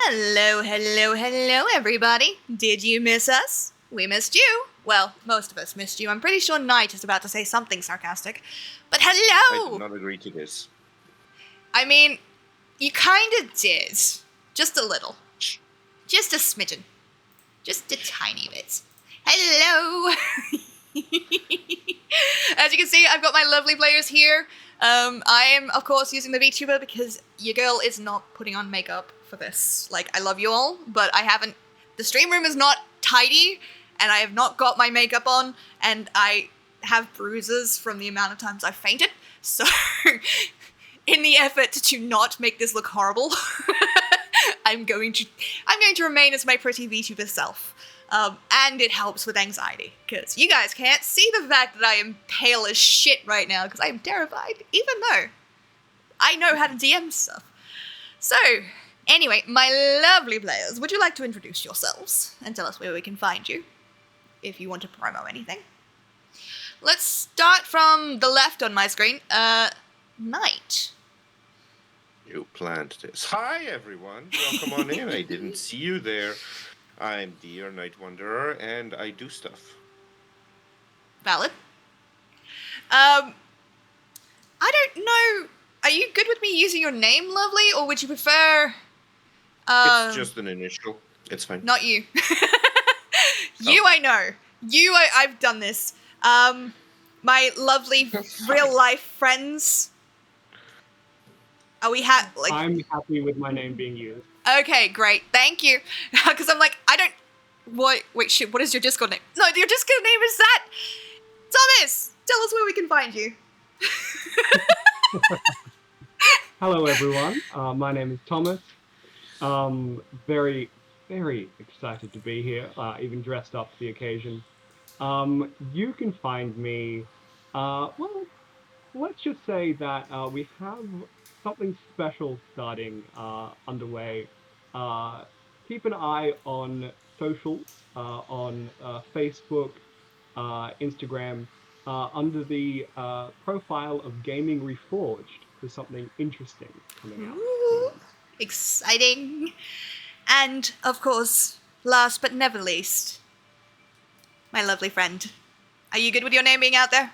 Hello, hello, hello, everybody. Did you miss us? We missed you. Well, most of us missed you. I'm pretty sure Knight is about to say something sarcastic. But hello! I do not agree to this. I mean, you kind of did. Just a little. Just a smidgen. Just a tiny bit. Hello! As you can see, I've got my lovely players here. I am, of course, using the VTuber because your girl is not putting on makeup for this. Like, I love you all, but I haven't... The stream room is not tidy, and I have not got my makeup on, and I have bruises from the amount of times I've fainted, so... in the effort to not make this look horrible, I'm going to remain as my pretty VTuber self. And it helps with anxiety, because you guys can't see the fact that I am pale as shit right now, because I am terrified, even though I know how to DM stuff. So, anyway, my lovely players, would you like to introduce yourselves and tell us where we can find you, if you want to promo anything? Let's start from the left on my screen. Knight. You planned this. Hi, everyone. Welcome on in. I didn't see you there. I'm Dear Night Wanderer, and I do stuff. Valid. I don't know. Are you good with me using your name, lovely, or would you prefer... It's just an initial. It's fine. Not you. You, I know. You, I've done this. My lovely real-life friends... Are we like? I'm happy with my name being used. Okay, great. Thank you. Because I'm like, I don't... Wait, shit, what is your Discord name? No, your Discord name is that! Thomas! Tell us where we can find you. Hello, everyone. My name is Thomas. Very, very excited to be here, even dressed up for the occasion. You can find me... well, let's just say that we have... something special starting underway. Keep an eye on socials, on Facebook, Instagram, under the profile of Gaming Reforged. There's something interesting coming out. Ooh, exciting. And, of course, last but never least, my lovely friend. Are you good with your name being out there?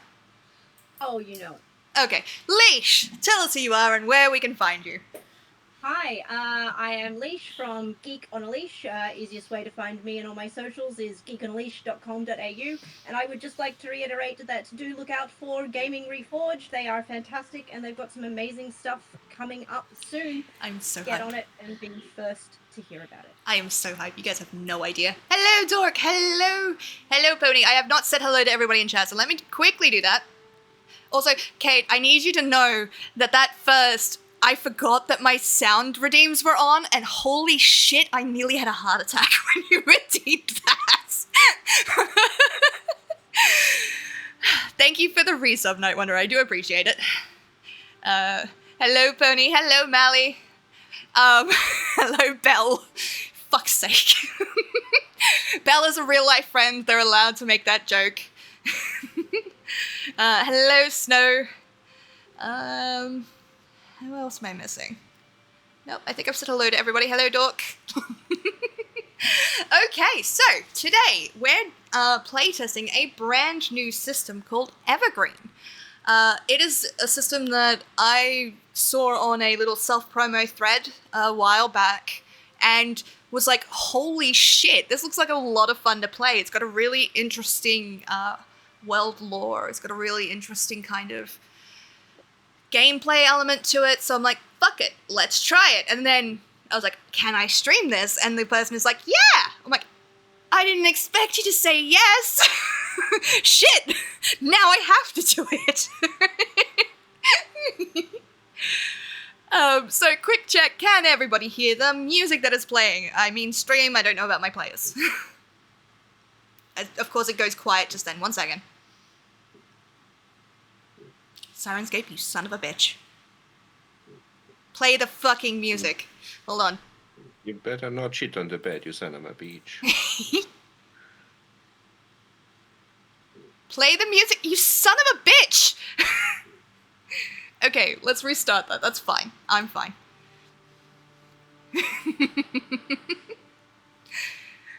Oh, you know it. Okay, Leash, tell us who you are and where we can find you. Hi, I am Leash from Geek on a Leash. Easiest way to find me and all my socials is geekonaleash.com.au. And I would just like to reiterate that do look out for Gaming Reforged. They are fantastic and they've got some amazing stuff coming up soon. I'm so hyped. Get on it and be first to hear about it. I am so hyped. You guys have no idea. Hello, Dork. Hello. Hello, Pony. I have not said hello to everybody in chat, so let me quickly do that. Also, Kate, I need you to know that first, I forgot that my sound redeems were on, and holy shit, I nearly had a heart attack when you redeemed that. Thank you for the resub, Night Wonder. I do appreciate it. Hello, Pony. Hello, Mally. Hello, Belle. Fuck's sake. Belle is a real-life friend. They're allowed to make that joke. Hello, Snow. Who else am I missing? Nope, I think I've said hello to everybody. Hello, Dork. Okay, so today we're playtesting a brand new system called Evergreen. It is a system that I saw on a little self-promo thread a while back and was like, holy shit, this looks like a lot of fun to play. It's got a really interesting world lore. It's got a really interesting kind of gameplay element to it. So I'm like, fuck it, let's try it. And then I was like, can I stream this? And the person is like, yeah. I'm like, I didn't expect you to say yes. Shit, now I have to do it. So quick check, can everybody hear the music that is playing? I mean stream, I don't know about my players. Of course it goes quiet just then, 1 second. Sirenscape, you son of a bitch. Play the fucking music. Hold on. You better not shit on the bed, you son of a bitch. Play the music, you son of a bitch! Okay, let's restart that. That's fine. I'm fine.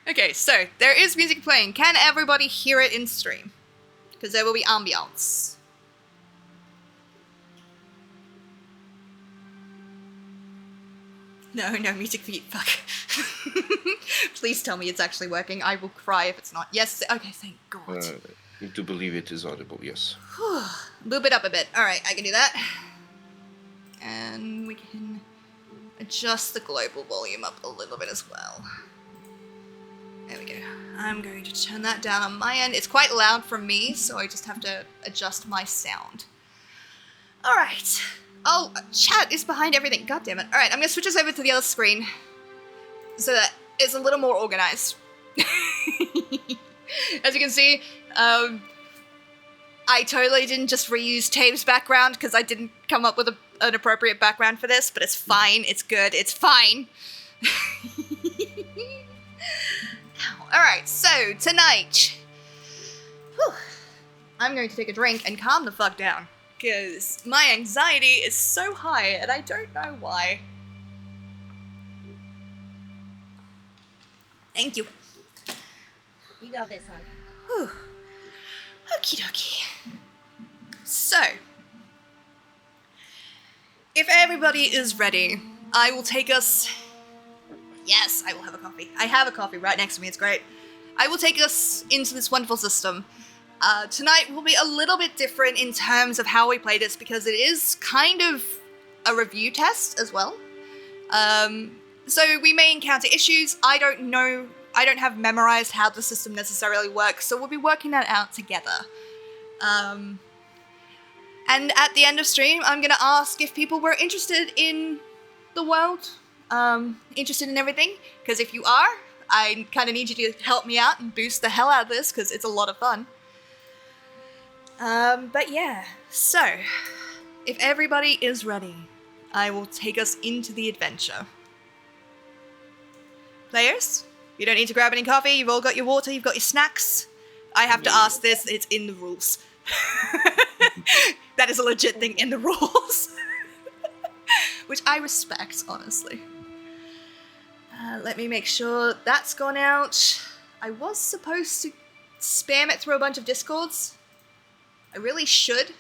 Okay, so there is music playing. Can everybody hear it in stream? Because there will be ambiance. No music feed, fuck. Please tell me it's actually working. I will cry if it's not. Yes, okay, thank God. I do believe it is audible, yes. Boop it up a bit. Alright, I can do that. And we can adjust the global volume up a little bit as well. There we go. I'm going to turn that down on my end. It's quite loud for me, so I just have to adjust my sound. Alright. Oh, chat is behind everything. God damn it. Alright, I'm going to switch us over to the other screen so that it's a little more organized. As you can see, I totally didn't just reuse Tave's background because I didn't come up with an appropriate background for this, but it's fine. It's good. It's fine. Alright, so tonight, I'm going to take a drink and calm the fuck down. Because my anxiety is so high and I don't know why. Thank you. You got this, hon. Whew. Okie dokie. So, if everybody is ready, I will take us... Yes, I will have a coffee. I have a coffee right next to me, it's great. I will take us into this wonderful system. Tonight will be a little bit different in terms of how we play this because it is kind of a review test as well. So we may encounter issues. I don't have memorized how the system necessarily works, so we'll be working that out together. And at the end of stream, I'm going to ask if people were interested in the world, interested in everything, because if you are, I kind of need you to help me out and boost the hell out of this, because it's a lot of fun. But yeah, so, if everybody is ready, I will take us into the adventure. Players, you don't need to grab any coffee, you've all got your water, you've got your snacks. I have to ask this, it's in the rules. That is a legit thing in the rules. Which I respect, honestly. Let me make sure that's gone out. I was supposed to spam it through a bunch of Discords. I really should.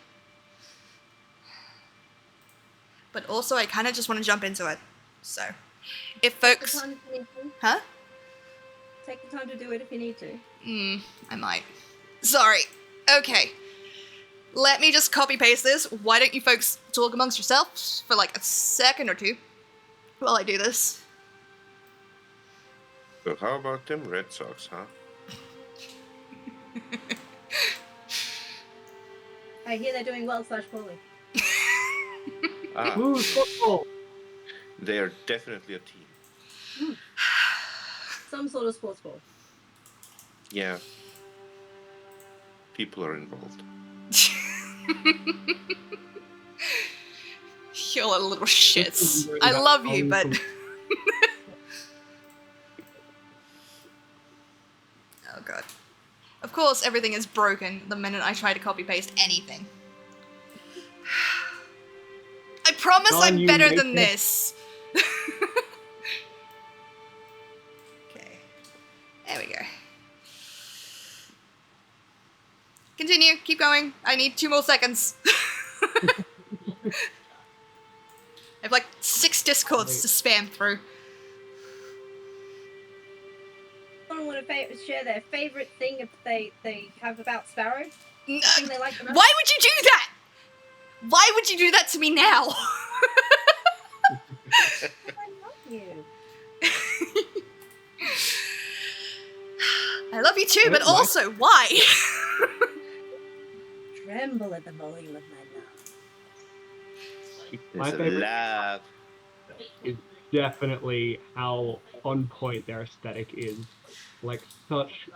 But also, I kind of just want to jump into it. So, if folks... Take the time if you need to. Huh? Take the time to do it if you need to. I might. Sorry. Okay. Let me just copy-paste this. Why don't you folks talk amongst yourselves for like a second or two while I do this? So how about them Red Sox, huh? I hear they're doing well / poorly. Ooh, football! They are definitely a team. Some sort of sports ball. Yeah. People are involved. You're a little shits. I love you, but... Oh god. Of course, everything is broken the minute I try to copy-paste anything. I promise I'm better than this. Okay. There we go. Continue. Keep going. I need 2 more seconds. I have like 6 Discords to spam through. Someone want to share their favorite thing if they have about Sparrow? The thing they like the most? Why would you do that? Why would you do that to me now? I love you. I love you too, but also, why? Tremble at the volume of my love. My There's a favorite laugh. is definitely how on point their aesthetic is. Like, such,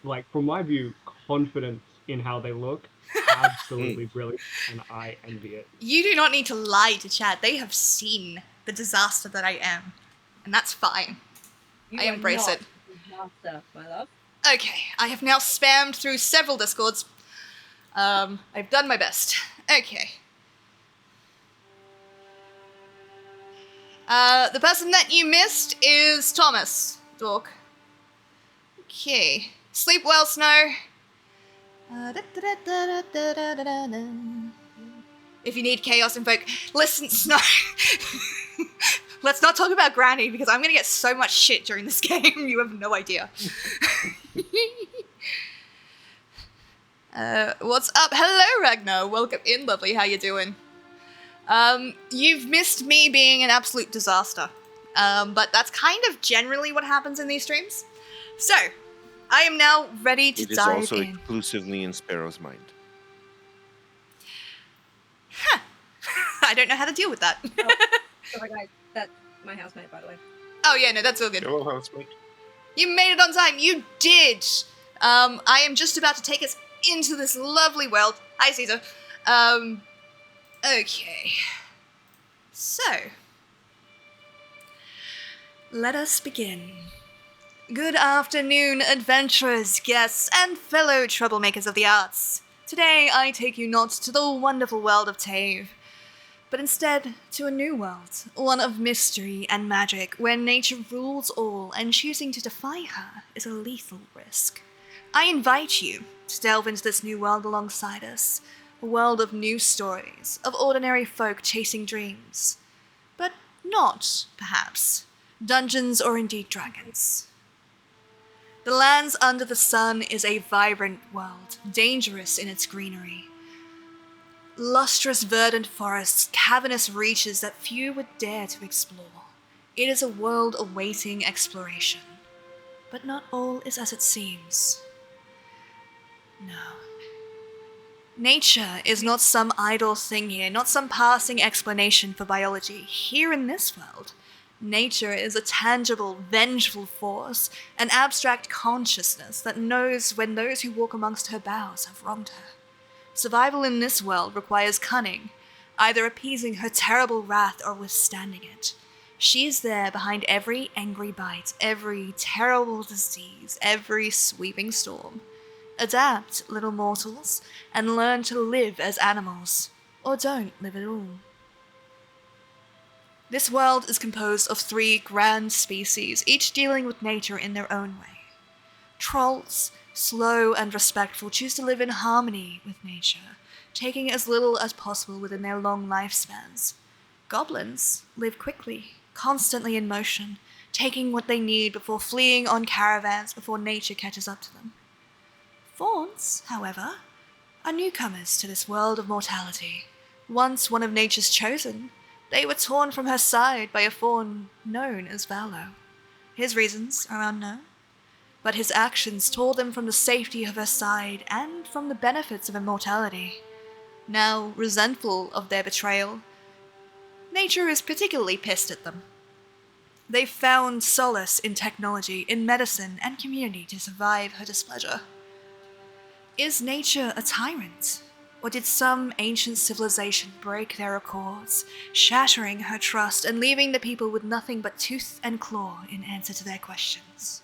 like, from my view, confidence in how they look. Absolutely brilliant, and I envy it. You do not need to lie to chat. They have seen the disaster that I am, and that's fine. I embrace it. Disaster, my love. Okay, I have now spammed through several Discords. I've done my best. Okay. The person that you missed is Thomas, Dork. Okay. Sleep well, Snow. If you need chaos invoke, listen, Snow. Let's not talk about Granny because I'm gonna get so much shit during this game. You have no idea. What's up? Hello, Ragnar. Welcome in, lovely. How you doing? You've missed me being an absolute disaster. But that's kind of generally what happens in these streams. So, I am now ready to It is dive also in. exclusively in Sparrow's mind. I don't know how to deal with that. Sorry guys, that's my housemate, by the way. Oh yeah, no, that's all good. Hello, housemate. You made it on time. You did. I am just about to take us into this lovely world. Hi, Caesar. Okay. So, let us begin. Good afternoon, adventurers, guests, and fellow troublemakers of the arts. Today, I take you not to the wonderful world of Tave, but instead to a new world, one of mystery and magic, where nature rules all, and choosing to defy her is a lethal risk. I invite you to delve into this new world alongside us, a world of new stories, of ordinary folk chasing dreams, but not, perhaps, dungeons or indeed dragons. The lands under the sun is a vibrant world, dangerous in its greenery. Lustrous verdant forests, cavernous reaches that few would dare to explore. It is a world awaiting exploration. But not all is as it seems. No. Nature is not some idle thing here, not some passing explanation for biology. Here in this world, nature is a tangible, vengeful force, an abstract consciousness that knows when those who walk amongst her boughs have wronged her. Survival in this world requires cunning, either appeasing her terrible wrath or withstanding it. She is there behind every angry bite, every terrible disease, every sweeping storm. Adapt, little mortals, and learn to live as animals, or don't live at all. This world is composed of 3 grand species, each dealing with nature in their own way. Trolls, slow and respectful, choose to live in harmony with nature, taking as little as possible within their long lifespans. Goblins live quickly, constantly in motion, taking what they need before fleeing on caravans before nature catches up to them. Fauns, however, are newcomers to this world of mortality. Once one of nature's chosen, they were torn from her side by a faun known as Valo. His reasons are unknown, but his actions tore them from the safety of her side and from the benefits of immortality. Now resentful of their betrayal, nature is particularly pissed at them. They've found solace in technology, in medicine, and community to survive her displeasure. Is nature a tyrant? Or did some ancient civilization break their accords, shattering her trust and leaving the people with nothing but tooth and claw in answer to their questions?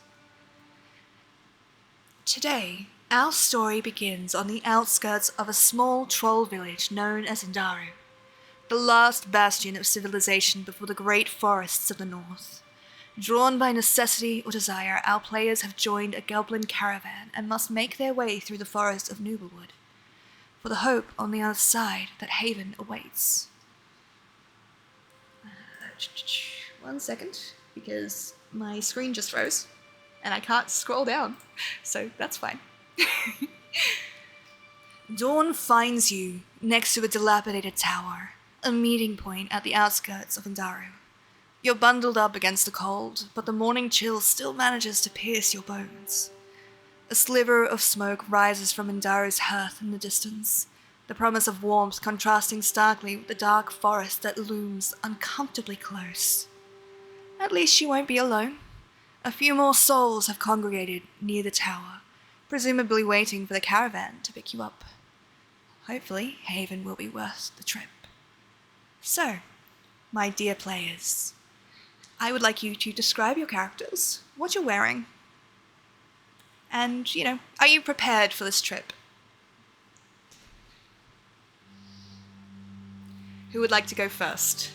Today, our story begins on the outskirts of a small troll village known as Indaru, the last bastion of civilization before the great forests of the north. Drawn by necessity or desire, our players have joined a goblin caravan and must make their way through the forest of Nooblewood, for the hope on the other side that haven awaits. 1 second, because my screen just froze, and I can't scroll down, so that's fine. Dawn finds you next to a dilapidated tower, a meeting point at the outskirts of Indaru. You're bundled up against the cold, but the morning chill still manages to pierce your bones. A sliver of smoke rises from Indaru's hearth in the distance, the promise of warmth contrasting starkly with the dark forest that looms uncomfortably close. At least you won't be alone. A few more souls have congregated near the tower, presumably waiting for the caravan to pick you up. Hopefully, haven will be worth the trip. So, my dear players, I would like you to describe your characters, what you're wearing, and, are you prepared for this trip? Who would like to go first?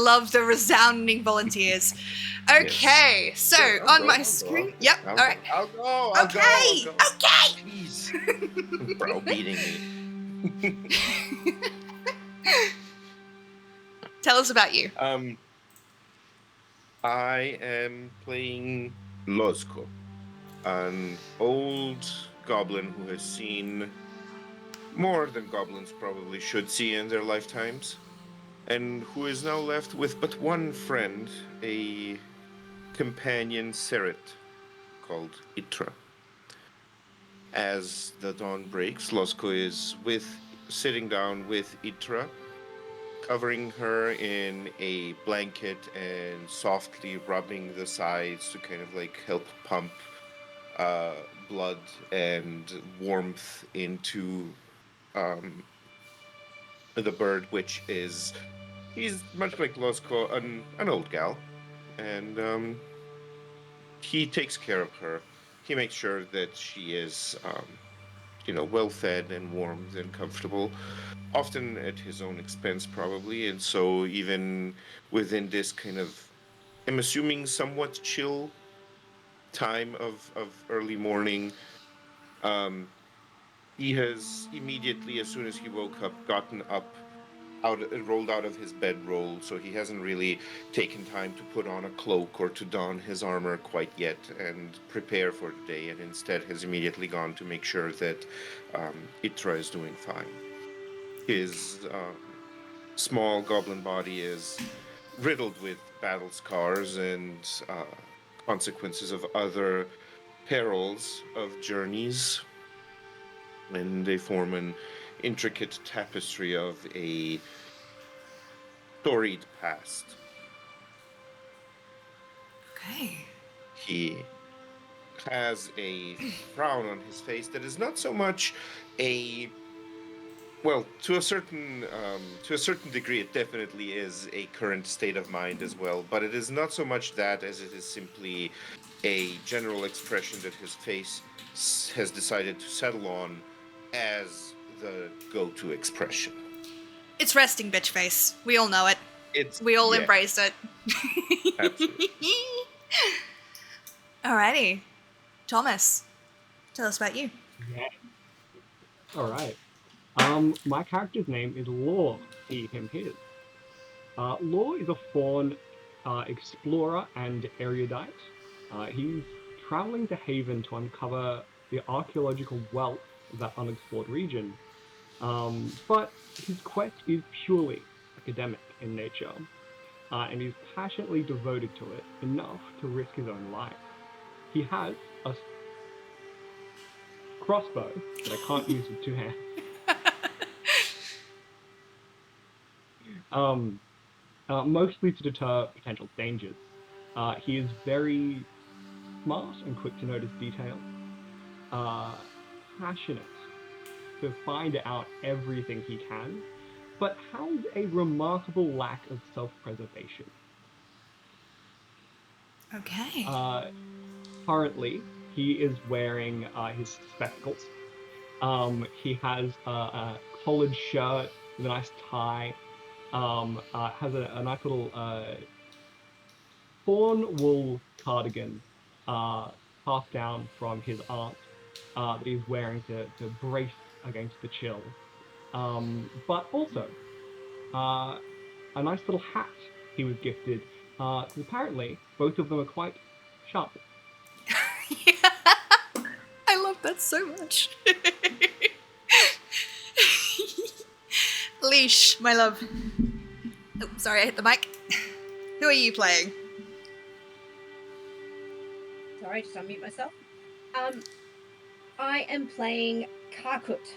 love the resounding volunteers. Okay, so Sure, I'll on go, my I'll go, screen. I'll Yep. go, All right. I'll go. I'll Okay. go. Okay. Jeez. Browbeating me. Tell us about you. I am playing Lozko, an old goblin who has seen more than goblins probably should see in their lifetimes, and who is now left with but one friend, a companion Seret called Itra. As the dawn breaks, Lozko is sitting down with Itra, covering her in a blanket and softly rubbing the sides to kind of like help pump blood and warmth into um, the bird, which is he's much like Losco, an old gal, and he takes care of her. He makes sure that she is, well fed and warmed and comfortable, often at his own expense, probably. And so, even within this kind of, I'm assuming, somewhat chill time of early morning, um, he has immediately, as soon as he woke up, gotten up, rolled out of his bedroll. So he hasn't really taken time to put on a cloak or to don his armor quite yet and prepare for the day, and instead has immediately gone to make sure that Itra is doing fine. His small goblin body is riddled with battle scars and consequences of other perils of journeys, and they form an intricate tapestry of a storied past. Okay. He has a frown on his face that is not so much a well, to a certain degree, it definitely is a current state of mind as well. But it is not so much that as it is simply a general expression that his face has decided to settle on as the go-to expression. It's resting bitch face. We all know it. It's We all yeah, embrace it. absolutely. Alrighty. Thomas, tell us about you. Yeah. All right. My character's name is Law. He, him, his. Law is a fawn explorer and erudite. He's traveling to Haven to uncover the archaeological wealth of that unexplored region. But his quest is purely academic in nature, and he's passionately devoted to it enough to risk his own life. He has a crossbow that I can't use with two hands. Mostly to deter potential dangers. He is very smart and quick to notice details, passionate to find out everything he can, but has a remarkable lack of self-preservation. Okay. Currently, he is wearing his spectacles. He has a collared shirt with a nice tie. Has a nice little fawn wool cardigan passed down from his aunt that he's wearing to brace against the chill. But also a nice little hat he was gifted. Apparently, both of them are quite sharp. I love that so much. Leash, my love. Oh, sorry, I hit the mic. Who are you playing? Sorry, just unmute myself. I am playing Karkut.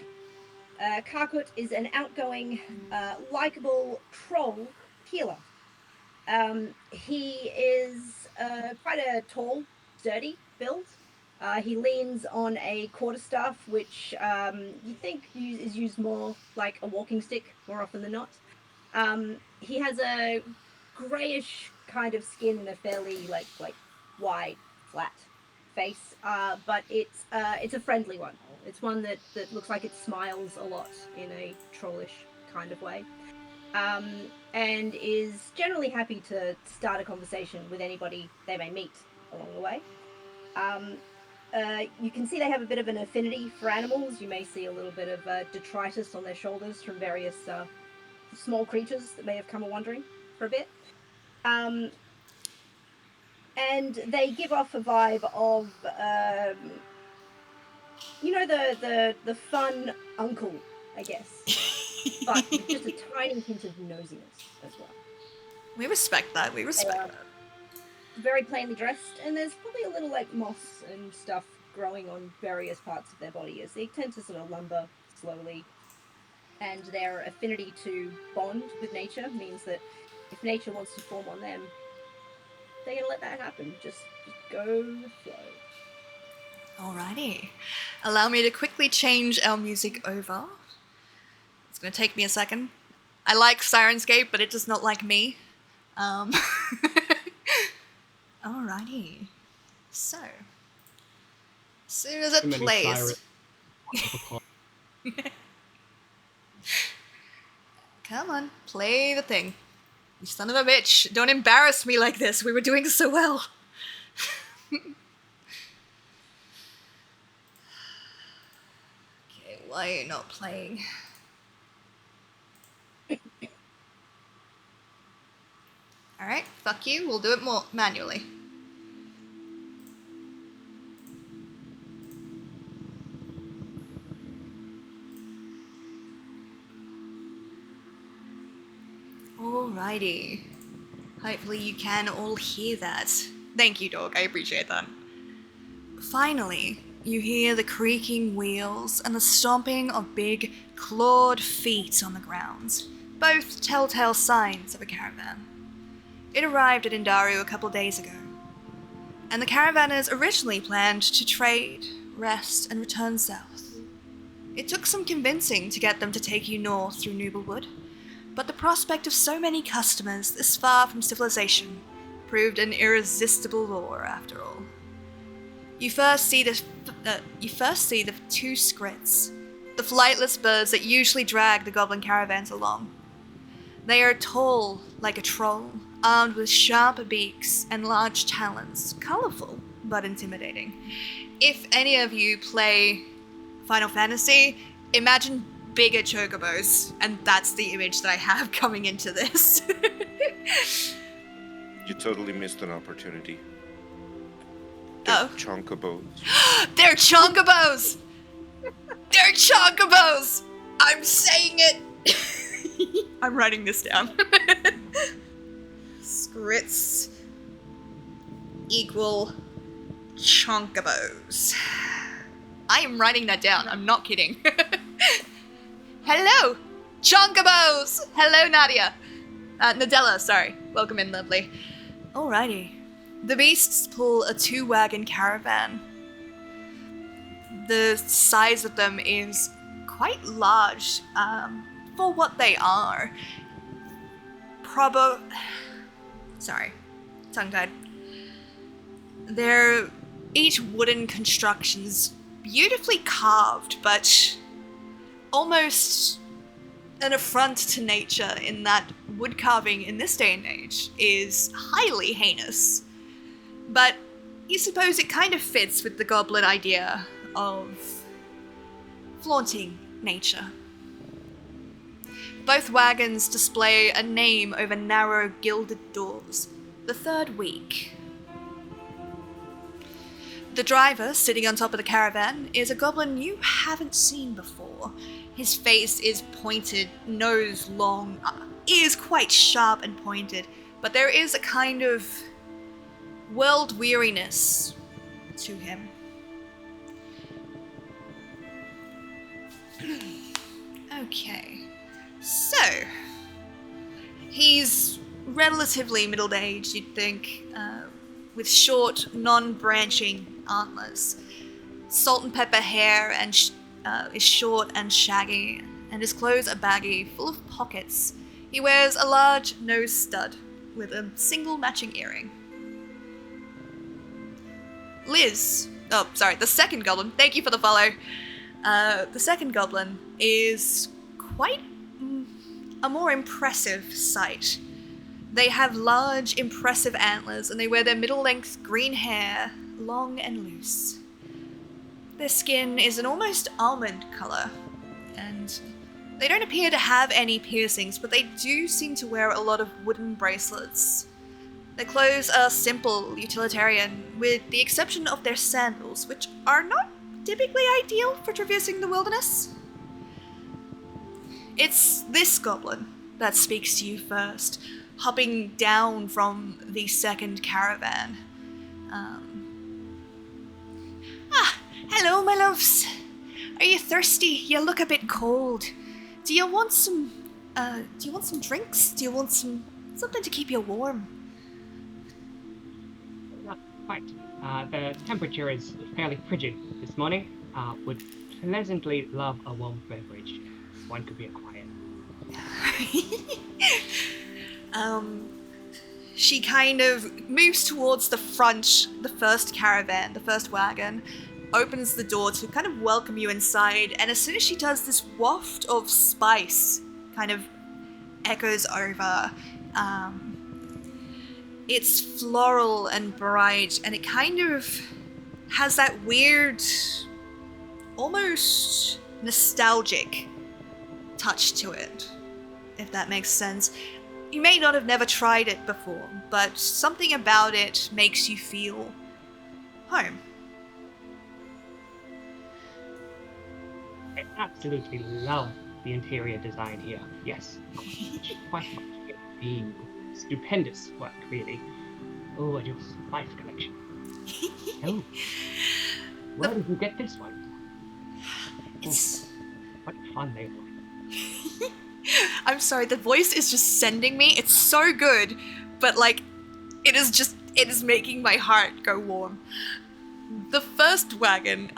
Karkut is an outgoing, likable troll healer. He is quite a tall, sturdy build. He leans on a quarterstaff, which you think is used more like a walking stick more often than not. He has a grayish kind of skin and a fairly like wide, flat face, but it's a friendly one. It's one that looks like it smiles a lot in a trollish kind of way. and is generally happy to start a conversation with anybody they may meet along the way. You can see they have a bit of an affinity for animals. You may see a little bit of detritus on their shoulders from various small creatures that may have come a-wandering for a bit. And they give off a vibe of, the fun uncle, I guess, but with just a tiny hint of nosiness as well. We respect that. We respect that. Very plainly dressed, and there's probably a little like moss and stuff growing on various parts of their body as they tend to sort of lumber slowly. And their affinity to bond with nature means that if nature wants to form on them, they're gonna let that happen. Just go with the flow. Alrighty. Allow me to quickly change our music over. It's gonna take me a second. I like Sirenscape, but it does not like me. Alrighty. So, as soon as it plays. Come on, play the thing. You son of a bitch. Don't embarrass me like this. We were doing so well. Okay, why are you not playing? Alright, fuck you. We'll do it more manually. Alrighty. Hopefully you can all hear that. Thank you, dog. I appreciate that. Finally, you hear the creaking wheels and the stomping of big, clawed feet on the ground, both telltale signs of a caravan. It arrived at Indaru a couple days ago, and the caravanners originally planned to trade, rest, and return south. It took some convincing to get them to take you north through Nooblewood, but the prospect of so many customers this far from civilization proved an irresistible lure after all. You first see the two skrits, the flightless birds that usually drag the goblin caravans along. They are tall like a troll, armed with sharp beaks and large talons, colorful but intimidating. If any of you play Final Fantasy, imagine bigger chocobos, and that's the image that I have coming into this. You totally missed an opportunity. Oh. Chonkobos. They're chonkobos! They're chonkobos! I'm saying it! I'm writing this down. Skrits equal chonkobos. I am writing that down, I'm not kidding. Hello, chonkobos! Hello, Nadia. Nadella, sorry. Welcome in, lovely. Alrighty. The beasts pull a 2-wagon caravan. The size of them is quite large for what they are. Sorry, tongue-tied. They're each wooden constructions, beautifully carved, but almost an affront to nature in that wood carving in this day and age is highly heinous. But you suppose it kind of fits with the goblin idea of flaunting nature. Both wagons display a name over narrow gilded doors, the third week. The driver, sitting on top of the caravan, is a goblin you haven't seen before. His face is pointed, nose long, ears quite sharp and pointed, but there is a kind of world weariness to him. Okay, so he's relatively middle-aged, you'd think, with short, non-branching antlers. Salt and pepper hair and is short and shaggy, and his clothes are baggy, full of pockets. He wears a large nose stud with a single matching earring. Liz, the second goblin, thank you for the follow. The second goblin is quite a more impressive sight. They have large, impressive antlers, and they wear their middle-length green hair, long and loose. Their skin is an almost almond color, and they don't appear to have any piercings, but they do seem to wear a lot of wooden bracelets. Their clothes are simple, utilitarian, with the exception of their sandals, which are not typically ideal for traversing the wilderness. It's this goblin that speaks to you first, hopping down from the second caravan. Hello, my loves. Are you thirsty? You look a bit cold. Do you want some drinks? Do you want something to keep you warm? Quite. The temperature is fairly frigid this morning. Would pleasantly love a warm beverage. One could be acquired. She kind of moves towards the front, the first caravan, the first wagon, opens the door to kind of welcome you inside, and as soon as she does, this waft of spice kind of echoes over. It's floral and bright, and it kind of has that weird, almost nostalgic touch to it, if that makes sense. You may not have never tried it before, but something about it makes you feel home. I absolutely love the interior design here. Yes, quite much. The stupendous work, really. Oh, and your spice collection. Oh, where did you get this one? It's... What fun they were. I'm sorry, the voice is just sending me. It's so good, but like, it is making my heart go warm. The first wagon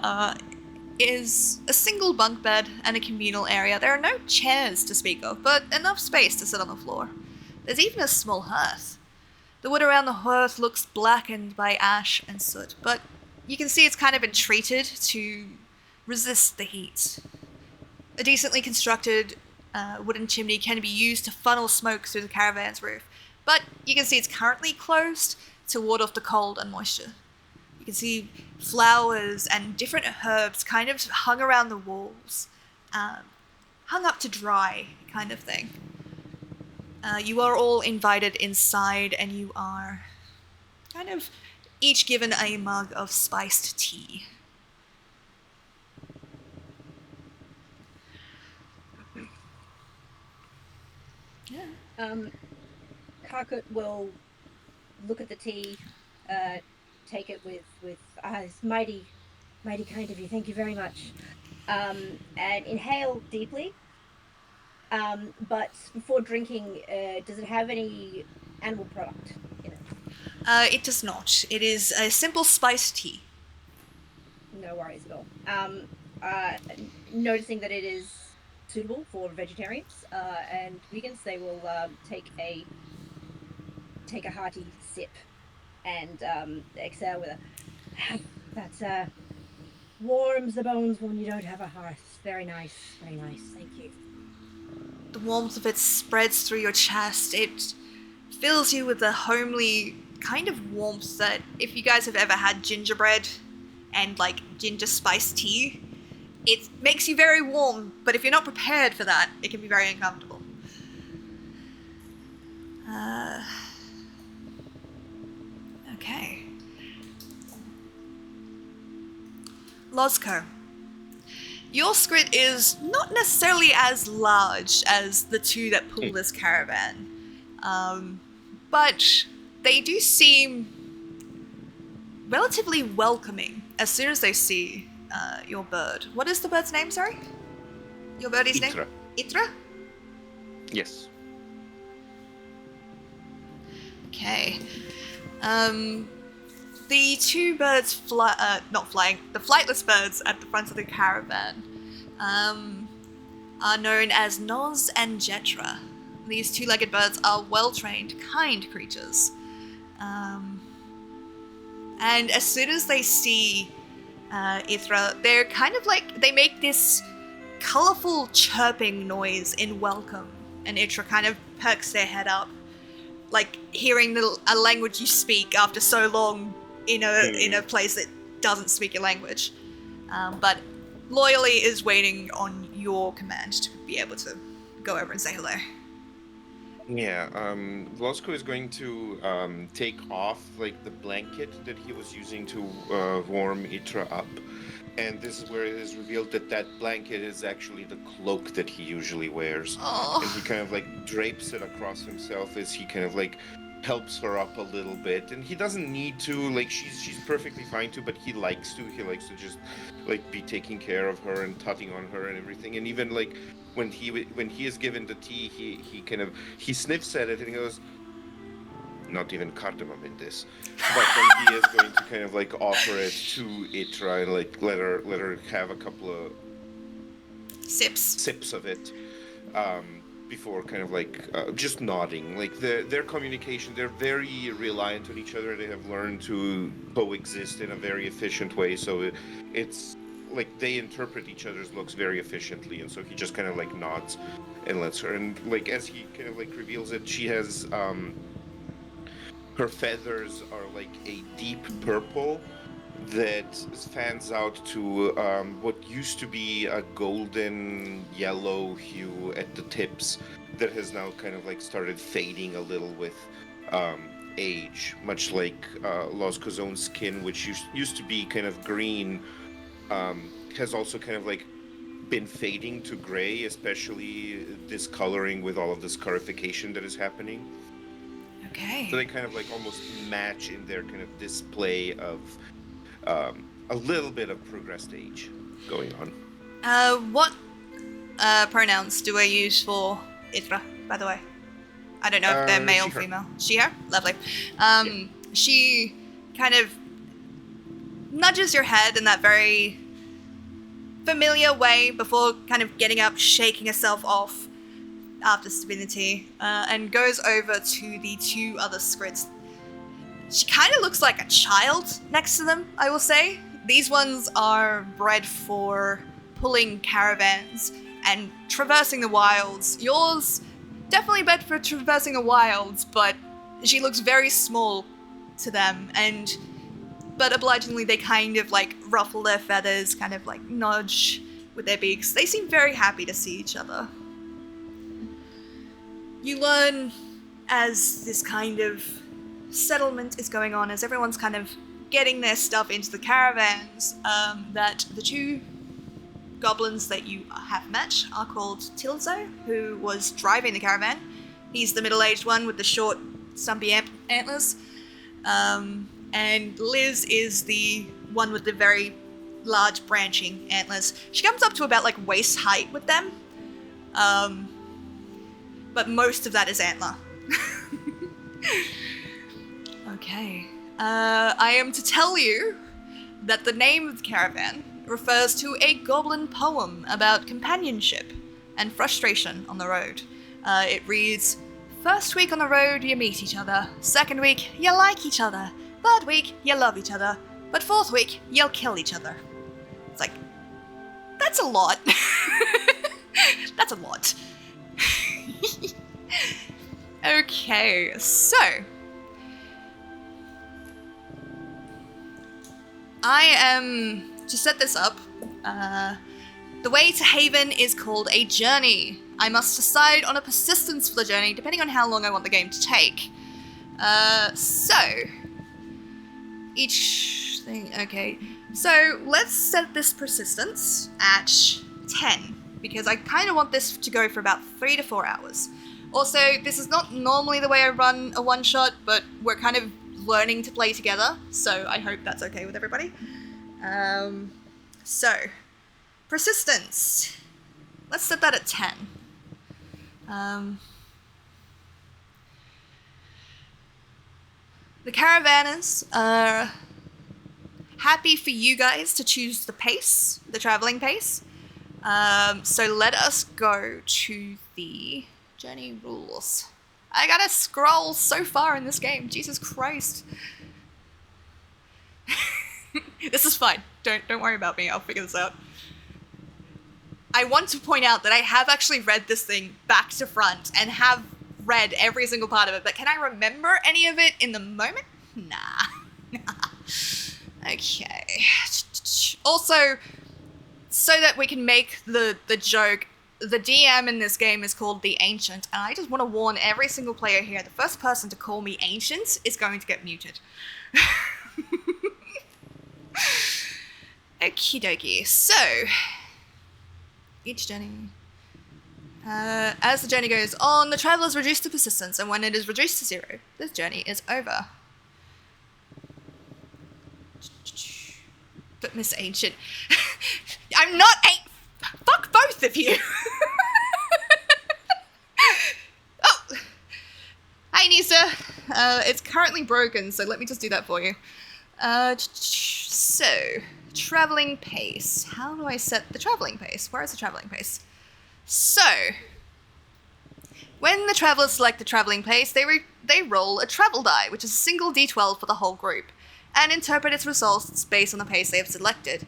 is a single bunk bed and a communal area. There are no chairs to speak of, but enough space to sit on the floor. There's even a small hearth. The wood around the hearth looks blackened by ash and soot, but you can see it's kind of been treated to resist the heat. A decently constructed wooden chimney can be used to funnel smoke through the caravan's roof, but you can see it's currently closed to ward off the cold and moisture. You can see flowers and different herbs kind of hung around the walls, hung up to dry kind of thing. You are all invited inside, and you are kind of each given a mug of spiced tea. Yeah. Karkut will look at the tea, take it with it's mighty kind of you. Thank you very much. And inhale deeply. But before drinking, does it have any animal product in it? It does not. It is a simple spiced tea. No worries at all. Noticing that it is suitable for vegetarians and vegans, they will take a hearty sip and exhale with a that warms the bones when you don't have a hearth. Very nice, thank you. The warmth of it spreads through your chest. It fills you with a homely kind of warmth that if you guys have ever had gingerbread and like ginger spiced tea, it makes you very warm, but if you're not prepared for that, it can be very uncomfortable. Okay. Losco. Your scrit is not necessarily as large as the two that pull this caravan, but they do seem relatively welcoming as soon as they see your bird. What is the bird's name, sorry? Your birdie's name? Itra? Yes. Okay. The two birds not flying, the flightless birds at the front of the caravan are known as Noz and Jetra. These two-legged birds are well-trained, kind creatures. And as soon as they see Ithra, they're kind of like, they make this colourful chirping noise in welcome. and Itra kind of perks their head up, like hearing a language you speak after so long in a place that doesn't speak your language. But Loyally is waiting on your command to be able to go over and say hello. Yeah, Vlosko is going to take off like the blanket that he was using to warm Itra up. And this is where it is revealed that that blanket is actually the cloak that he usually wears. Oh. And he kind of like drapes it across himself as he kind of like helps her up a little bit. And he doesn't need to, like she's perfectly fine to, but he likes to. He likes to just like be taking care of her and tutting on her and everything. And even like when he is given the tea, he sniffs at it and he goes, not even cardamom in this. But then he is going to kind of like offer it to Itra and like let her have a couple of sips of it before kind of like just nodding. Like their communication, they're very reliant on each other. They have learned to coexist in a very efficient way. So it's like they interpret each other's looks very efficiently. And so he just kind of like nods and lets her. And like as he kind of like reveals it, she has her feathers are like a deep purple that fans out to what used to be a golden yellow hue at the tips that has now kind of like started fading a little with age, much like Losko's own skin, which used to be kind of green, has also kind of like been fading to gray, especially discoloring with all of the scarification that is happening. Okay. So they kind of like almost match in their kind of display of a little bit of progressed age going on. What pronouns do I use for Itra, by the way? I don't know if they're male or female. She, her? Lovely. She kind of nudges your head in that very familiar way before kind of getting up, shaking herself off after sipping the tea, and goes over to the two other scrits. She kind of looks like a child next to them, I will say. These ones are bred for pulling caravans and traversing the wilds. Yours, definitely bred for traversing the wilds, but she looks very small to them, but obligingly they kind of like ruffle their feathers, kind of like nudge with their beaks. They seem very happy to see each other. You learn as this kind of settlement is going on, as everyone's kind of getting their stuff into the caravans, that the two goblins that you have met are called Tilzo, who was driving the caravan. He's the middle-aged one with the short, stumpy antlers. And Liz is the one with the very large branching antlers. She comes up to about like waist height with them. But most of that is antler. Okay. I am to tell you that the name of the caravan refers to a goblin poem about companionship and frustration on the road. It reads, "First week on the road, you meet each other. Second week, you like each other. Third week, you love each other. But fourth week, you'll kill each other." It's like, that's a lot. That's a lot. Okay, so I am to set this up. The way to Haven is called a journey. I must decide on a persistence for the journey, depending on how long I want the game to take. So each thing, okay. So let's set this persistence at 10, because I kind of want this to go for about 3 to 4 hours. Also, this is not normally the way I run a one-shot, but we're kind of learning to play together, so I hope that's okay with everybody. So, persistence. Let's set that at 10. The caravanners are happy for you guys to choose the pace, the traveling pace. So let us go to the journey rules. I gotta scroll so far in this game, Jesus Christ. This is fine. Don't worry about me, I'll figure this out. I want to point out that I have actually read this thing back to front and have read every single part of it, but can I remember any of it in the moment? Nah. Okay. Also, so that we can make the joke, the DM in this game is called the Ancient, and I just want to warn every single player here, the first person to call me Ancient is going to get muted. Okie dokie. So, each journey. As the journey goes on, the traveler is reduced to persistence, and when it is reduced to 0, this journey is over. But Miss Ancient, I'm not fuck both of you. Oh, hi Nisa. It's currently broken, so let me just do that for you. So, traveling pace. How do I set the traveling pace? Where is the traveling pace? So, when the travelers select the traveling pace, they roll a travel die, which is a single d12 for the whole group, and interpret its results based on the pace they have selected.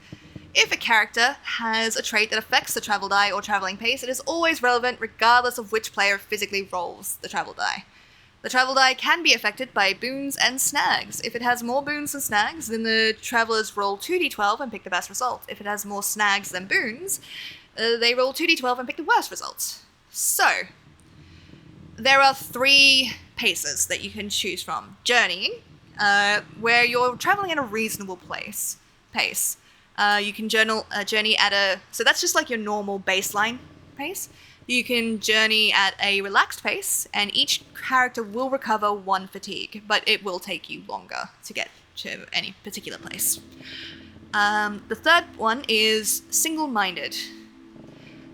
If a character has a trait that affects the travel die or traveling pace, it is always relevant regardless of which player physically rolls the travel die. The travel die can be affected by boons and snags. If it has more boons than snags, then the travelers roll 2d12 and pick the best result. If it has more snags than boons, they roll 2d12 and pick the worst result. So, there are 3 paces that you can choose from. Journeying, where you're traveling at a reasonable pace. You can journey at so that's just like your normal baseline pace. You can journey at a relaxed pace, and each character will recover 1 fatigue, but it will take you longer to get to any particular place. The third one is single-minded.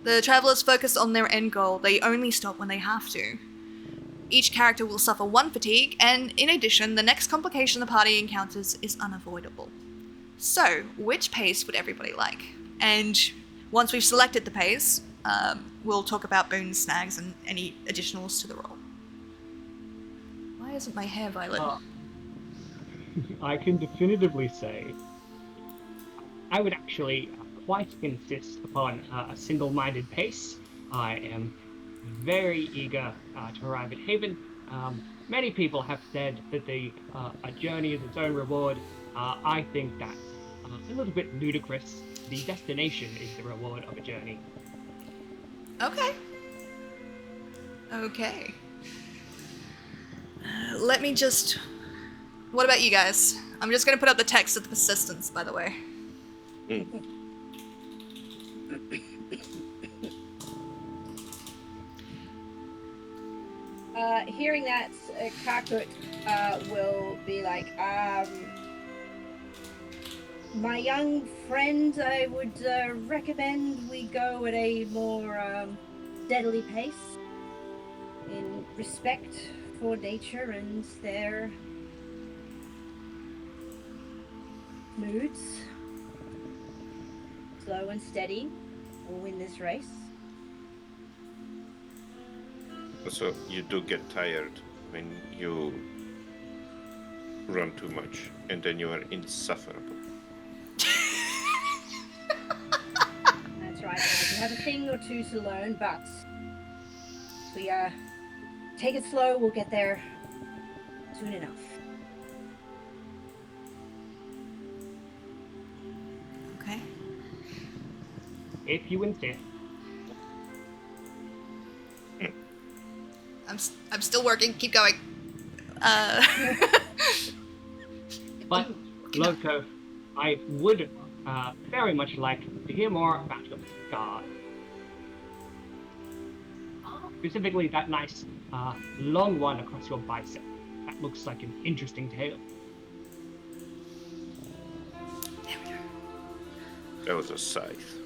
The travelers focus on their end goal. They only stop when they have to. Each character will suffer 1 fatigue, and in addition, the next complication the party encounters is unavoidable. So, which pace would everybody like? And once we've selected the pace, we'll talk about boons, snags, and any additionals to the roll. Why isn't my hair violet? I can definitively say I would actually quite insist upon a single-minded pace. I am very eager to arrive at Haven. Many people have said that a journey is its own reward. I think that's a little bit ludicrous. The destination is the reward of a journey. Okay. Let me just... What about you guys? I'm just going to put up the text of the persistence, by the way. Hearing that, Kakut will be like, my young friend, I would recommend we go at a more steadily pace in respect for nature and their moods. Slow and steady will win this race. So you do get tired when you run too much, and then you are insufferable. That's right, we have a thing or two to learn, but if we take it slow, we'll get there soon enough. Okay. If you insist. I'm still working. Keep going. But, Loco, I would very much like to hear more about your scar. Specifically, that nice long one across your bicep. That looks like an interesting tale. There we go. That was a scythe.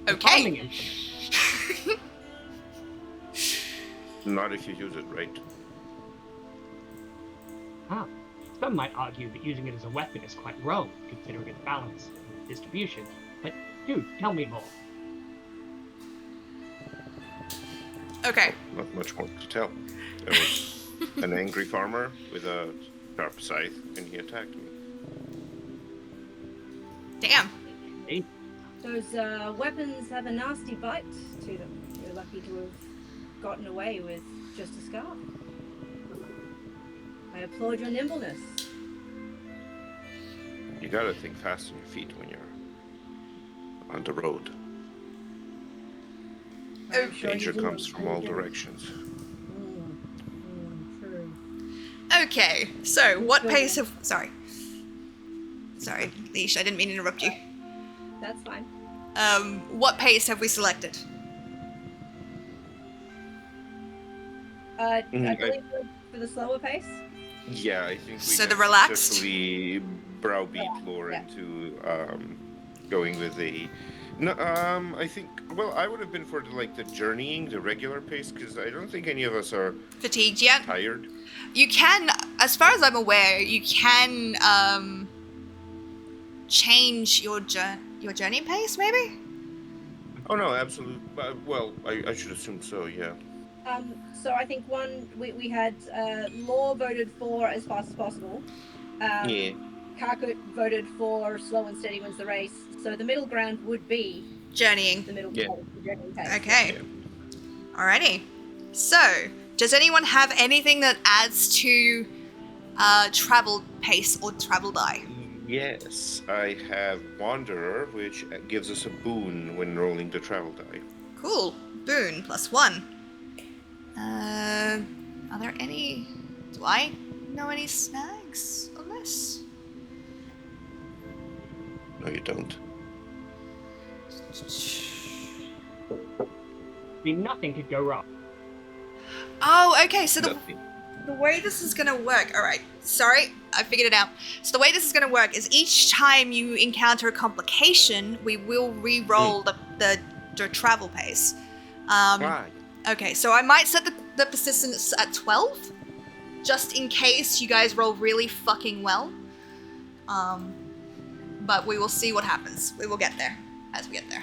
Okay. Farming implement. Not if you use it right. Some might argue that using it as a weapon is quite wrong, considering its balance and distribution. But, dude, tell me more. Okay. Not much more to tell. There was an angry farmer with a sharp scythe, and he attacked me. Damn. Hey, Those weapons have a nasty bite to them. You're lucky to have gotten away with just a scarf. I applaud your nimbleness. You gotta think fast on your feet when you're on the road. I'm sure Danger you do comes from all do. directions. True. Okay, so what pace have... Sorry, Leash, I didn't mean to interrupt you. That's fine. What pace have we selected? I Mhm, believe for the slower pace. Yeah, I think we So have the relaxed? successfully browbeat Lore Yeah. into going with a. No, I think. Well, I would have been for the journeying, the regular pace, because I don't think any of us are Fatigued yet? tired. You can, as far as I'm aware, you can change your journey pace, maybe? Oh no, absolutely. Well, I should assume so. Yeah. So I think we had Law voted for as fast as possible. Yeah. Karkut voted for slow and steady wins the race. So the middle ground would be Journeying. the middle Yeah. ground, the journeying pace. Okay. Yeah. Alrighty. So, does anyone have anything that adds to travel pace or travel die? Yes, I have Wanderer, which gives us a boon when rolling the travel die. Cool. Boon +1. Are there any... Do I know any snags on this? No, you don't. I mean, nothing could go wrong. Oh, okay, so Nothing. the way this is gonna work, alright, sorry, I figured it out. So the way this is gonna work is each time you encounter a complication, we will re-roll the travel pace. Right. Okay, so I might set the persistence at 12, just in case you guys roll really fucking well. But we will see what happens. We will get there as we get there.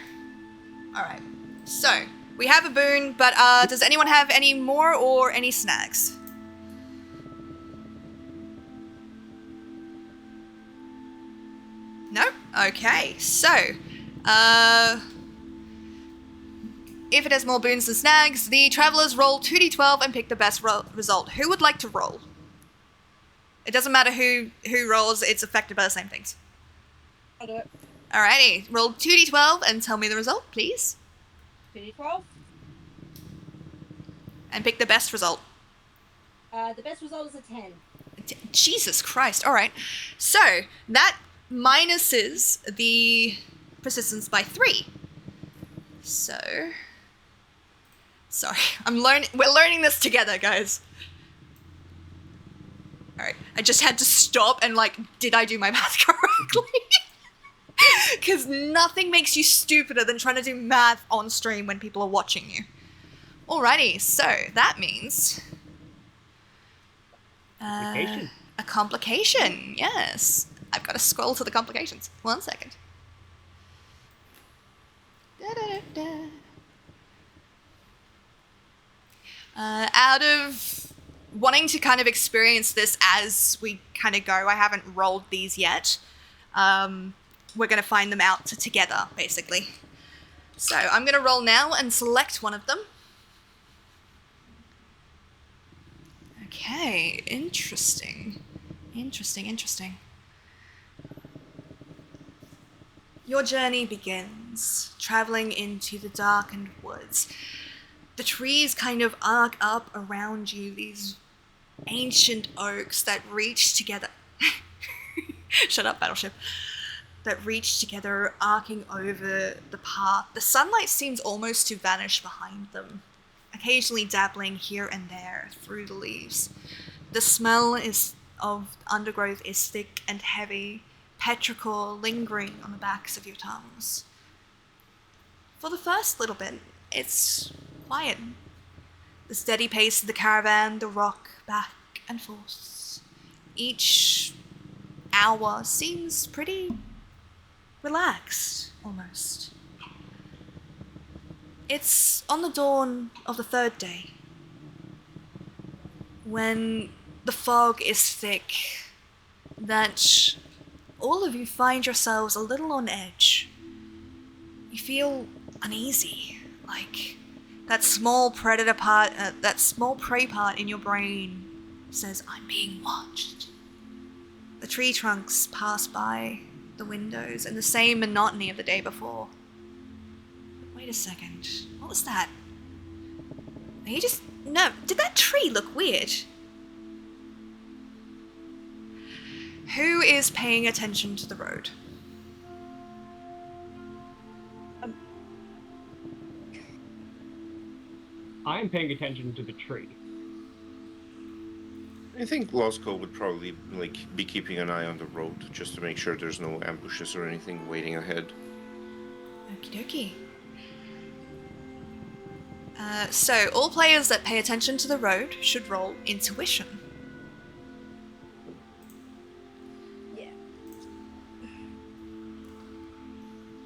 Alright, so we have a boon, but does anyone have any more or any snags? No? Okay, so, if it has more boons than snags, the travelers roll 2d12 and pick the best result. Who would like to roll? It doesn't matter who rolls, it's affected by the same things. I'll do it. Alrighty, roll 2d12 and tell me the result, please. 2d12. And pick the best result. The best result is a 10. Jesus Christ, alright. So, that minuses the persistence by 3. So... Sorry, we're learning this together, guys. Alright, I just had to stop and did I do my math correctly? Because nothing makes you stupider than trying to do math on stream when people are watching you. Alrighty, so that means... Complication. A complication, yes. I've got to scroll to the complications. 1 second. Da-da-da-da. Out of wanting to kind of experience this as we kind of go, I haven't rolled these yet. We're going to find them out together, basically. So I'm going to roll now and select one of them. Okay, interesting. Interesting. Your journey begins, traveling into the darkened woods. The trees kind of arc up around you, these ancient oaks that reach together. Shut up, Battleship. That reach together, arcing over the path. The sunlight seems almost to vanish behind them, occasionally dabbling here and there through the leaves. The smell of undergrowth is thick and heavy, petrichor lingering on the backs of your tongues. For the first little bit, it's quiet. The steady pace of the caravan, the rock back and forth. Each hour seems pretty relaxed, almost. It's on the dawn of the third day, when the fog is thick, that all of you find yourselves a little on edge. You feel uneasy, like that small predator part, that small prey part in your brain says, I'm being watched. The tree trunks pass by the windows in the same monotony of the day before. Wait a second, what was that? No, did that tree look weird? Who is paying attention to the road? I'm paying attention to the tree. I think Losco would probably be keeping an eye on the road just to make sure there's no ambushes or anything waiting ahead. Okie dokie. So, all players that pay attention to the road should roll intuition. Yeah.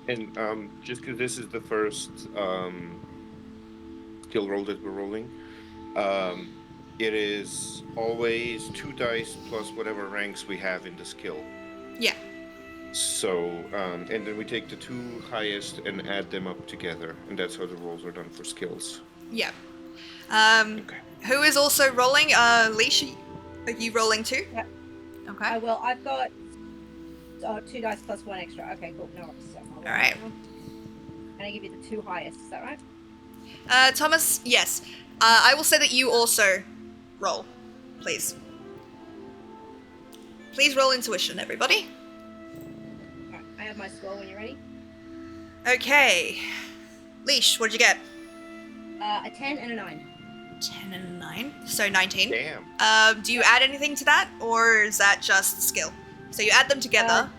And just because this is the first skill roll that we're rolling, it is always 2 dice plus whatever ranks we have in the skill. Yeah. So, and then we take the 2 highest and add them up together, and that's how the rolls are done for skills. Yeah. Okay. Who is also rolling? Leash, are you rolling too? Yep. Okay. Well, I've got 2 dice plus 1 extra. Okay, cool. No worries. So All right. And I give you the 2 highest. Is that right? Thomas, yes. I will say that you also roll, please. Please roll intuition, everybody. Alright, I have my score when you're ready. Okay. Leash, what did you get? A 10 and a 9. 10 and a 9, so 19. Damn. Do you add anything to that, or is that just skill? So you add them together.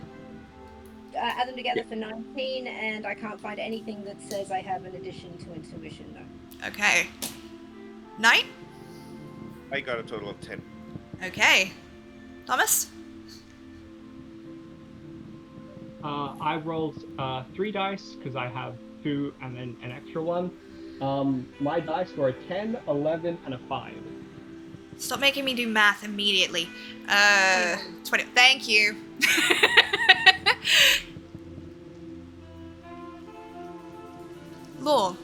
Add them together for 19, and I can't find anything that says I have an addition to intuition, though. Okay. 9? I got a total of 10. Okay. Thomas? I rolled 3 dice because I have 2 and then an extra 1. My dice were a 10, 11, and a 5. Stop making me do math immediately. 20. Thank you. Law,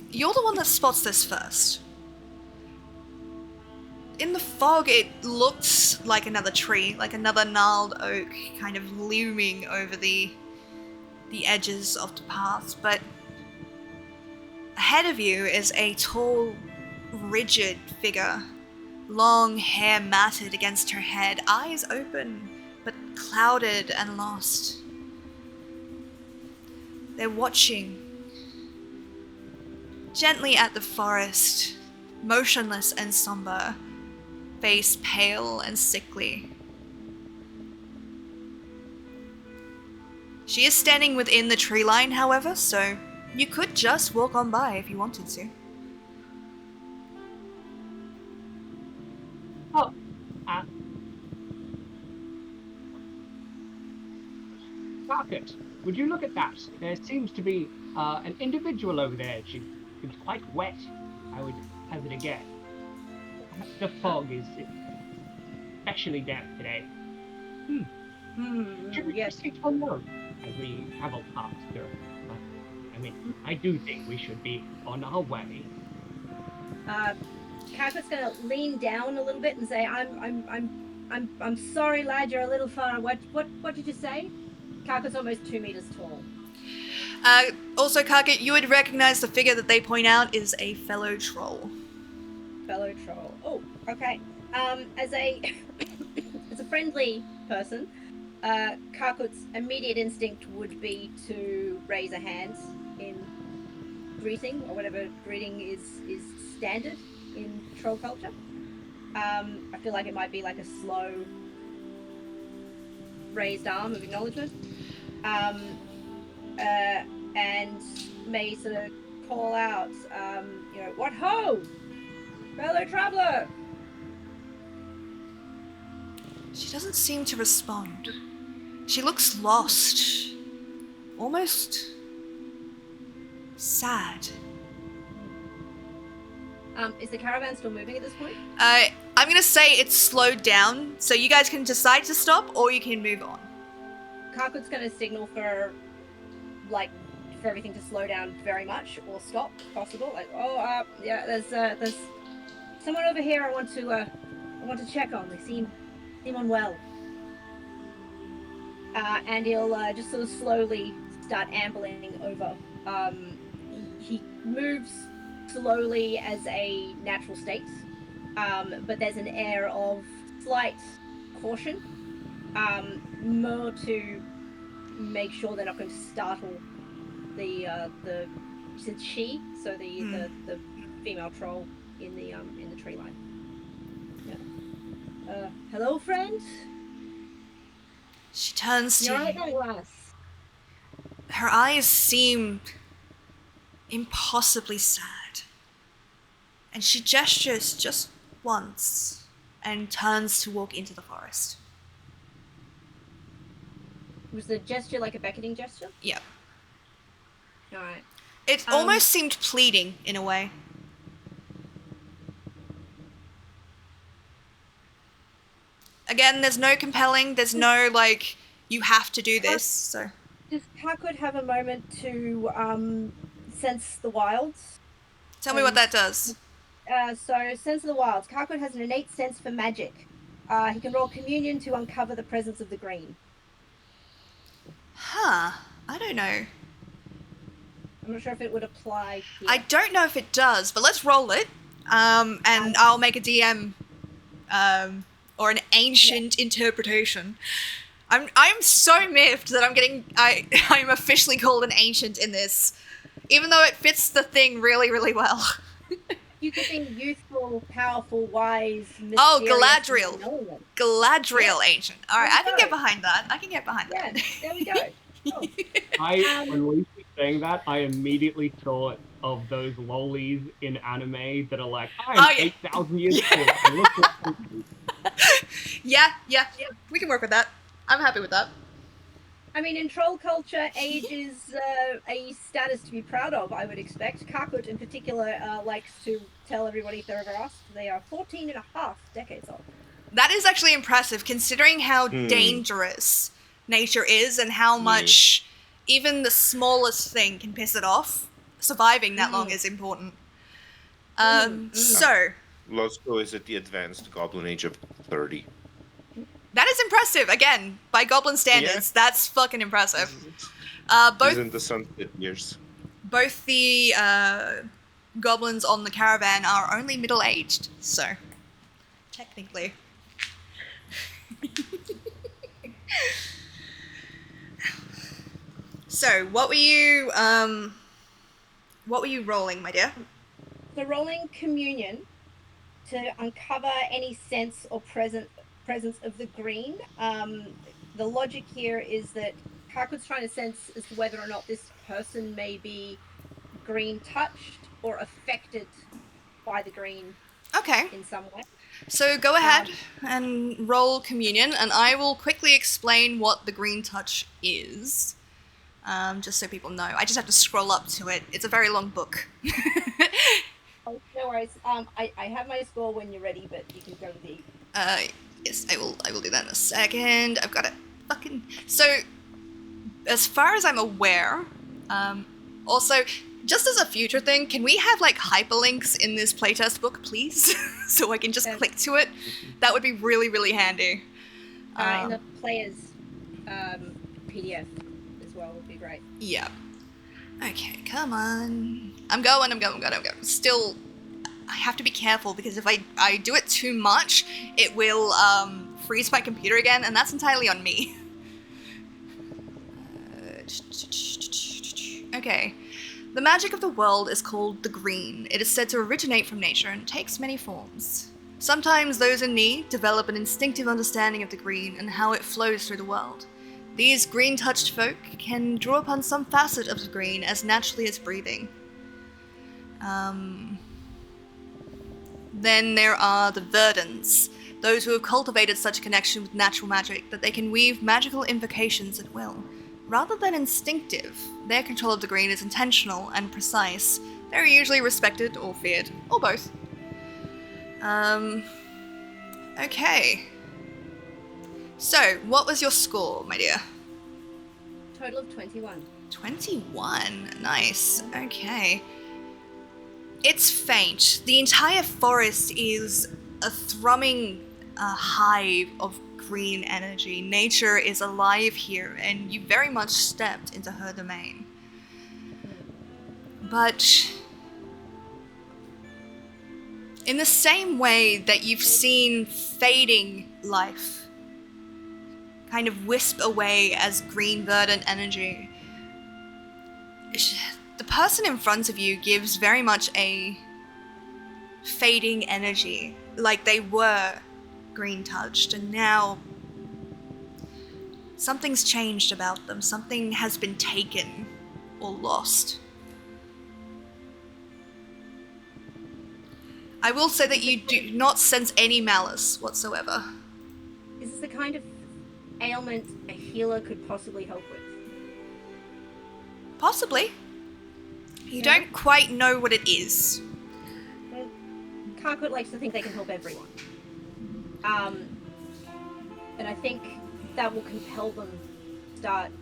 you're the one that spots this first. In the fog, it looked like another tree, like another gnarled oak, kind of looming over the edges of the path, but ahead of you is a tall, rigid figure, long hair matted against her head, eyes open, but clouded and lost. They're watching gently at the forest, motionless and somber, face pale and sickly. She is standing within the tree line, however, so you could just walk on by if you wanted to. Oh, Market, would you look at that? There seems to be an individual over there. She's quite wet, I would hazard a guess. The fog is especially damp today. Should we Yes. proceed on road as we travel past her? I mean, I do think we should be on our way. Kakut's gonna lean down a little bit and say, I'm sorry, lad, you're a little far. What did you say? Kakut's almost 2 meters tall. Also, Kakut, you would recognize the figure that they point out is a fellow troll. Fellow troll. Oh, okay. As a as a friendly person, Kakut's immediate instinct would be to raise a hand in greeting, or whatever greeting is standard in troll culture. I feel like it might be like a slow raised arm of acknowledgement. And may sort of call out, what ho! Fellow traveler! She doesn't seem to respond. She looks lost. Almost sad. Is the caravan still moving at this point? I'm gonna say it's slowed down, so you guys can decide to stop or you can move on. Kakut's gonna signal for, like, for everything to slow down very much or stop, if possible. Like, yeah, there's someone over here I want to check on. They seem unwell. And he'll just sort of slowly start ambling over. He moves slowly as a natural state, but there's an air of slight caution, more to make sure they're not going to startle the you said she, so the female troll in the tree line. Yeah. Hello, friend. She turns to You're right, you. lass. Her eyes seem impossibly sad. And she gestures just once and turns to walk into the forest. Was the gesture like a beckoning gesture? Yeah. Alright. It almost seemed pleading in a way. Again, there's no compelling, there's no, like, you have to do this, so... Does Kakut have a moment to sense the wilds? Tell me what that does. So, sense of the wilds. Kakut has an innate sense for magic. He can roll communion to uncover the presence of the green. Huh. I don't know. I'm not sure if it would apply here. I don't know if it does, but let's roll it. And I'll make a DM, or an ancient interpretation. I'm so miffed that I'm officially called an ancient in this, even though it fits the thing really, really well. You could be youthful, powerful, wise, mysterious. Oh, Galadriel. Galadriel ancient. All right, I can get behind that. Yeah, there we go. Oh. When Lucy was saying that, I immediately thought of those lolis in anime that are like, I'm 8,000 years old. And look what Yeah, we can work with that. I'm happy with that. I mean, in troll culture, age is a status to be proud of, I would expect. Kakut, in particular, likes to tell everybody if they're ever asked, they are 14 and a half decades old. That is actually impressive, considering how dangerous nature is and how much even the smallest thing can piss it off. Surviving that long is important. So... Losco is at the advanced goblin age of 30. That is impressive. Again, by goblin standards, that's fucking impressive. He's in the sunset years. Both the goblins on the caravan are only middle-aged, so technically. So, what were you rolling, my dear? So rolling communion to uncover any sense or presence of the green. The logic here is that Kakut's trying to sense as to whether or not this person may be green touched or affected by the green in some way. So go ahead and roll communion, and I will quickly explain what the green touch is, just so people know. I just have to scroll up to it. It's a very long book. Oh, no worries. I have my score when you're ready, but you can go to the... Yes, I will do that in a second. I've got it fucking... So, as far as I'm aware, also, just as a future thing, can we have, like, hyperlinks in this playtest book, please? So I can just click to it? That would be really, really handy. In the player's PDF as well would be great. Yeah. Okay, come on. I'm going. Still, I have to be careful because if I do it too much, it will freeze my computer again, and that's entirely on me. Okay. The magic of the world is called the green. It is said to originate from nature and takes many forms. Sometimes those in need develop an instinctive understanding of the green and how it flows through the world. These green-touched folk can draw upon some facet of the green as naturally as breathing. Then there are the verdants, those who have cultivated such a connection with natural magic that they can weave magical invocations at will. Rather than instinctive, their control of the green is intentional and precise. They're usually respected or feared, or both. Okay. So, what was your score, my dear? So total of 21. 21. Nice. Okay. It's faint. The entire forest is a thrumming hive of green energy. Nature is alive here, and you very much stepped into her domain. But in the same way that you've seen fading life kind of wisp away as green verdant energy, the person in front of you gives very much a fading energy, like they were green touched, and now something's changed about them. Something has been taken or lost. I will say that you do not sense any malice whatsoever. Is this the kind of ailment a healer could possibly help with? Possibly. You Yeah. don't quite know what it is. Well, Karkut likes to think they can help everyone. And I think that will compel them to start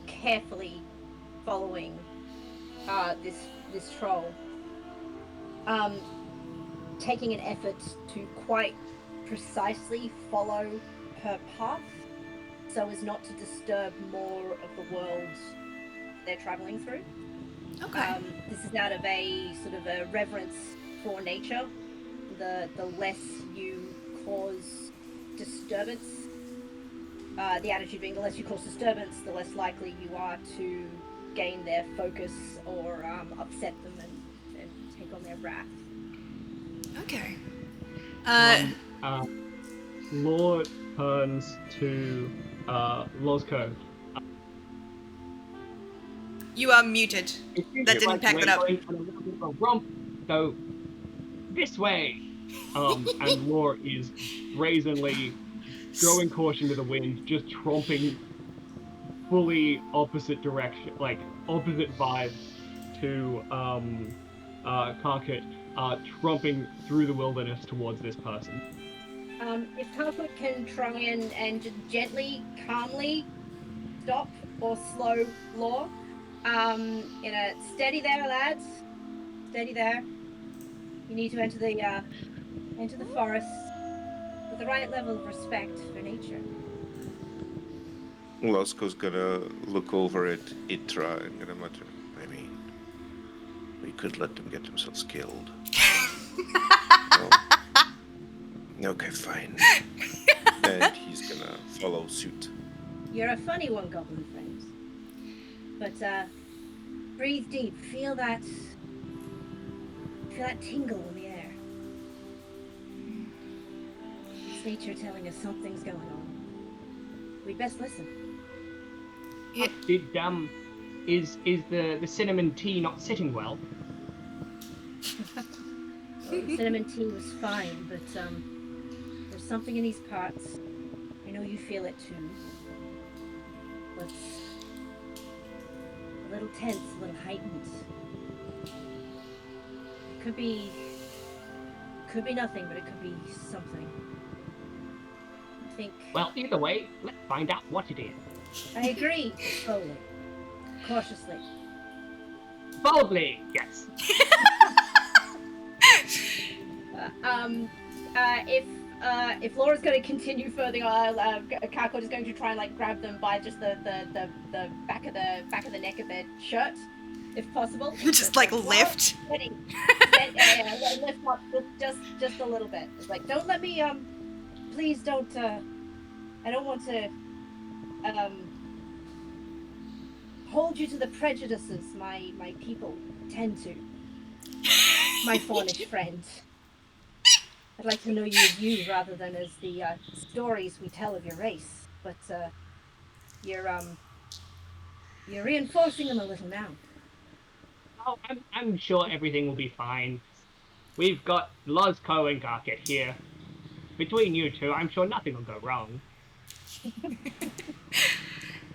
carefully following this troll. Taking an effort to quite precisely follow her path so as not to disturb more of the world they're traveling through. Okay. This is out of a sort of a reverence for nature. The less you cause disturbance, the attitude being the less you cause disturbance, the less likely you are to gain their focus or upset them and take on their wrath. Okay. Lord turns to Lozco. You are muted. That didn't pick that up. Going on a little bit of a romp, so this way. And Lore is brazenly throwing caution to the wind, just tromping fully opposite direction, like opposite vibes to Karkut, tromping through the wilderness towards this person. If Karkut can try and just gently, calmly stop or slow Law, in a steady there, lads. Steady there. You need to enter the forest with the right level of respect for nature. Losko's gonna look over at Itra and gonna mutter, I mean, we could let them get themselves killed. No. Okay, fine. And he's gonna follow suit. You're a funny one, goblin friends. But breathe deep. Feel that tingle in the air. It's nature telling us something's going on. We'd best listen. Is the cinnamon tea not sitting well? The cinnamon tea was fine, but there's something in these parts. I know you feel it too. But a little tense, a little heightened. It could be nothing, but it could be something. I think. Well, either way, let's find out what it is. I agree. Slowly, cautiously. Boldly, yes. If Laura's going to continue further, Karkut is going to try and like grab them by just the back of the neck of their shirt, if possible. Just like lift. Yeah, lift up just a little bit. It's like, don't let me please don't. I don't want to hold you to the prejudices my people tend to. My Faunish friend. I'd like to know you as you rather than as the stories we tell of your race. But you're reinforcing them a little now. Oh, I'm sure everything will be fine. We've got Lozco and Karkut here. Between you two, I'm sure nothing will go wrong.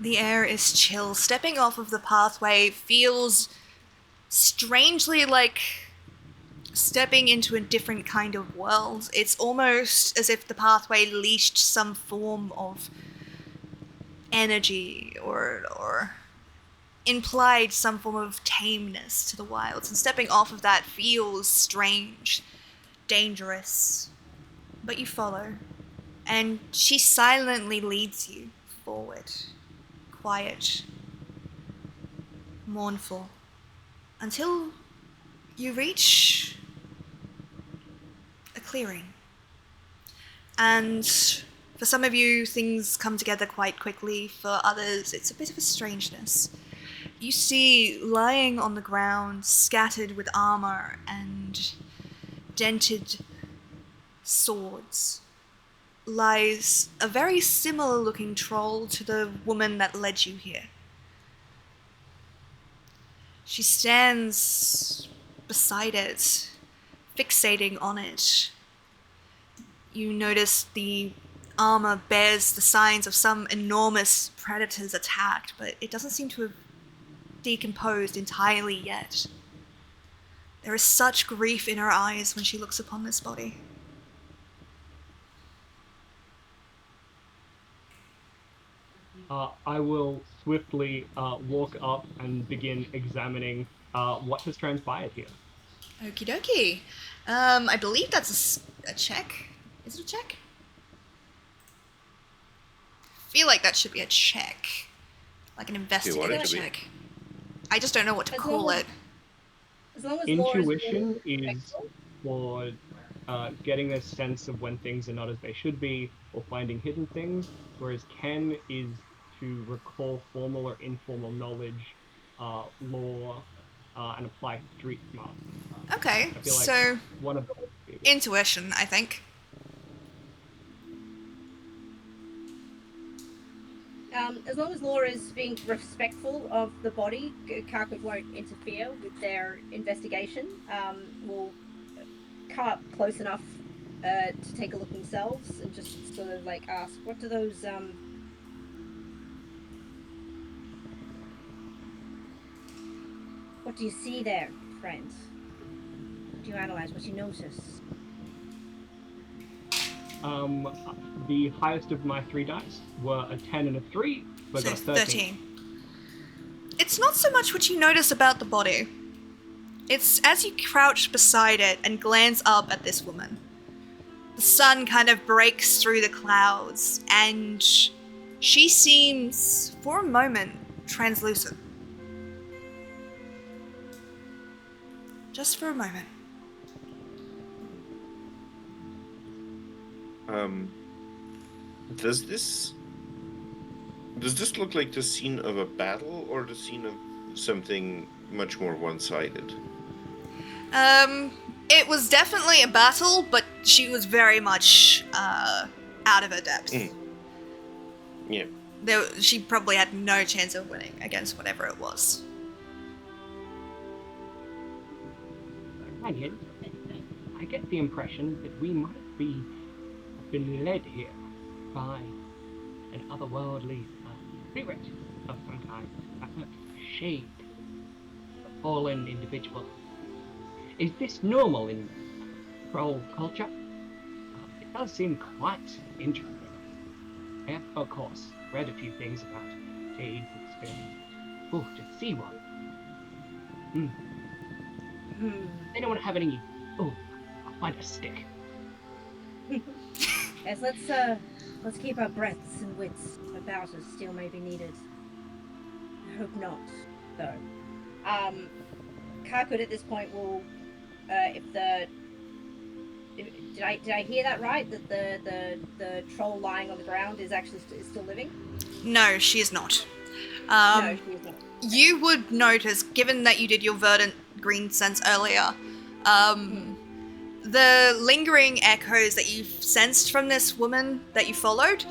The air is chill. Stepping off of the pathway feels strangely like stepping into a different kind of world. It's almost as if the pathway leashed some form of energy or implied some form of tameness to the wilds, and stepping off of that feels strange, dangerous. But you follow, and she silently leads you forward, quiet, mournful, until you reach a clearing. And for some of you, things come together quite quickly. For others, it's a bit of a strangeness. You see, lying on the ground, scattered with armor and dented swords, lies a very similar looking troll to the woman that led you here. She stands beside it, fixating on it. You notice the armor bears the signs of some enormous predator's attack, but it doesn't seem to have decomposed entirely yet. There is such grief in her eyes when she looks upon this body. I will swiftly walk up and begin examining what has transpired here. Okie dokie. I believe that's a check. Is it a check? I feel like that should be a check. Like an investigative check. I just don't know what to call it. As long as Intuition is for getting a sense of when things are not as they should be, or finding hidden things, whereas Ken is to recall formal or informal knowledge, lore, and apply street smart. Okay, I feel like so one of those. intuition, I think. As long as Laura is being respectful of the body, Karkut won't interfere with their investigation. We'll come up close enough to take a look themselves and just sort of like ask, what do those what do you see there, friend? What do you analyze? What do you notice? The highest of my 3 dice were a 10 and a 3, but So got 13. It's not so much what you notice about the body. It's as you crouch beside it and glance up at this woman. The sun kind of breaks through the clouds, and she seems, for a moment, translucent. Just for a moment. Does this look like the scene of a battle or the scene of something much more one-sided? It was definitely a battle, but she was very much out of her depth. Yeah. She probably had no chance of winning against whatever it was. Ryan, I get the impression that we might be been led here by an otherworldly spirit of some kind, a shade, a fallen individual. Is this normal in troll culture? It does seem quite interesting. I have, of course, read a few things about shades and spirits. Oh, to see one. Anyone have any? Oh, I'll find a stick. Yes, let's keep our breaths and wits about us. Still may be needed. I hope not, though. Karkut at this point will, did I hear that right? That the troll lying on the ground is actually still living? No, she is not. No, she is not. You would notice, given that you did your verdant green sense earlier, the lingering echoes that you've sensed from this woman that you followed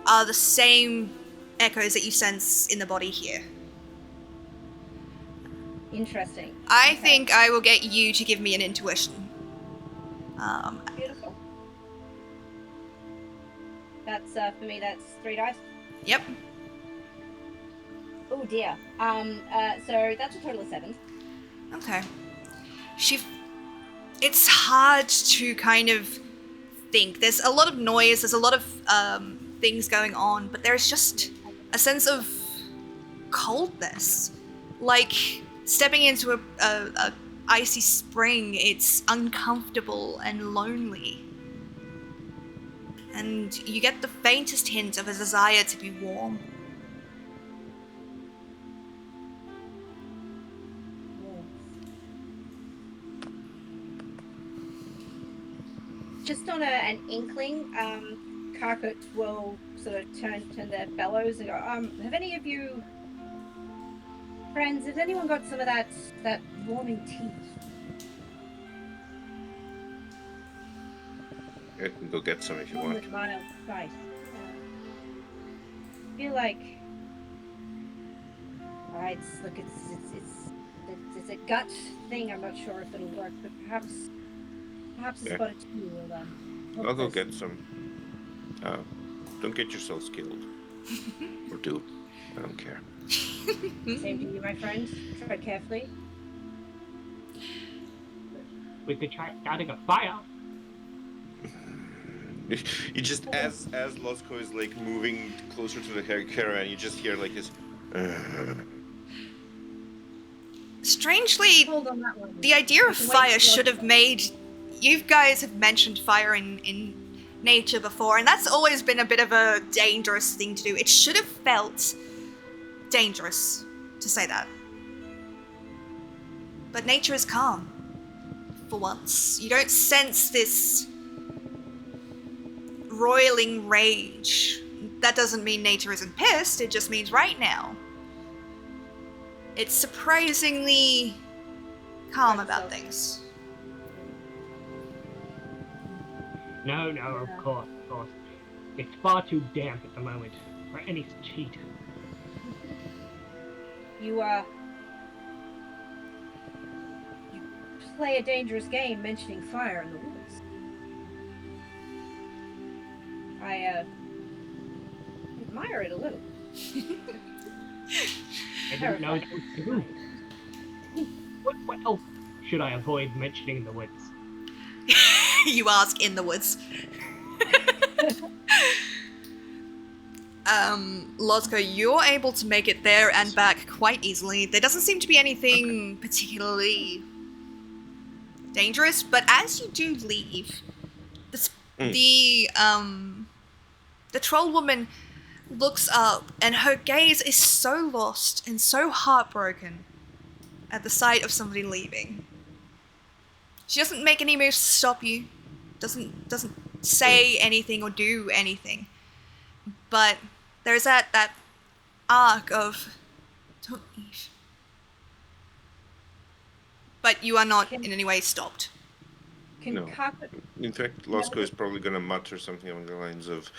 are the same echoes that you sense in the body here. Interesting. I think I will get you to give me an intuition. Beautiful. That's for me. That's 3 dice. Yep. Oh dear. So that's a total of 7. Okay. It's hard to kind of think. There's a lot of noise, there's a lot of things going on, but there's just a sense of coldness. Like stepping into a icy spring, it's uncomfortable and lonely. And you get the faintest hint of a desire to be warm. Just on an inkling, Carpet will sort of turn their bellows and go, have any of you friends, has anyone got some of that warming tea? I can go get some if you One want. with mild spice. I feel like it's a gut thing. I'm not sure if it'll work, but perhaps a Yeah. spot of tea will help I'll go us. get some. Don't get yourselves killed. Or do. I don't care. Same to you, my friend. Tread carefully. We could try starting a fire. You just as Losco is like moving closer to the caravan, you just hear like this. Strangely, Hold on that one. the idea of We can wait fire for should have Losco. made... You guys have mentioned fire in nature before, and that's always been a bit of a dangerous thing to do. It should have felt dangerous to say that. But nature is calm. For once. You don't sense this roiling rage. That doesn't mean nature isn't pissed, it just means right now. It's surprisingly calm about things. No, of course. It's far too damp at the moment for any cheat. You play a dangerous game mentioning fire in the woods. I admire it a little. I didn't know that was true. What else should I avoid mentioning in the woods? You ask in the woods. Losco, you're able to make it there and back quite easily. There doesn't seem to be anything particularly dangerous, but as you do leave, the troll woman looks up and her gaze is so lost and so heartbroken at the sight of somebody leaving. She doesn't make any moves to stop you, doesn't say anything or do anything, but there's that arc of don't leave. But you are not in any way stopped. Can No. Carpet... In fact, Losco is probably going to mutter something along the lines of,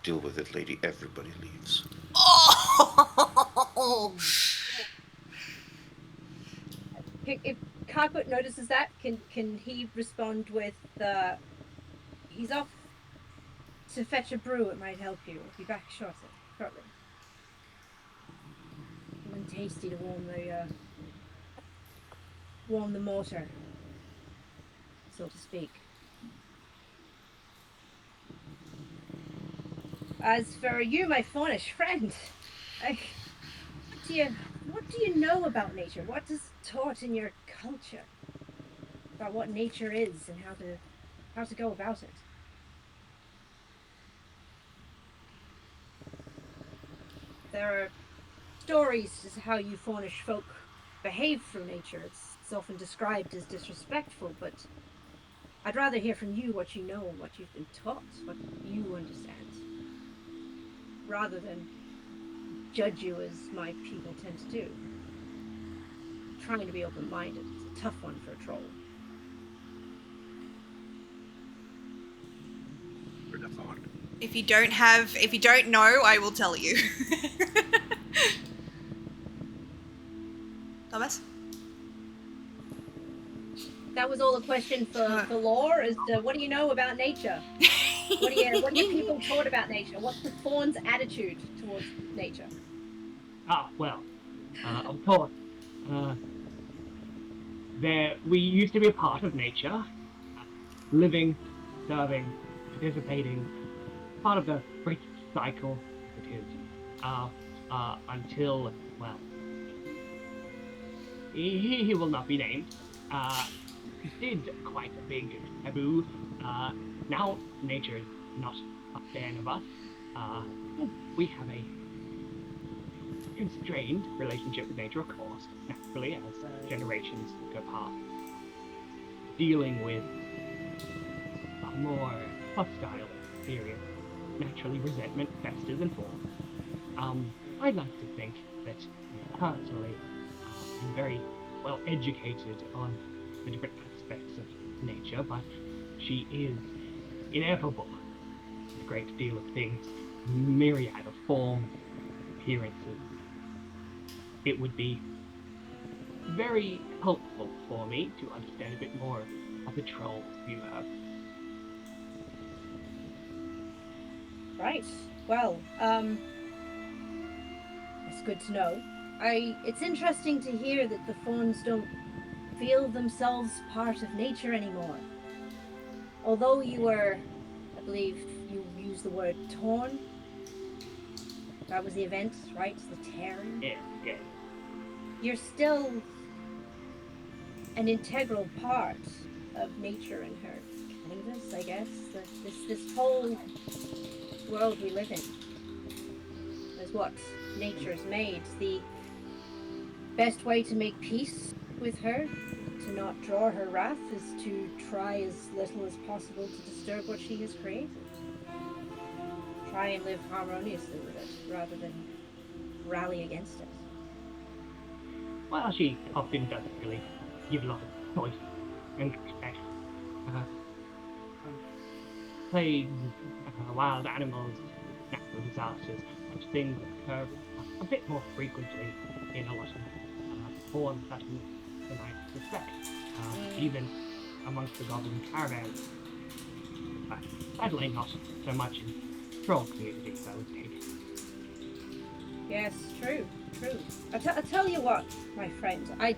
deal with it, lady, everybody leaves. Oh! If Carpet notices that, can he respond with he's off to fetch a brew, it might help you. We'll be back shortly. Something tasty to warm the mortar, so to speak. As for you, my faunish friend, what do you know about nature? What is taught in your culture about what nature is and how to go about it? There are stories as to how you faunish folk behave through nature. It's often described as disrespectful, but I'd rather hear from you what you know and what you've been taught, what you understand, rather than judge you as my people tend to do. Trying to be open-minded. It's a tough one for a troll. If you don't know, I will tell you. Thomas? That was all a question for lore, as to what do you know about nature? What are your people taught about nature? What's the faun's attitude towards nature? Of course. We used to be a part of nature. Living, serving, participating. Part of the great cycle that is until, well, he will not be named, did quite a big taboo. Now nature is not a fan of us. We have a constrained relationship with nature, of course, naturally, as generations go past. Dealing with a more hostile experience, naturally resentment festers and forms. I'd like to think that personally, I'm very well educated on the different aspects of nature, but she is ineffable. A great deal of things, myriad of forms, appearances. It would be very helpful for me to understand a bit more of the trolls you have. Right. Well, it's good to know. It's interesting to hear that the fawns don't feel themselves part of nature anymore. Although you were, I believe you used the word torn. That was the event, right? The tearing. Yeah. You're still an integral part of nature and her canvas, I guess. This whole world we live in is what nature's made. The best way to make peace with her, to not draw her wrath, is to try as little as possible to disturb what she has created. Try and live harmoniously with it, rather than rally against it. Well, she often doesn't really give a lot of choice and respect. Plagues, wild animals, natural disasters, such things occur a bit more frequently in a lot of foreign settlements than I suspect. Even amongst the goblin caravans. Sadly, not so much in troll communities, I would think. Yes, true. I tell you what, my friend, I'd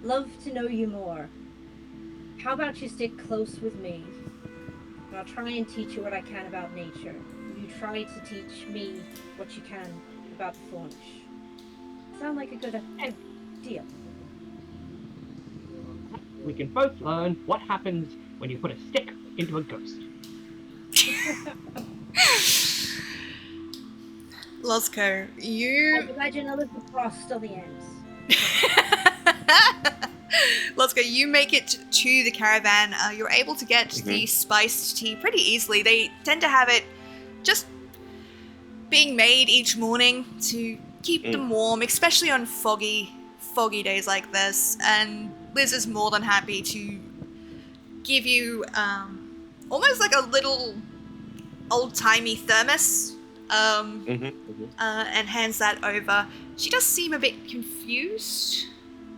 love to know you more. How about you stick close with me, and I'll try and teach you what I can about nature. You try to teach me what you can about the Faunish. Sound like a good deal. We can both learn what happens when you put a stick into a ghost. Losco, I you... imagine a little frost on the ends. Losco, you make it to the caravan. You're able to get the spiced tea pretty easily. They tend to have it just being made each morning to keep them warm, especially on foggy days like this. And Liz is more than happy to give you almost like a little old-timey thermos and hands that over. She does seem a bit confused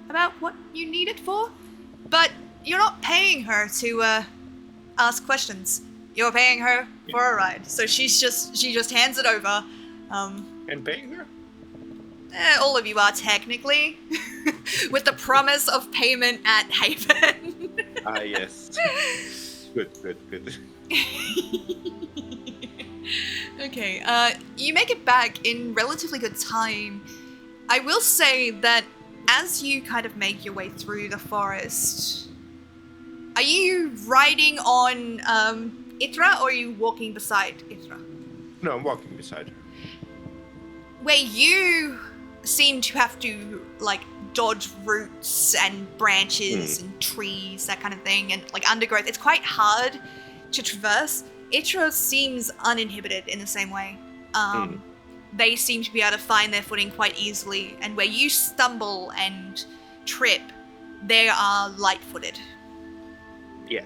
about what you need it for, but you're not paying her to ask questions. You're paying her for a ride, so she just hands it over. And paying her? All of you are technically, with the promise of payment at Haven. Ah, yes. Good. Okay, you make it back in relatively good time. I will say that as you kind of make your way through the forest, are you riding on Itra, or are you walking beside Itra? No, I'm walking beside her. Where you seem to have to, like, dodge roots and branches and trees, that kind of thing, and, like, undergrowth. It's quite hard to traverse. Itra seems uninhibited in the same way. They seem to be able to find their footing quite easily, and where you stumble and trip, they are light-footed. Yeah,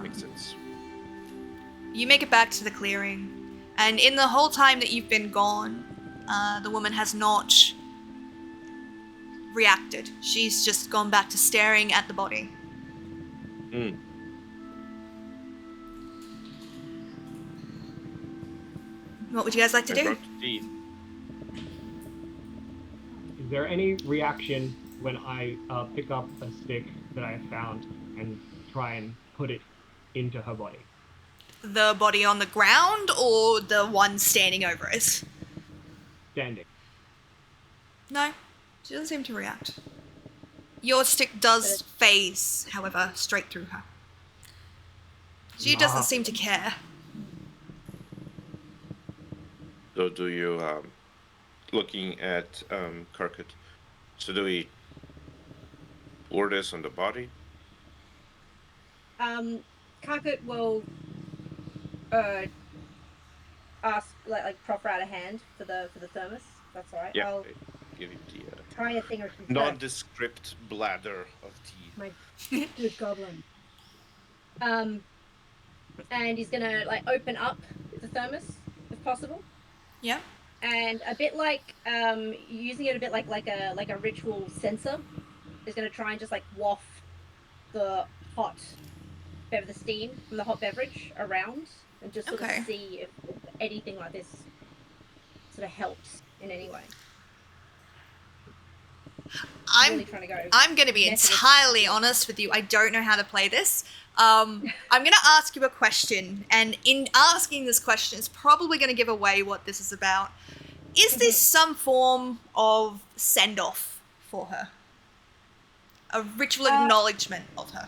makes sense. You make it back to the clearing, and in the whole time that you've been gone, the woman has not reacted. She's just gone back to staring at the body. What would you guys like to do? Is there any reaction when I pick up a stick that I found and try and put it into her body? The body on the ground, or the one standing over it? standing. No, she doesn't seem to react. Your stick does phase, however, straight through her. She doesn't seem to care. So do you, looking at Kirkut, so do we pour this on the body? Karkut will ask like proffer out a hand for the thermos. That's all right. Yeah, I'll give it the try a thing or two. nondescript bladder of tea. My good goblin. And he's gonna like open up the thermos if possible. Yeah. And a bit like using it a bit like a ritual sensor. He's gonna try and just like waft the the steam from the hot beverage around and just sort of see if anything like this sort of helps in any way. I'm really trying to go. I'm going to be entirely honest with you. I don't know how to play this. I'm going to ask you a question, and in asking this question, it's probably going to give away what this is about. Is this some form of send-off for her? A ritual acknowledgement of her?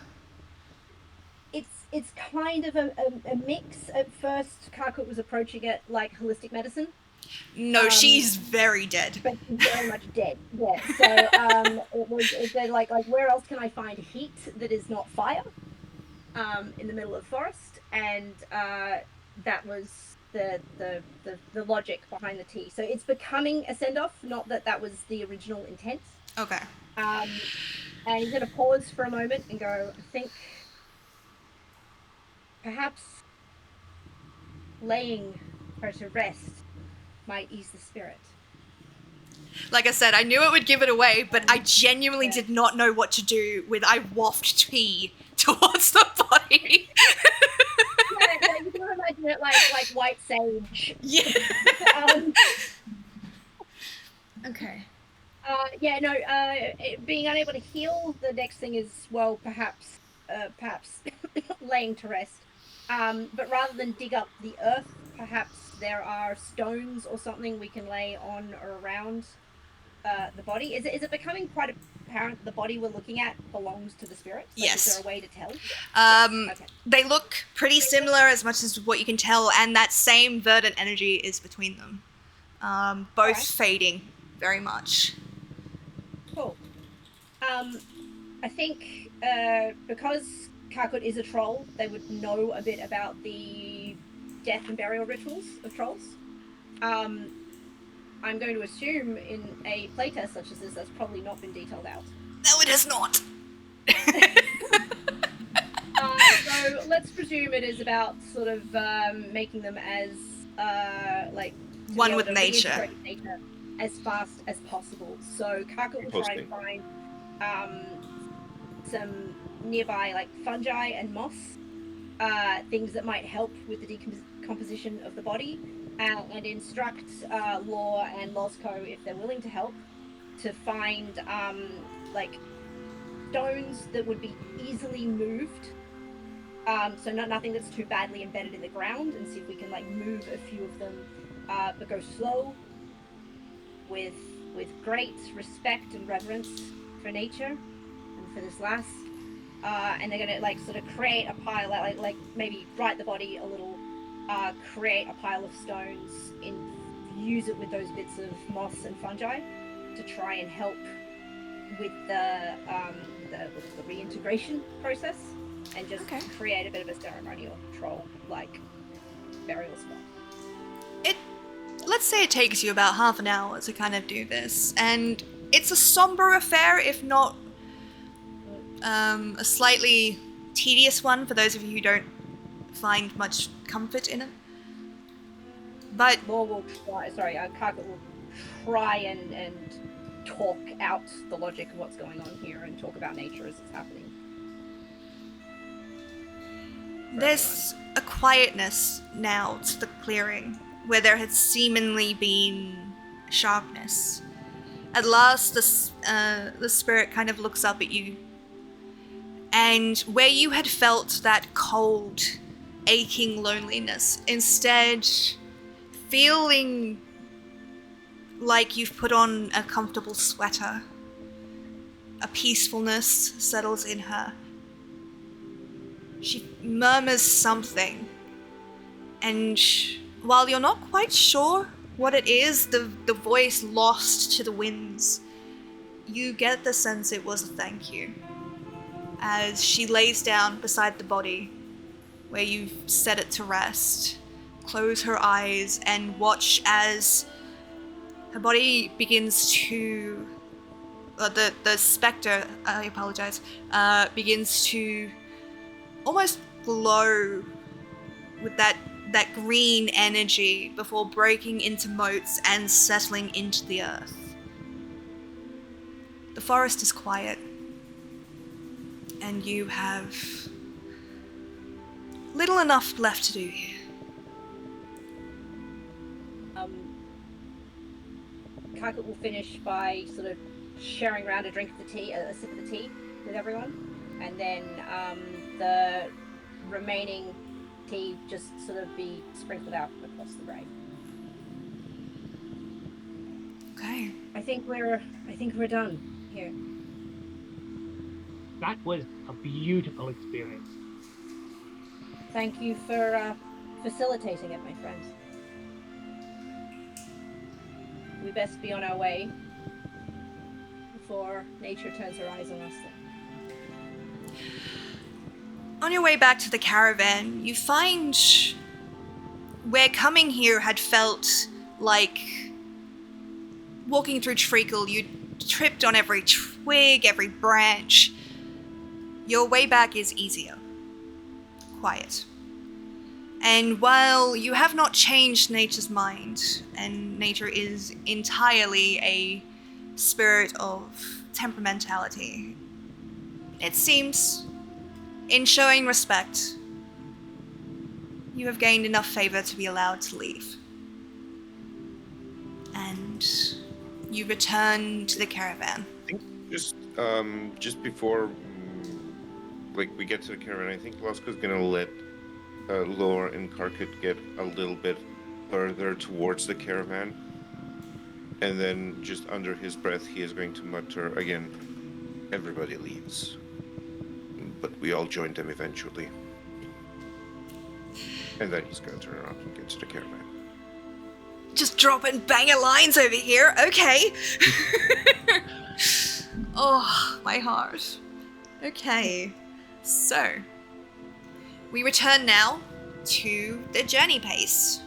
It's kind of a mix. At first, Karkut was approaching it like holistic medicine. No, she's very dead. But she's very much dead. Yeah. So it's like where else can I find heat that is not fire? In the middle of the forest, and that was the logic behind the tea. So it's becoming a send off. Not that was the original intent. Okay. And he's going to pause for a moment and go, I think perhaps laying her to rest might ease the spirit. Like I said, I knew it would give it away, but I genuinely did not know what to do with I waft tea towards the body. Yeah, you can imagine it like white sage. Yeah. Okay. Being unable to heal, the next thing is, well, perhaps laying to rest. But rather than dig up the earth, perhaps there are stones or something we can lay on or around the body. Is it becoming quite apparent the body we're looking at belongs to the spirits? Like, yes. Is there a way to tell? Okay. They look pretty similar as much as what you can tell, and that same verdant energy is between them. Both fading very much. Cool. I think because Karkut is a troll, they would know a bit about the death and burial rituals of trolls. I'm going to assume in a playtest such as this, that's probably not been detailed out. No, it has not. So let's presume it is about sort of making them as one with nature as fast as possible. So Karkut will try and find some nearby like fungi and moss, things that might help with the decomposition of the body, and instruct Law and Losco, if they're willing to help, to find like stones that would be easily moved. So nothing that's too badly embedded in the ground, and see if we can like move a few of them, but go slow, with great respect and reverence for nature and for this last. And they're gonna like sort of create a pile, like maybe right the body a little, create a pile of stones, use it with those bits of moss and fungi to try and help with the reintegration process, and just create a bit of a ceremonial troll like burial spot. Let's say it takes you about half an hour to kind of do this, and it's a somber affair, if not a slightly tedious one for those of you who don't find much comfort in it. But Law will try. Karkut will try and talk out the logic of what's going on here and talk about nature as it's happening. There's a quietness now to the clearing where there had seemingly been sharpness. At last, the spirit kind of looks up at you, and where you had felt that cold, aching loneliness, instead feeling like you've put on a comfortable sweater. A peacefulness settles in her. She murmurs something, and while you're not quite sure what it is, the voice lost to the winds, you get the sense it was a thank you. As she lays down beside the body, where you've set it to rest, close her eyes and watch as her body begins to... the spectre, I apologize, begins to almost glow with that green energy before breaking into motes and settling into the earth. The forest is quiet, and you have little enough left to do here. Karkut will finish by sort of sharing around a drink of the tea, a sip of the tea with everyone, and then the remaining tea just sort of be sprinkled out across the grave. Okay. I think we're done here. That was a beautiful experience. Thank you for facilitating it, my friends. We best be on our way before nature turns her eyes on us. On your way back to the caravan, you find where coming here had felt like walking through treacle. You tripped on every twig, every branch. Your way back is easier. Quiet. And while you have not changed nature's mind, and nature is entirely a spirit of temperamentality, it seems, in showing respect, you have gained enough favor to be allowed to leave. And you return to the caravan. I think just before we get to the caravan, I think Lasko's gonna let Lore and Karkut get a little bit further towards the caravan, and then just under his breath he is going to mutter again, "Everybody leaves, but we all join them eventually." And then he's going to turn around and get to the caravan. Just dropping banger lines over here, okay. Oh, my heart. Okay, so we return now to the journey pace.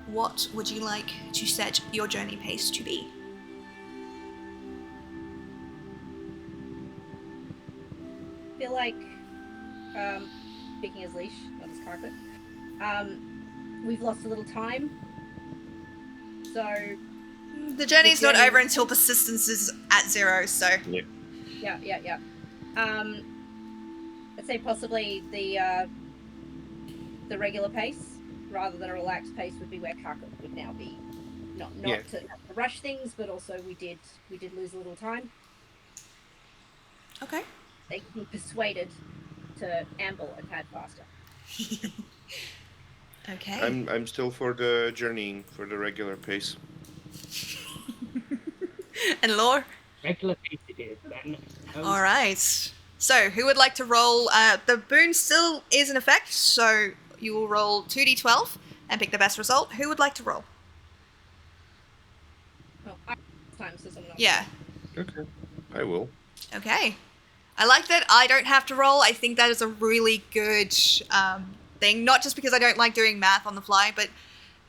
What would you like to set your journey pace to be? I feel like, speaking as Leash, not as Karkut, we've lost a little time. So The journey's The not journey- over until persistence is at 0, so... yeah. I'd say possibly the regular pace rather than a relaxed pace would be where Karkut would now be. Not Yeah. to rush things, but also we did lose a little time. Okay. They can be persuaded to amble a tad faster. Okay. I'm still for the journeying for the regular pace. And Lore? Regular pace it is, then. Alright. So, who would like to roll? The boon still is in effect, so you will roll 2d12 and pick the best result. Who would like to roll? Oh, time, so someone else. Yeah. Okay, I will. Okay. I like that I don't have to roll. I think that is a really good thing. Not just because I don't like doing math on the fly, but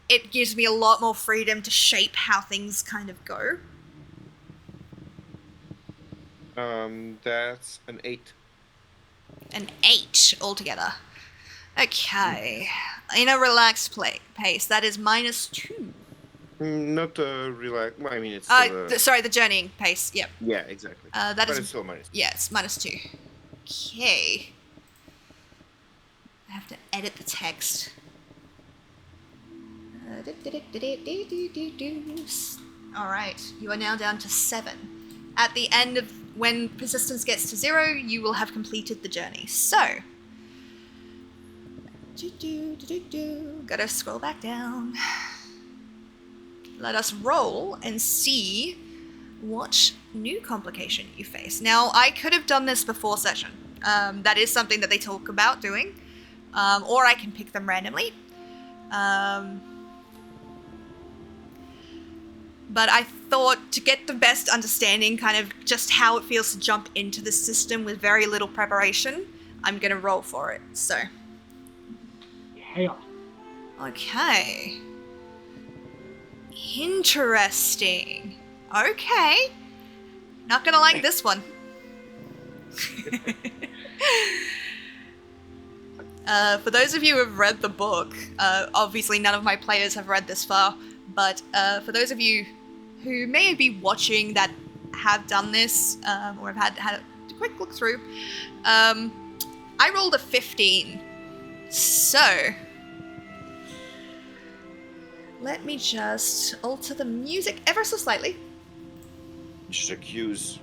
it gives me a lot more freedom to shape how things kind of go. That's an 8. An 8 altogether. Okay. In a relaxed pace, that is -2. Not relax. Well, I mean, it's still, Sorry, the journeying pace. Yep. yeah, exactly. That But is it's still minus. Yeah, it's -2. Okay. I have to edit the text. Alright, you are now down to 7. At the end of when persistence gets to 0, you will have completed the journey. So, gotta scroll back down. let us roll and see what new complication you face. Now, I could have done this before session. That is something that they talk about doing. Or I can pick them randomly. But I thought to get the best understanding, kind of just how it feels to jump into the system with very little preparation, I'm going to roll for it. So. Yeah. Okay. Interesting. Okay. Not gonna like this one. For those of you who have read the book, obviously none of my players have read this far, but for those of you who may be watching that have done this, or have had a quick look through, I rolled a 15. So, let me just alter the music ever so slightly. Just accuse.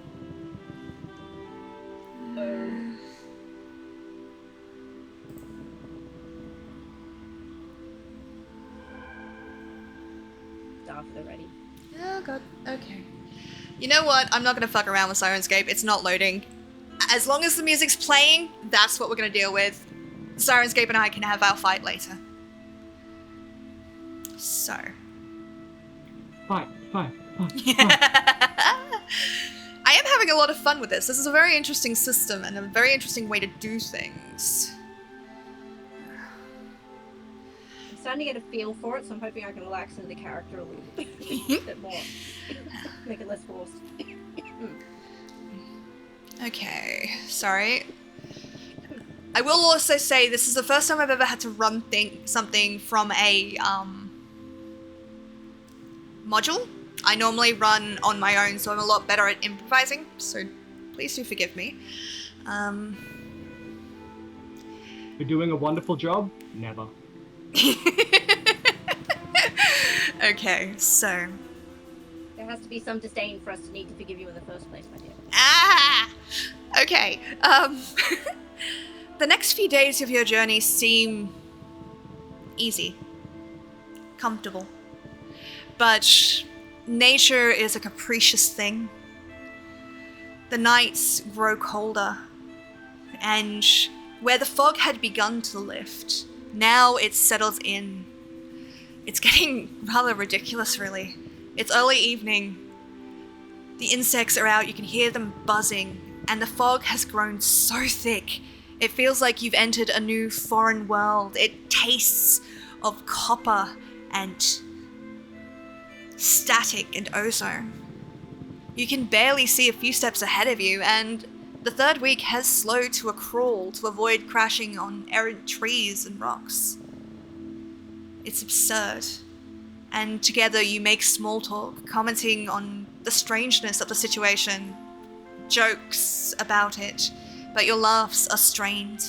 Staff, they're ready. Oh god, okay. You know what? I'm not gonna fuck around with Sirenscape. It's not loading. As long as the music's playing, that's what we're gonna deal with. Sirenscape and I can have our fight later. So. Fine. I am having a lot of fun with this. This is a very interesting system and a very interesting way to do things. I'm starting to get a feel for it, so I'm hoping I can relax into the character a little bit more. Make it less forced. Okay, sorry. I will also say this is the first time I've ever had to run something from a module. I normally run on my own, so I'm a lot better at improvising, so please do forgive me. You're doing a wonderful job? Never. Okay, so... There has to be some disdain for us to need to forgive you in the first place, my dear. Ah! Okay, the next few days of your journey seem easy, comfortable, but nature is a capricious thing. The nights grow colder, and where the fog had begun to lift, now it settles in. It's getting rather ridiculous, really. It's early evening. The insects are out, you can hear them buzzing, and the fog has grown so thick. It feels like you've entered a new foreign world. It tastes of copper and static and ozone. You can barely see a few steps ahead of you, and the third week has slowed to a crawl to avoid crashing on errant trees and rocks. It's absurd. And together you make small talk, commenting on the strangeness of the situation, jokes about it, but your laughs are strained.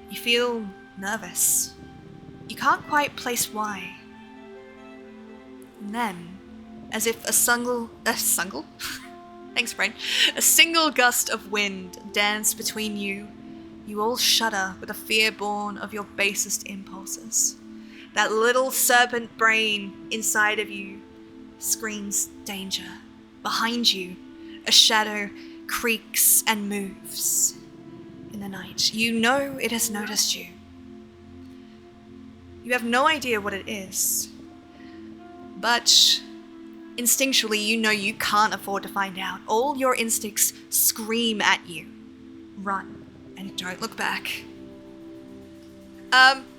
You feel nervous. You can't quite place why. And then, as if a single gust of wind danced between you, you all shudder with a fear born of your basest impulses. That little serpent brain inside of you screams danger. Behind you, a shadow creaks and moves in the night. You know it has noticed you. You have no idea what it is, but instinctually you know you can't afford to find out. All your instincts scream at you. Run and don't look back.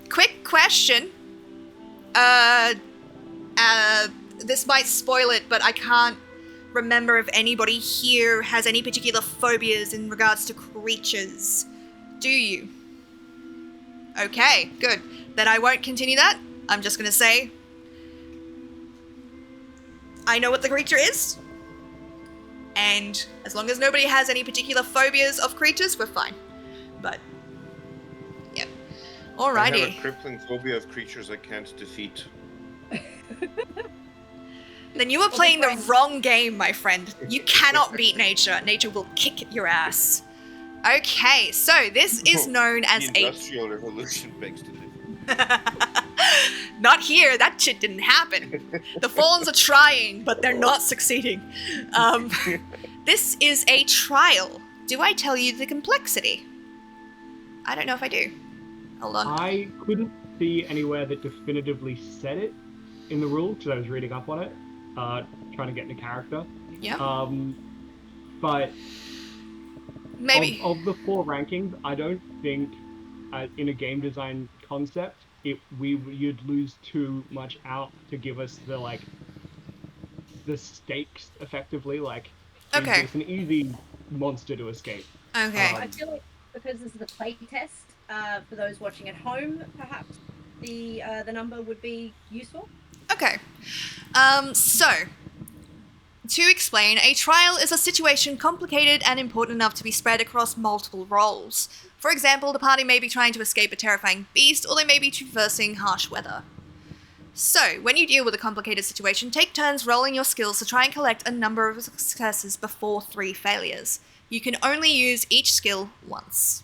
Quick question. This might spoil it, but I can't remember if anybody here has any particular phobias in regards to creatures. Do you? Okay, good. Then I won't continue that. I'm just gonna say I know what the creature is, and as long as nobody has any particular phobias of creatures, we're fine. But, yeah. Alrighty. I have a crippling phobia of creatures I can't defeat. Then you are playing the wrong game, my friend. You cannot beat nature. Nature will kick your ass. Okay, so this is known as the Industrial Revolution begs to differ. Not here. That shit didn't happen. The Fawns are trying, but they're not succeeding. This is a trial. Do I tell you the complexity? I don't know if I do. Hold on. I couldn't see anywhere that definitively said it in the rule because I was reading up on it, trying to get into character. Yeah. But Maybe. of the 4 rankings, I don't think in a game design concept you'd lose too much out to give us the stakes effectively. Like, Okay. it's an easy monster to escape. Okay. I feel like because this is the playtest, for those watching at home, perhaps the number would be useful. Okay. So, to explain, a trial is a situation complicated and important enough to be spread across multiple roles. For example, the party may be trying to escape a terrifying beast, or they may be traversing harsh weather. So, when you deal with a complicated situation, take turns rolling your skills to try and collect a number of successes before 3 failures. You can only use each skill once.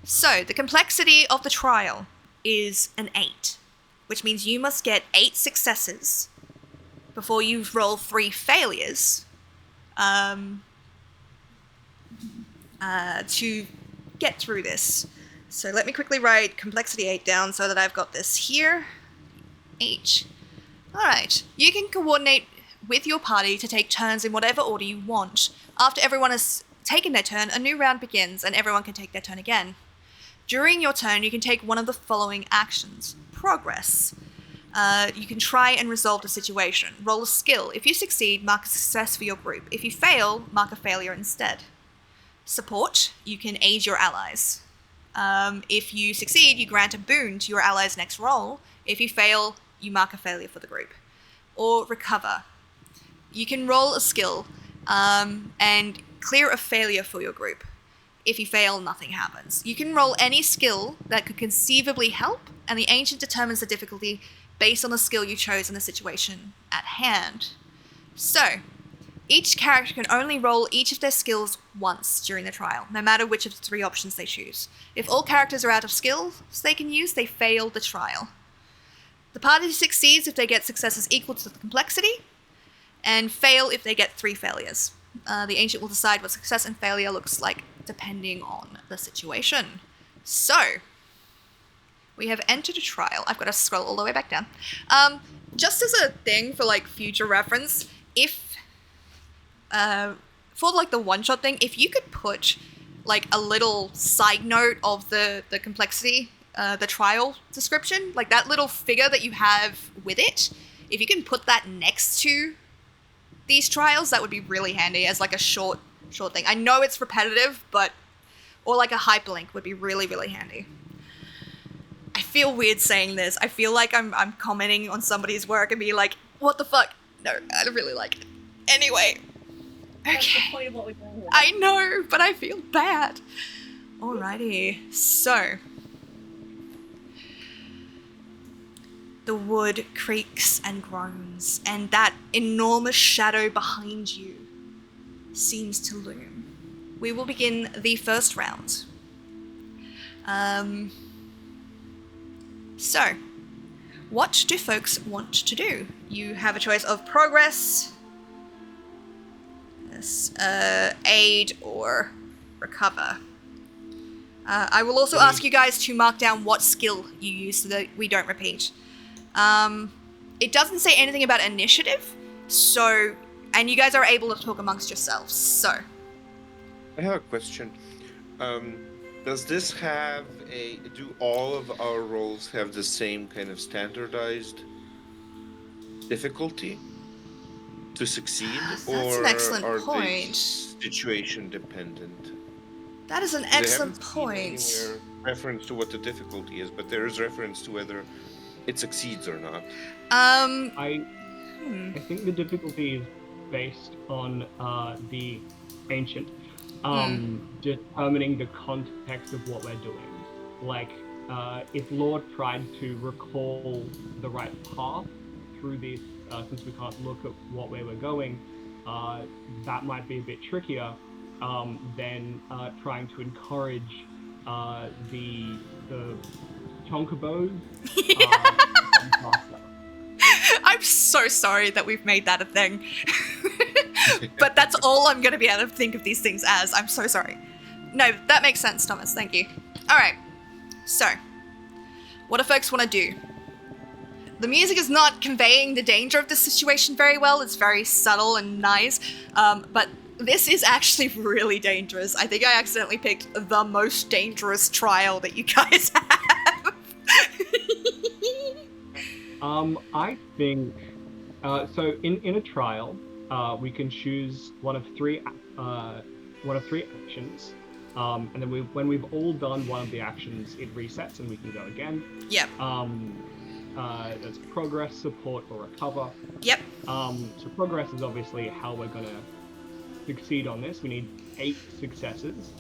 So, the complexity of the trial is an 8, which means you must get 8 successes before you roll 3 failures to get through this. So let me quickly write complexity 8 down so that I've got this here. 8. Alright, you can coordinate with your party to take turns in whatever order you want. After everyone has taken their turn, a new round begins and everyone can take their turn again. During your turn, you can take one of the following actions. Progress. You can try and resolve the situation. Roll a skill. If you succeed, mark a success for your group. If you fail, mark a failure instead. Support. You can aid your allies. If you succeed, you grant a boon to your allies' next roll. If you fail, you mark a failure for the group. Or recover. You can roll a skill and clear a failure for your group. If you fail, nothing happens. You can roll any skill that could conceivably help, and the Ancient determines the difficulty based on the skill you chose in the situation at hand. So, each character can only roll each of their skills once during the trial, no matter which of the 3 options they choose. If all characters are out of skills they can use, they fail the trial. The party succeeds if they get successes equal to the complexity, and fail if they get 3 failures. The Ancient will decide what success and failure looks like depending on the situation. So, we have entered a trial. I've got to scroll all the way back down. Just as a thing for future reference, if for the one-shot thing, if you could put a little side note of the complexity, the trial description, that little figure that you have with it, if you can put that next to these trials, that would be really handy as a short thing. I know it's repetitive, but or a hyperlink would be really, really handy. I feel weird saying this. I feel like I'm commenting on somebody's work and be like, what the fuck? No, I don't really like it. Anyway. Okay. That's the point of what we're doing here. I know, but I feel bad. Alrighty. So. The wood creaks and groans, and that enormous shadow behind you seems to loom. We will begin the first round. So, what do folks want to do? You have a choice of progress, aid, or recover. I will also ask you guys to mark down what skill you use so that we don't repeat. It doesn't say anything about initiative, so, and you guys are able to talk amongst yourselves, so. I have a question. Does this do all of our roles have the same kind of standardized difficulty to succeed? That's or an excellent are point. they situation dependent? That is an excellent point. Anywhere reference to what the difficulty is, but there is reference to whether it succeeds or not. I think the difficulty is based on the Ancient determining the context of what we're doing. If Lord tried to recall the right path through this, since we can't look at what way we're going, that might be a bit trickier than trying to encourage the chonkobos. I'm so sorry that we've made that a thing. But that's all I'm going to be able to think of these things as. I'm so sorry. No, that makes sense, Thomas. Thank you. All right. So, what do folks want to do? The music is not conveying the danger of this situation very well. It's very subtle and nice. But this is actually really dangerous. I think I accidentally picked the most dangerous trial that you guys have. I think so. In a trial, we can choose one of three actions, and then when we've all done one of the actions, it resets and we can go again. Yep. There's progress, support, or recover. Yep. So progress is obviously how we're gonna succeed on this. We need 8 successes,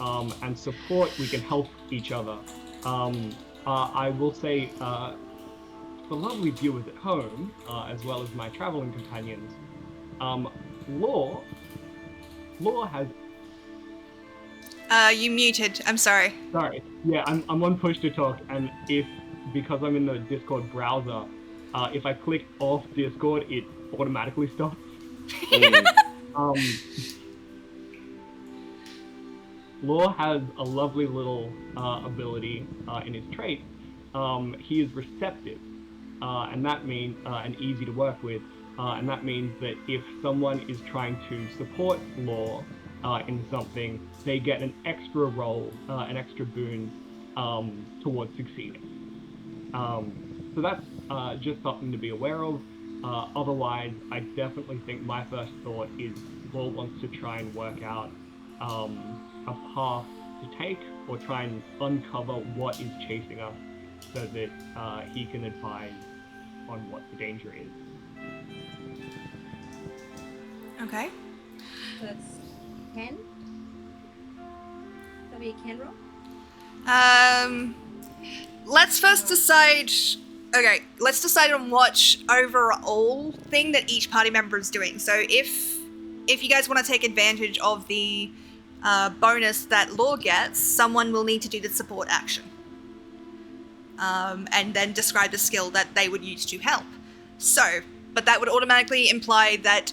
and support we can help each other. I will say. For lovely viewers at home, as well as my traveling companions, Law has. You muted. I'm sorry. Sorry. Yeah, I'm on push to talk, and because I'm in the Discord browser, if I click off Discord, it automatically stops. Law has a lovely little ability in his trait. He is receptive. And that means and easy to work with, and that means that if someone is trying to support Law in something, they get an extra roll, an extra boon towards succeeding. So that's just something to be aware of. Otherwise, I definitely think my first thought is Law wants to try and work out a path to take, or try and uncover what is chasing us, so that he can advise on what the danger is. Okay. So that's Ken? That'll be a Ken roll? Let's first decide. Okay, let's decide on what overall thing that each party member is doing. So if you guys want to take advantage of the bonus that Law gets, someone will need to do the support action. And then describe the skill that they would use to help. So, but that would automatically imply that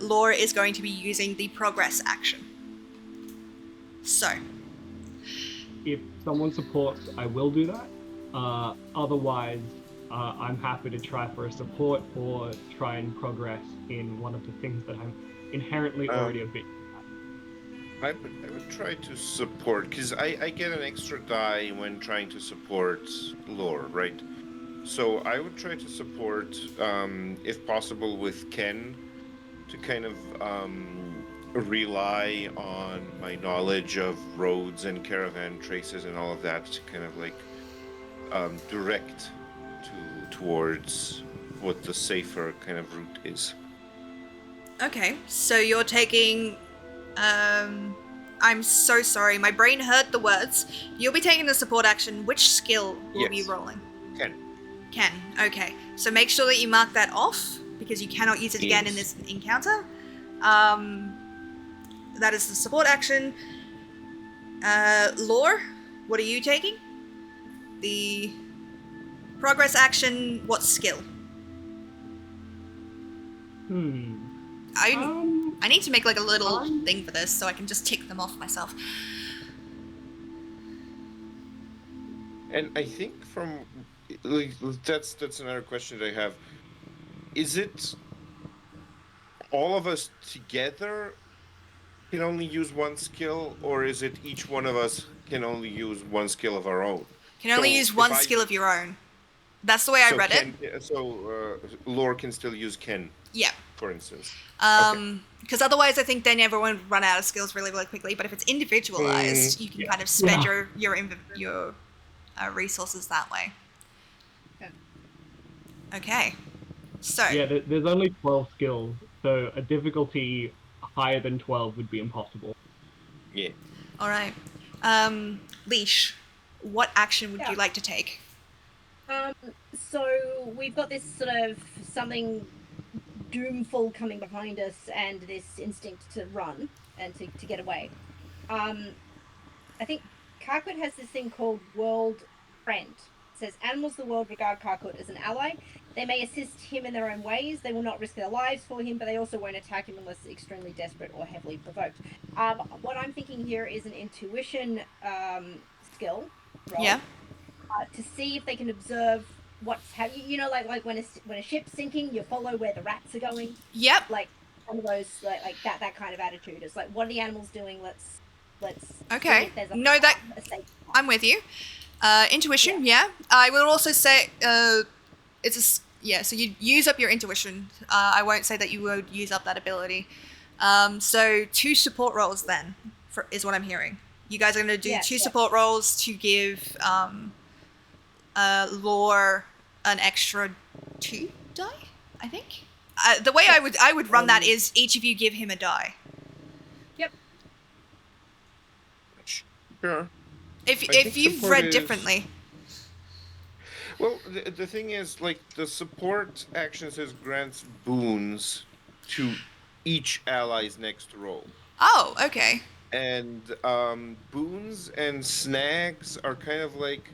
Law is going to be using the progress action. So. If someone supports, I will do that. Otherwise, I'm happy to try for a support or try and progress in one of the things that I'm inherently already a bit. I would try to support, because I get an extra die when trying to support Lore, right? So I would try to support, if possible, with Ken, to kind of rely on my knowledge of roads and caravan traces and all of that to kind of like direct towards what the safer kind of route is. Okay, so you're taking I'm so sorry, my brain heard the words. You'll be taking the support action. Which skill will be rolling? Ken, okay. So make sure that you mark that off, because you cannot use it again in this encounter. That is the support action. Lore, what are you taking? The progress action, what skill? I need to make like a little thing for this so I can just tick them off myself. And I think from like, that's another question that I have. Is it all of us together can only use one skill, or is it each one of us can only use one skill of our own? Can only use one skill of your own. That's the way I read it. So Lore can still use Ken. Yeah. For instance. Because otherwise I think then everyone would run out of skills really, really quickly. But if it's individualized, you can kind of spend your resources that way. Okay. So. Yeah, there's only 12 skills, so a difficulty higher than 12 would be impossible. Yeah. All right. Leash, what action would you like to take? So we've got this sort of something doomful coming behind us, and this instinct to run and to get away. I think Karkut has this thing called World Friend. It says animals of the world regard Karkut as an ally. They may assist him in their own ways. They will not risk their lives for him, but they also won't attack him unless extremely desperate or heavily provoked. What I'm thinking here is an intuition skill roll. Yeah. To see if they can observe what's happening. You know, like when a ship's sinking, you follow where the rats are going. Yep. Like one of those like that kind of attitude. It's like, what are the animals doing? Let's Okay. see if there's No, that a safe path. I'm with you. Intuition, yeah. I will also say so you use up your intuition. I won't say that you would use up that ability. So 2 support rolls then is what I'm hearing. You guys are going to do 2 support rolls to give Lore an extra 2 die, I think. The way I would run that is each of you give him a die. Yep. Sure. If you've read differently. Well, the thing is, like, the support action says grants boons to each ally's next roll. Oh, okay. And boons and snags are kind of like,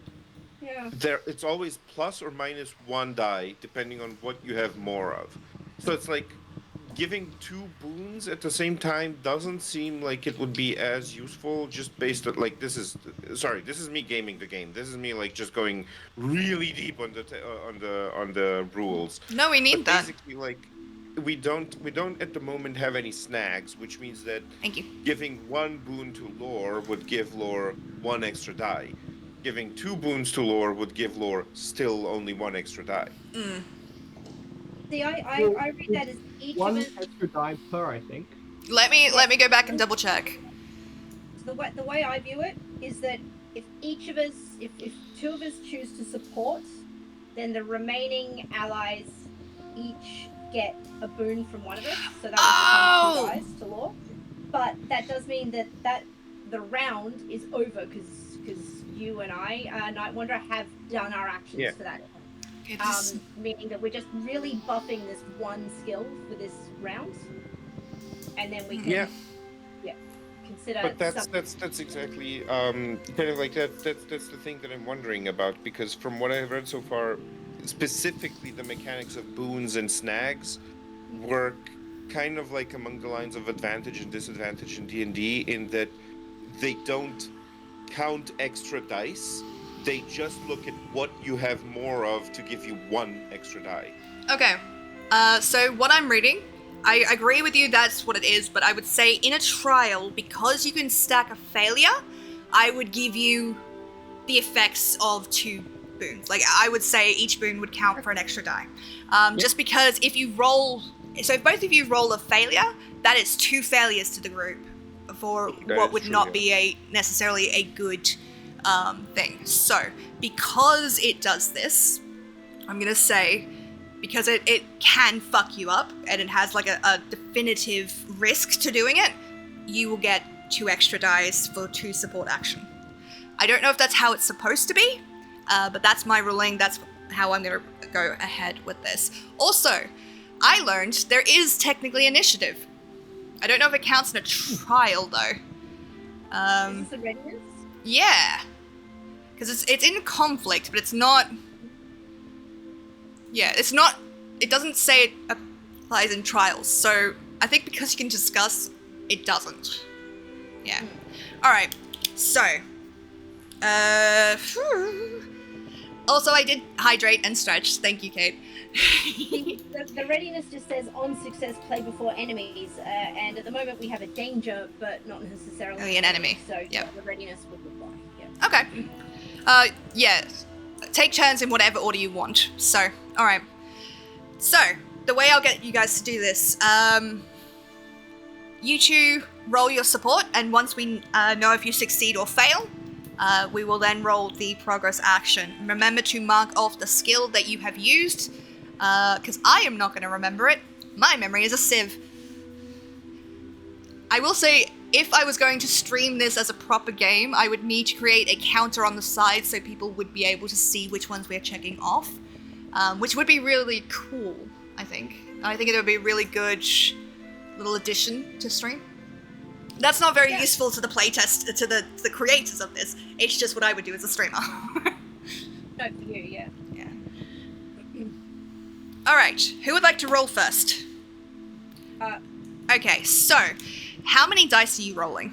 it's always plus or minus 1 die, depending on what you have more of. So it's like, giving 2 boons at the same time doesn't seem like it would be as useful, just based on, like, this is me gaming the game. This is me, like, just going really deep on the rules. No, we need that. Basically, like, we don't at the moment have any snags, which means that Thank you. giving 1 boon to Lore would give Lore 1 extra die. Giving 2 boons to Lore would give Lore still only 1 extra die. See, I read that as each one of us. extra die per, I think. Let me go back and double check. The way I view it is that if each of us, if 2 of us choose to support, then the remaining allies each get a boon from one of us. So that would become 2 dice to Lore. But that does mean that the round is over because you and I, Night Wanderer, have done our actions for that. Okay, Meaning that we're just really buffing this 1 skill for this round, and then we can consider. But that's exactly kind of like that's the thing that I'm wondering about, because from what I've read so far, specifically the mechanics of boons and snags work kind of like among the lines of advantage and disadvantage in D&D, in that they don't count extra dice. They just look at what you have more of to give you 1 extra die. Okay. So what I'm reading, I agree with you, that's what it is, but I would say in a trial, because you can stack a failure, I would give you the effects of 2 boons. Like, I would say each boon would count for an extra die. Just because if both of you roll a failure, that is 2 failures to the group for what would not be necessarily a good thing. So, because it does this, I'm gonna say, because it can fuck you up, and it has like a definitive risk to doing it, you will get 2 extra dice for 2 support action. I don't know if that's how it's supposed to be, but that's my ruling, that's how I'm gonna go ahead with this. Also, I learned there is technically initiative. I don't know if it counts in a trial, though. Is this a readiness? Yeah. Because it's in conflict, but it's not... Yeah, it's not... It doesn't say it applies in trials, so I think because you can discuss, it doesn't. Yeah. Alright, so... Also, I did hydrate and stretch. Thank you, Kate. The readiness just says on success play before enemies, and at the moment we have a danger, but not necessarily an enemy. So yep. The readiness would apply. Yeah. Okay. Yeah. Take turns in whatever order you want. So, all right. So the way I'll get you guys to do this, you 2 roll your support, and once we know if you succeed or fail, we will then roll the progress action. Remember to mark off the skill that you have used, because I am not going to remember it. My memory is a sieve. I will say, if I was going to stream this as a proper game, I would need to create a counter on the side so people would be able to see which ones we're checking off, which would be really cool, I think. I think it would be a really good little addition to stream. That's not very useful to the playtest, to the creators of this. It's just what I would do as a streamer. No, for you, yeah. Yeah. Alright, who would like to roll first? Okay, so, how many dice are you rolling?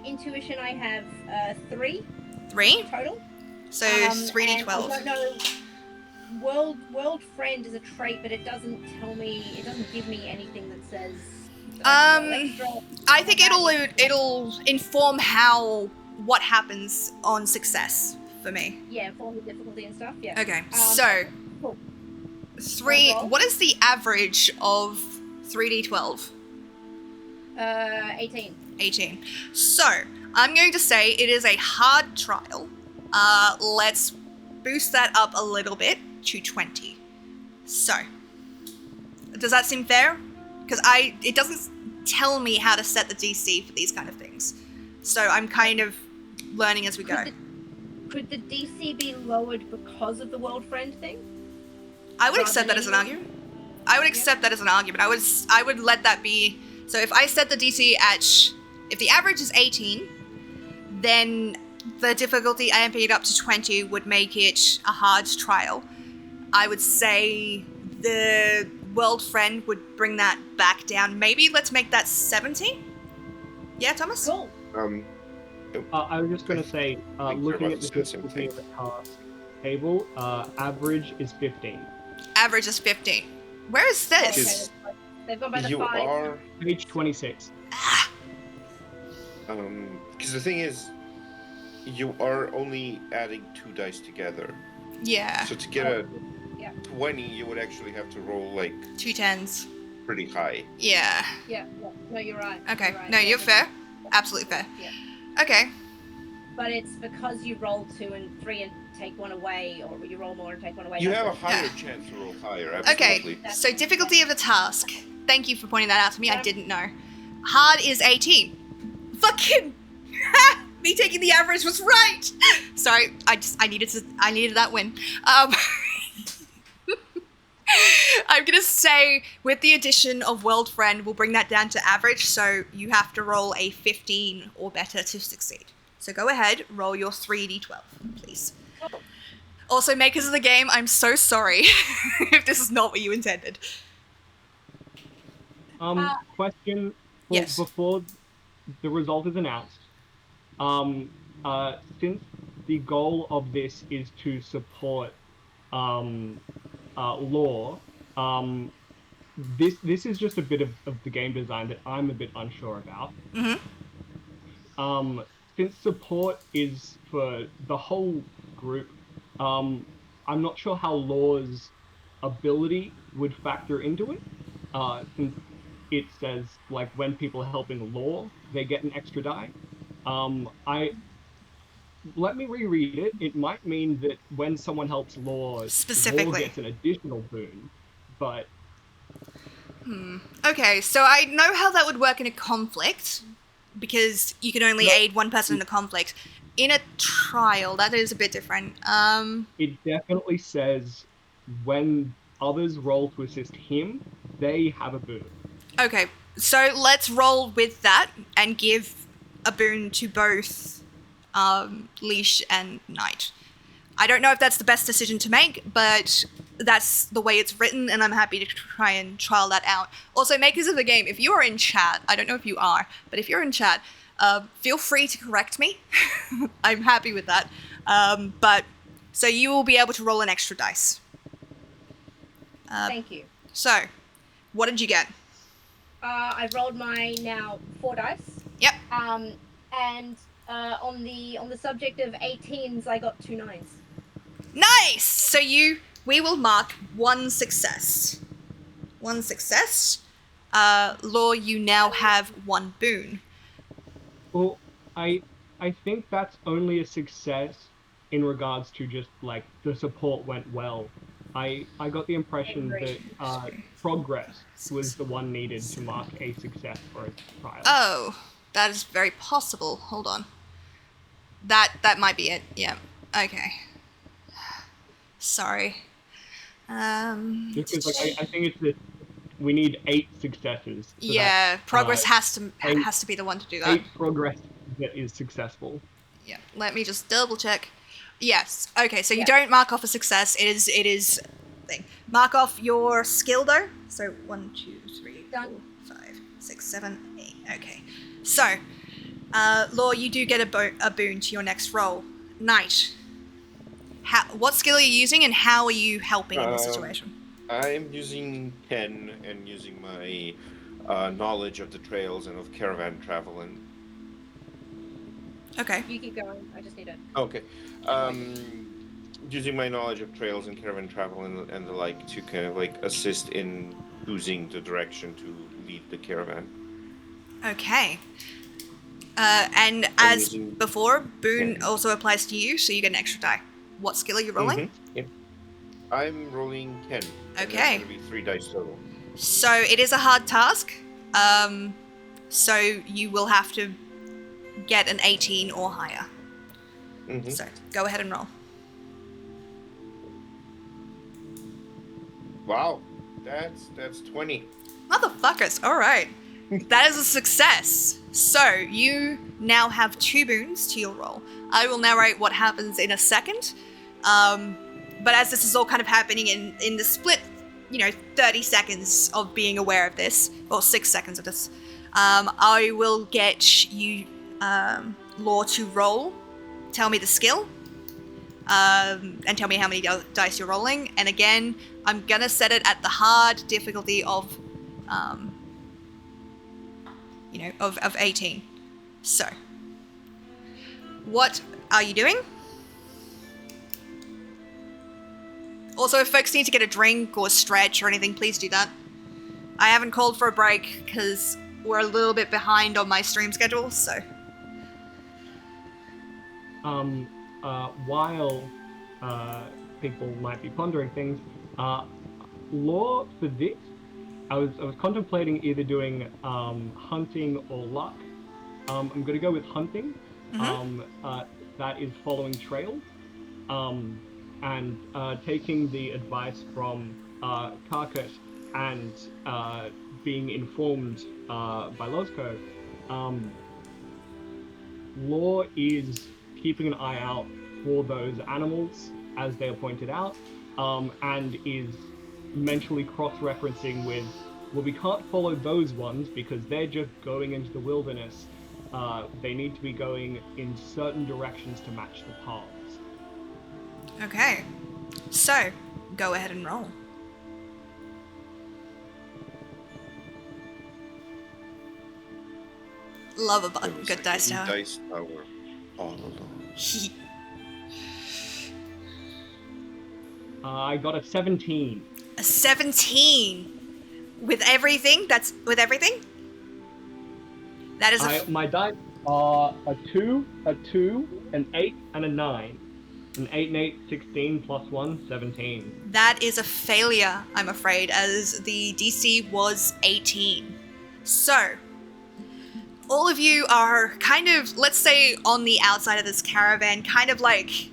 Intuition, I have 3 3? total. So, And 3d12. I don't know. World friend is a trait, but it doesn't tell me. It doesn't give me anything that says. I think it'll inform what happens on success for me. Yeah, form the difficulty and stuff. Yeah. Okay, so cool. 3. What is the average of 3d12? 18. 18. So I'm going to say it is a hard trial. Let's boost that up a little bit to 20. So, does that seem fair? Because it doesn't tell me how to set the DC for these kind of things. So I'm kind of learning as we go. Could the DC be lowered because of the world friend thing? I would accept that as an argument. I would accept that as an argument. I would let that be. So if I set the DC at, if the average is 18, then the difficulty amping it up to 20 would make it a hard trial. I would say the world friend would bring that back down. Maybe let's make that 70? Yeah, Thomas? Cool. I was just going to say, looking at the difficulty of the task table, average is 15. Average is 15. Where is this? Okay, they've gone by the You 5. are... Page 26. Because the thing is, you are only adding 2 dice together. Yeah. So to get a 20, you would actually have to roll, like... 2 10s. Pretty high. Yeah. Yeah. No, you're right. Okay. You're right. No, you're fair. Absolutely fair. Yeah. Okay. But it's because you roll 2 and 3 and take 1 away, or you roll more and take 1 away. You have a that's higher chance to roll higher, absolutely. Okay, so difficulty of the task. Thank you for pointing that out to me. I didn't know. Hard is 18. Fucking me taking the average was right. Sorry, I needed that win. I'm gonna say with the addition of World Friend, we'll bring that down to average. So you have to roll a 15 or better to succeed. So go ahead, roll your 3d12, please. Also, makers of the game, I'm so sorry if this is not what you intended. Question Yes. before the result is announced. Since the goal of this is to support lore, this is just a bit of the game design that I'm a bit unsure about. Mm-hmm. Since support is for the whole group, I'm not sure how lore's ability would factor into it. Since it says, like, when people are helping lore, they get an extra die. Let me reread it. It might mean that when someone helps lore, Specifically. lore gets an additional boon, but... Okay, so I know how that would work in a conflict, because you can only aid one person in a conflict. In a trial, that is a bit different. It definitely says when others roll to assist him, they have a boon. Okay, so let's roll with that and give a boon to both Leash and Knight. I don't know if that's the best decision to make, but that's the way it's written, and I'm happy to try and trial that out. Also, makers of the game, if you are in chat, I don't know if you are, but if you're in chat, feel free to correct me. I'm happy with that. But so you will be able to roll an extra dice. Thank you. So, what did you get? I've rolled my now 4 dice. Yep. And on the subject of 18s, I got 2 9s. Nice! So we will mark 1 success. 1 success. Law, you now have 1 boon. Well, I think that's only a success in regards to just, like, the support went well. I got the impression that progress was the one needed to mark a success for a trial. Oh, that is very possible. Hold on. That might be it. Yeah. Okay. Sorry. Just because, like, I think it's we need 8 successes. So Yeah, that's, progress has eight- to be the one to do that. 8 progress that is successful. Yeah, let me just double check. Yes. Okay, so you Yeah. don't mark off a success. It is thing. Mark off your skill though. So 1, 2, 3, 4, Done. 5, 6, 7, 8. Okay. So, Law, you do get a boon to your next roll. Knight. What skill are you using, and how are you helping in this situation? I'm using Ken and using my knowledge of the trails and of caravan travel and Okay. You keep going. I just need it. okay. Using my knowledge of trails and caravan travel and the like to kind of like assist in choosing the direction to lead the caravan. Okay. And as using- before, boon also applies to you, so you get an extra die. What skill are you rolling? Mhm, yep. I'm rolling 10. and Okay. That's going to be 3 dice total. So it is a hard task. So you will have to get an 18 or higher. Mhm. So go ahead and roll. Wow, that's 20. Motherfuckers! All right, that is a success. So you now have 2 boons to your roll. I will narrate what happens in a second. But as this is all kind of happening in the split, 30 seconds of being aware of this, or 6 seconds of this, I will get you, Law, to roll. Tell me the skill. And tell me how many dice you're rolling. And again, I'm gonna set it at the hard difficulty of, of 18. So, what are you doing? Also, if folks need to get a drink or stretch or anything, please do that. I haven't called for a break because we're a little bit behind on my stream schedule, so. While people might be pondering things, Law for this, I was contemplating either doing hunting or luck. I'm going to go with hunting. That is following trails. And taking the advice from Karkut and being informed by Lozko, Law is keeping an eye out for those animals as they are pointed out, and is mentally cross-referencing with, well, we can't follow those ones because they're just going into the wilderness. They need to be going in certain directions to match the paths. Okay. So, go ahead and roll. Love a It was good like dice a tower. Dice tower all along. I got a 17. A 17 with everything. That's with everything. That is My dice are a 2, an 8, and a 9. An 8 and 8, 16 plus 1, 17. that is a failure, I'm afraid, as the DC was 18. So, all of you are kind of, let's say, on the outside of this caravan, kind of like,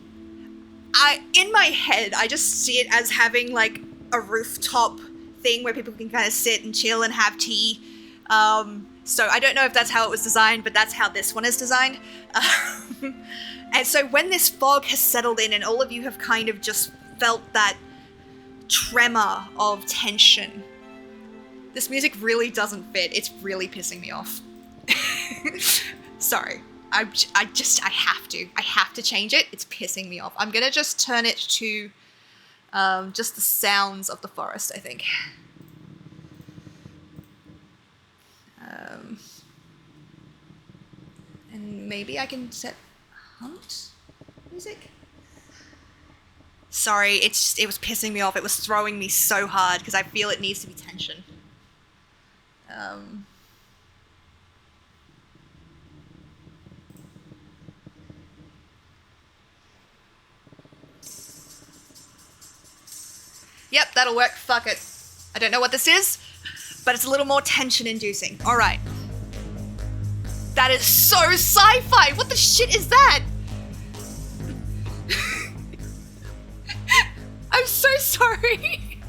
in my head, I just see it as having like a rooftop thing where people can kind of sit and chill and have tea. So I don't know if that's how it was designed, but that's how this one is designed. And so when this fog has settled in and all of you have kind of just felt that tremor of tension, this music really doesn't fit. It's really pissing me off. Sorry. I have to change it. It's pissing me off. I'm gonna just turn it to just the sounds of the forest, I think. And maybe I can set hunt music? Sorry, it was pissing me off. It was throwing me so hard because I feel it needs to be tension. Yep, that'll work. Fuck it. I don't know what this is, but it's a little more tension-inducing. All right. That is so sci-fi. What the shit is that? I'm so sorry.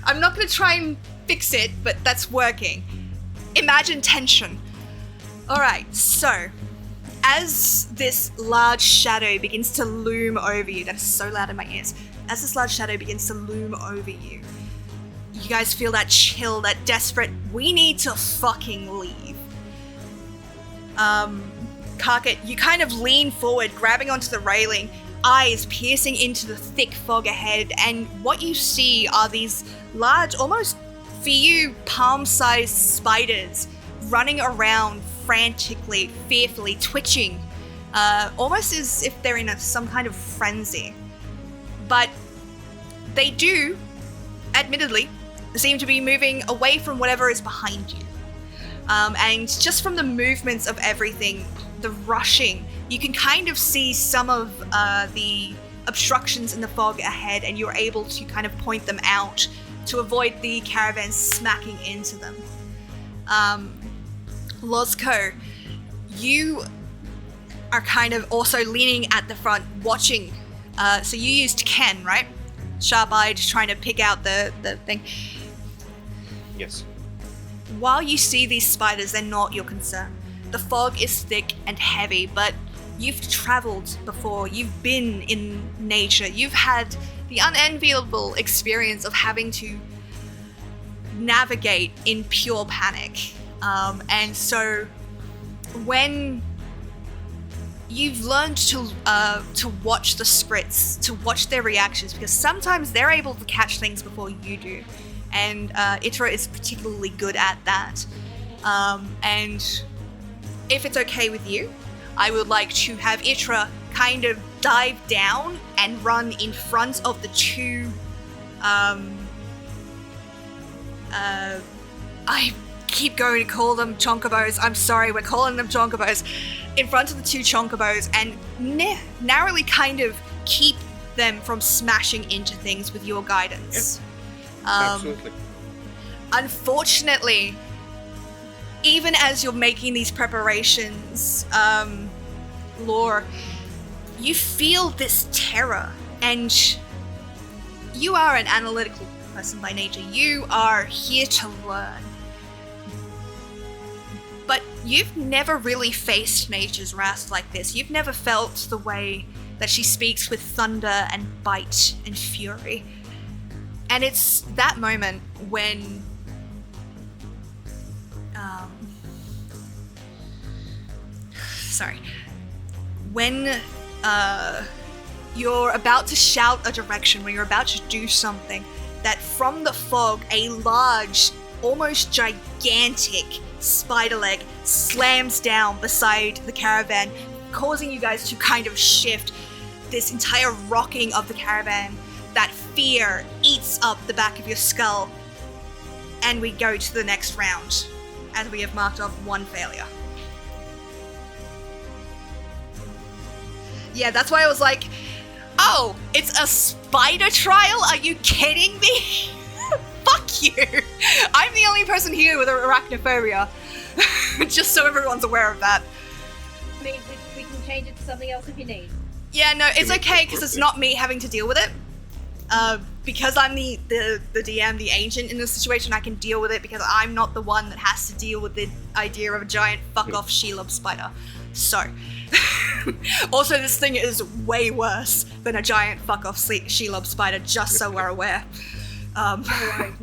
I'm not gonna try and fix it, but that's working. Imagine tension. Alright, so as this large shadow begins to loom over you, that is so loud in my ears, as this large shadow begins to loom over you, you guys feel that chill, that desperate, we need to fucking leave. Karkat, you kind of lean forward, grabbing onto the railing, eyes piercing into the thick fog ahead, and what you see are these large, almost for you, palm-sized spiders running around frantically, fearfully, twitching, almost as if they're in some kind of frenzy. But they do, admittedly, seem to be moving away from whatever is behind you. And just from the movements of everything, the rushing, you can kind of see some of the obstructions in the fog ahead, and you're able to kind of point them out to avoid the caravan smacking into them. Lozco, you are kind of also leaning at the front, watching. So you used Ken, right? Sharp-eyed, trying to pick out the thing. Yes. While you see these spiders, they're not your concern. The fog is thick and heavy, but you've traveled before. You've been in nature. You've had the unenviable experience of having to navigate in pure panic. And so when you've learned to watch the scrits, to watch their reactions, because sometimes they're able to catch things before you do. And Itra is particularly good at that. And if it's okay with you, I would like to have Itra kind of dive down and run in front of the two I keep going to call them choncobos. I'm sorry, we're calling them choncobos. In front of the two choncobos and narrowly kind of keep them from smashing into things with your guidance. Yep. Absolutely. Unfortunately, even as you're making these preparations, Lore, you feel this terror, and you are an analytical person by nature. You are here to learn. But you've never really faced nature's wrath like this. You've never felt the way that she speaks with thunder and bite and fury. And it's that moment when when you're about to shout a direction, when you're about to do something, that from the fog, a large, almost gigantic spider leg slams down beside the caravan, causing you guys to kind of shift. This entire rocking of the caravan, that fear eats up the back of your skull, and we go to the next round, as we have marked off one failure. Yeah, that's why I was like, oh, it's a spider trial? Are you kidding me? Fuck you! I'm the only person here with arachnophobia. Just so everyone's aware of that. I mean, we can change it to something else if you need. Yeah, no, it's okay, because it's not me having to deal with it. Because I'm the DM, the agent in this situation, I can deal with it because I'm not the one that has to deal with the idea of a giant fuck-off Shelob spider. So, also this thing is way worse than a giant fuck-off Shelob spider, just so we're aware. No worries.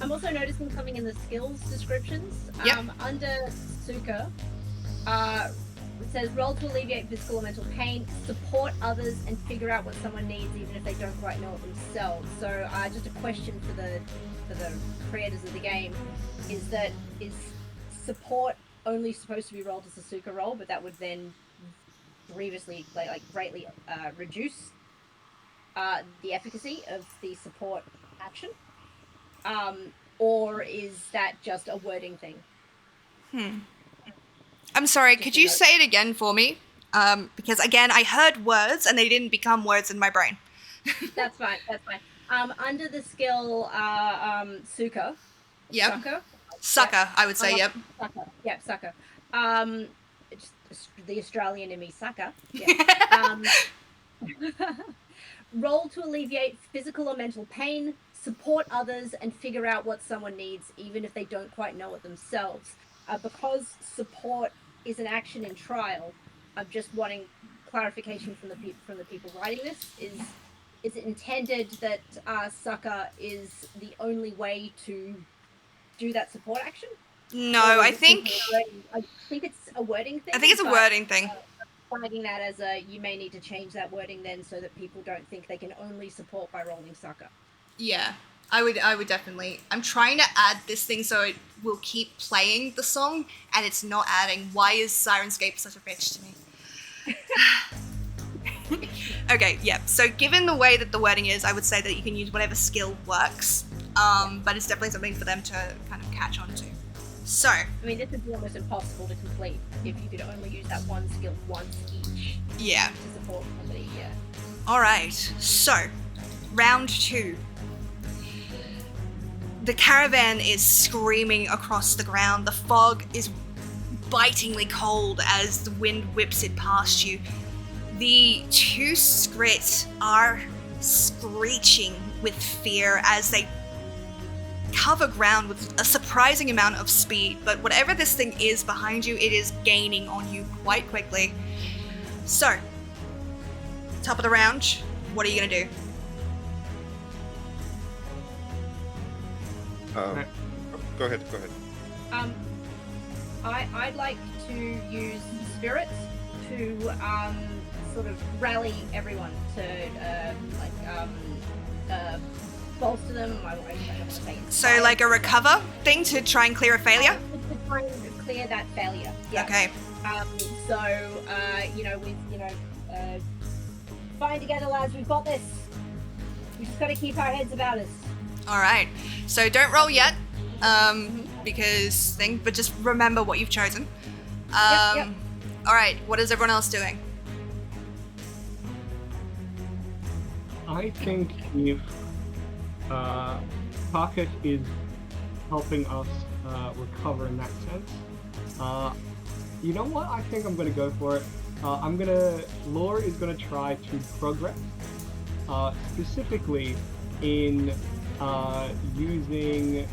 I'm also noticing something in the skills descriptions. Yep. Under Suka, it says roll to alleviate physical or mental pain, support others, and figure out what someone needs even if they don't quite know it themselves. So just a question for the creators of the game is support only supposed to be rolled as a Suka roll, but that would then grievously, greatly reduce the efficacy of the support action? Or is that just a wording thing? I'm sorry, could you say it again for me? Because again, I heard words and they didn't become words in my brain. That's fine. Under the skill Suka. Yep. Sucker. Sucker, I would say, yep. Sucker. Yep, sucker. It's the Australian in me, sucker. Yeah. Roll to alleviate physical or mental pain, support others and figure out what someone needs, even if they don't quite know it themselves. Because support is an action in trial, I'm just wanting clarification from the people writing this. Is it intended that succor is the only way to do that support action? No, Or I is it think simply I think it's a wording thing. it's a but, wording thing. Flagging that as a, you may need to change that wording then, so that people don't think they can only support by rolling succor. Yeah, I would definitely. I'm trying to add this thing so it will keep playing the song, and it's not adding. Why is Sirenscape such a bitch to me? Okay, yeah. So given the way that the wording is, I would say that you can use whatever skill works. But it's definitely something for them to kind of catch on to. So, I mean, this would be almost impossible to complete if you could only use that one skill once each yeah. to support somebody, yeah. Alright, so, round 2. The caravan is screaming across the ground. The fog is bitingly cold as the wind whips it past you. The 2 Skrit are screeching with fear as they cover ground with a surprising amount of speed, but whatever this thing is behind you, it is gaining on you quite quickly. So, top of the round, what are you gonna do? Go ahead. I'd like to use spirit to sort of rally everyone to bolster them. I don't want to say it. So, like a recover thing to try and clear a failure? To try and clear that failure. Yeah. Okay. Bind together, lads. We've got this. We just got to keep our heads about us. Alright. So don't roll yet. But just remember what you've chosen. Yep. Alright, what is everyone else doing? I think if Parker is helping us recover in that sense, you know what? I think I'm going to go for it. Laura is going to try to progress, specifically in using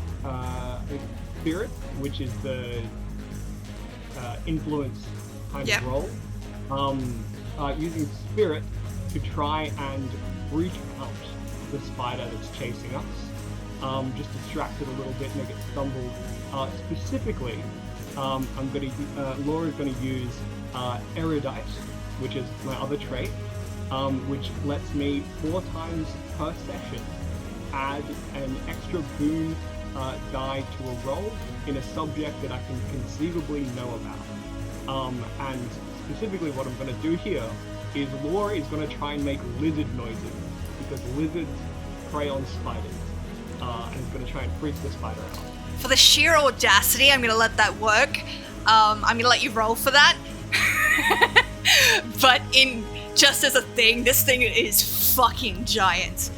spirit, which is the influence kind of role. Using spirit to try and reach out the spider that's chasing us. Just distract it a little bit, make it stumble. Specifically, Laura's going to use erudite, which is my other trait, which lets me 4 times per session add an extra boon die to a roll in a subject that I can conceivably know about. And specifically what I'm going to do here is Laura is going to try and make lizard noises, because lizards prey on spiders, and is going to try and freak the spider out. For the sheer audacity, I'm going to let that work. I'm going to let you roll for that. But just as a thing, this thing is fucking giant.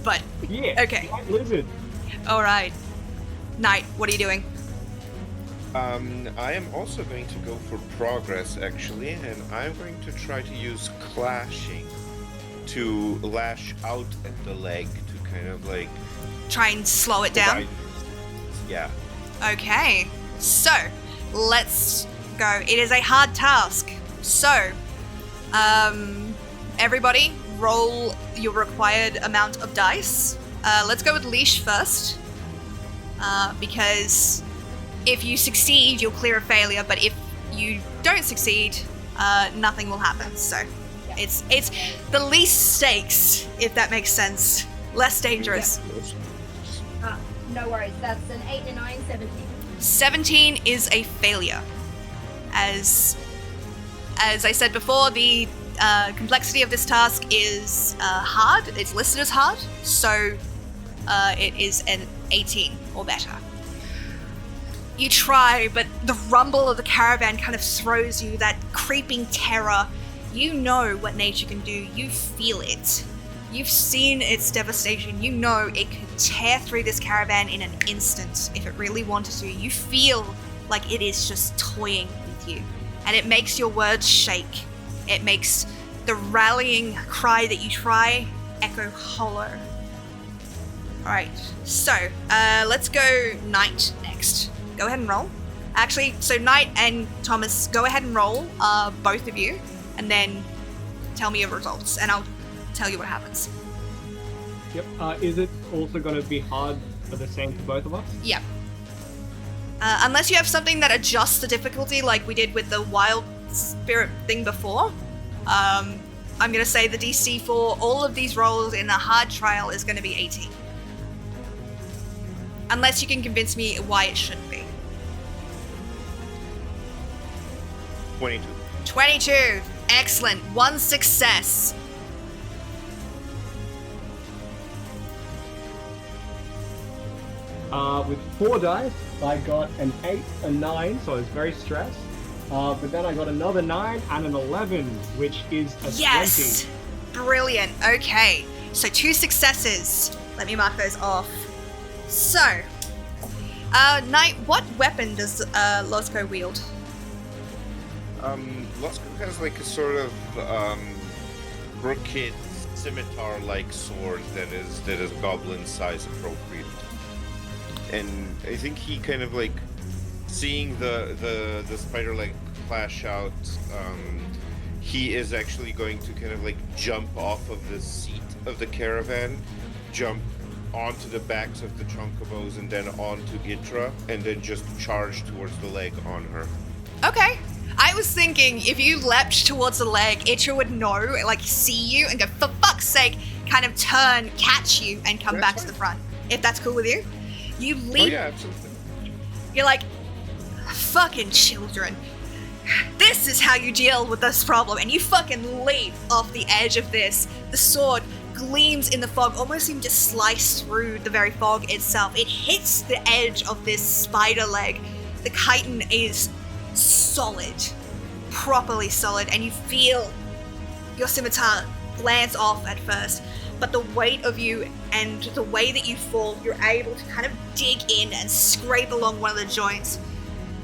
But, yeah, okay. Lizard. Alright. Knight, what are you doing? I am also going to go for progress, actually, and I'm going to try to use clashing to lash out at the leg to kind of like... Try and slow it down? Yeah. Okay, so let's go. It is a hard task. So, everybody roll your required amount of dice. Let's go with Leash first, because if you succeed, you'll clear a failure, but if you don't succeed, nothing will happen. So it's the least stakes, if that makes sense. Less dangerous. No worries. That's an 8 and a 9, 17. 17 is a failure. As I said before, the complexity of this task is hard. It's listed as hard, so it is an 18 or better. You try, but the rumble of the caravan kind of throws you, that creeping terror. You know what nature can do. You feel it. You've seen its devastation. You know it could tear through this caravan in an instant if it really wanted to. You feel like it is just toying with you. And it makes your words shake. It makes the rallying cry that you try echo hollow. Alright, so let's go Knight next. Go ahead and roll. Actually, so Knight and Thomas, go ahead and roll, both of you, and then tell me your results, and I'll tell you what happens. Yep. Is it also going to be hard for the same for both of us? Yep. Unless you have something that adjusts the difficulty like we did with the wild spirit thing before, I'm going to say the DC for all of these rolls in a hard trial is going to be 18. Unless you can convince me why it shouldn't be. 22. 22. Excellent. 1 success. With 4 dice, I got an 8, a 9, so I was very stressed. But then I got another 9 and an 11, which is a Yes! 20. Brilliant. Okay. So 2 successes. Let me mark those off. So, Knight, what weapon does Losco wield? Lusko has like a sort of crooked scimitar-like sword that is goblin size appropriate. And I think he kind of like seeing the spider leg flash out, he is actually going to kind of like jump off of the seat of the caravan, jump onto the backs of the choncobos and then onto Itra, and then just charge towards the leg on her. Okay. I was thinking if you leapt towards the leg, Itra would know, like see you and go, for fuck's sake, kind of turn, catch you, and come back to the front. If that's cool with you. You leap. Oh yeah, absolutely. You're like, fucking children. This is how you deal with this problem. And you fucking leap off the edge of this. The sword gleams in the fog, almost seems to slice through the very fog itself. It hits the edge of this spider leg. The chitin is solid, properly solid, and you feel your scimitar glance off at first, but the weight of you and the way that you fall, you're able to kind of dig in and scrape along one of the joints.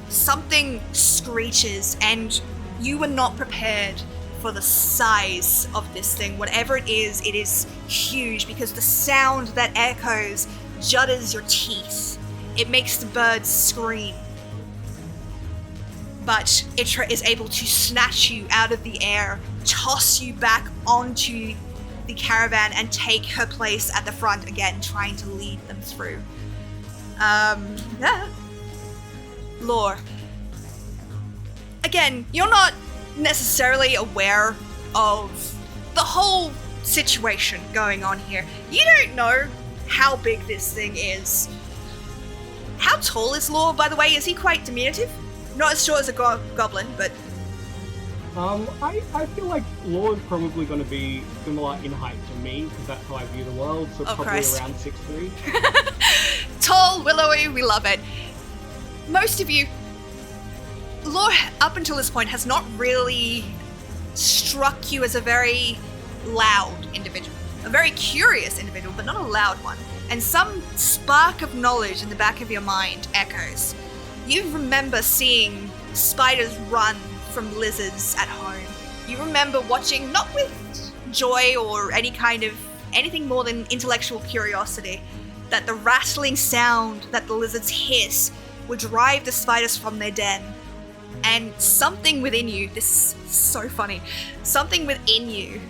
Something screeches, and you were not prepared for the size of this thing. Whatever it is huge, because the sound that echoes judders your teeth. It makes the birds scream. But Itra is able to snatch you out of the air, toss you back onto the caravan, and take her place at the front again, trying to lead them through. Yeah. Lore. Again, you're not necessarily aware of the whole situation going on here. You don't know how big this thing is. How tall is Lore, by the way? Is he quite diminutive? Not as short as a goblin, but... I feel like Lord's probably going to be similar in height to me, because that's how I view the world, so probably Christ. around 6'3". Tall, willowy, we love it. Most of you, Lore, up until this point, has not really struck you as a very loud individual. A very curious individual, but not a loud one. And some spark of knowledge in the back of your mind echoes. You remember seeing spiders run from lizards at home. You remember watching, not with joy or anything more than intellectual curiosity, that the rattling sound that the lizards hiss would drive the spiders from their den. And something within you, this is so funny, something within you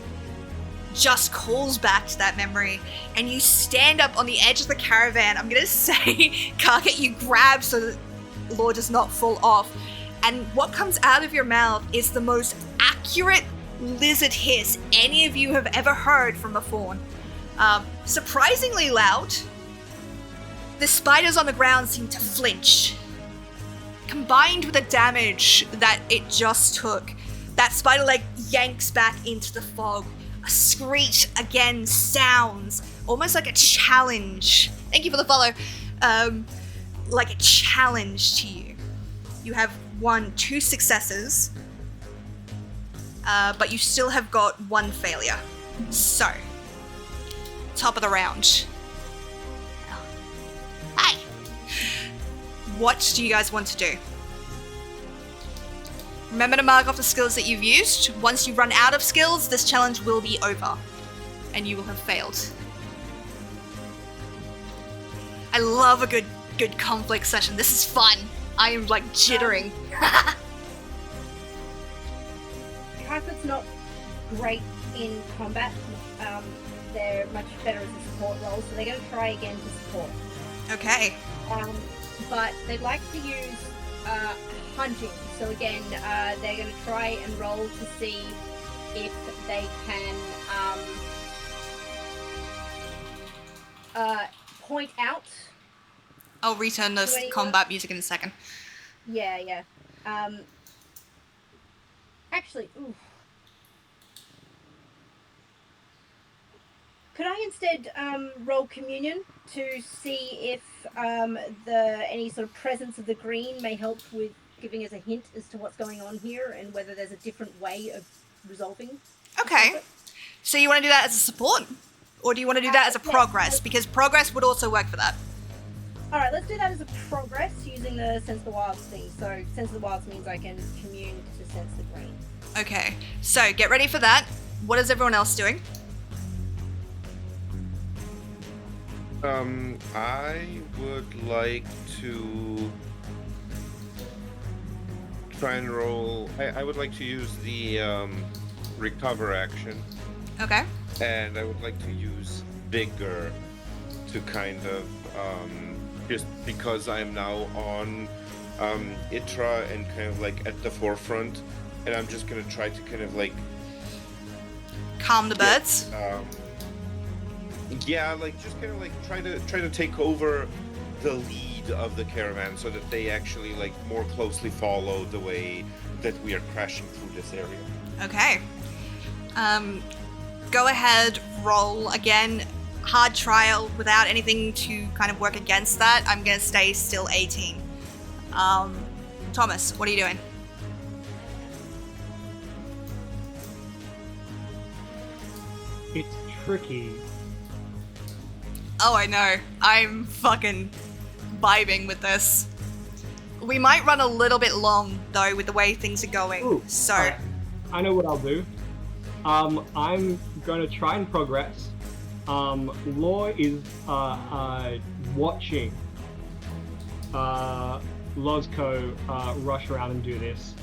just calls back to that memory, and you stand up on the edge of the caravan. I'm gonna say, Karkat, you grab so that Lore does not fall off, and what comes out of your mouth is the most accurate lizard hiss any of you have ever heard from a fawn. Surprisingly loud. The spiders on the ground seem to flinch. Combined with the damage that it just took, that spider leg yanks back into the fog. A screech again sounds, almost like a challenge. Thank you for the follow. Like a challenge to you. You have 2 successes, but you still have got 1 failure. So, top of the round. Hi! What do you guys want to do? Remember to mark off the skills that you've used. Once you run out of skills, this challenge will be over, and you will have failed. I love a good conflict session. This is fun. I am like jittering. Harcourt's not great in combat. They're much better as a support role, so they're going to try again to support. Okay. But they'd like to use hunting. So again, they're going to try and roll to see if they can point out. I'll return this combat music in a second. Yeah. Actually, ooh. Could I instead roll communion to see if any sort of presence of the green may help with giving us a hint as to what's going on here and whether there's a different way of resolving? Okay. So you want to do that as a support? Or do you want to do that as a progress? Because progress would also work for that. Alright, let's do that as a progress using the Sense the Wilds thing. So Sense the Wilds means I can commune to sense the green. Okay. So get ready for that. What is everyone else doing? I would like to try and roll. I would like to use the recover action, Okay. and I would like to use vigor to kind of just because I'm now on Itra and kind of like at the forefront, and I'm just gonna try to kind of like Calm the birds. Yeah, like just kind of like try to take over the lead of the caravan so that they actually like more closely follow the way that we are crashing through this area. Okay. Go ahead, roll again. Hard trial without anything to kind of work against that. I'm gonna stay still 18. Thomas, what are you doing? It's tricky. Oh, I know. I'm fucking vibing with this. We might run a little bit long, though, with the way things are going. Ooh, so... alright. I know what I'll do. I'm going to try and progress. Law is watching Lozco rush around and do this.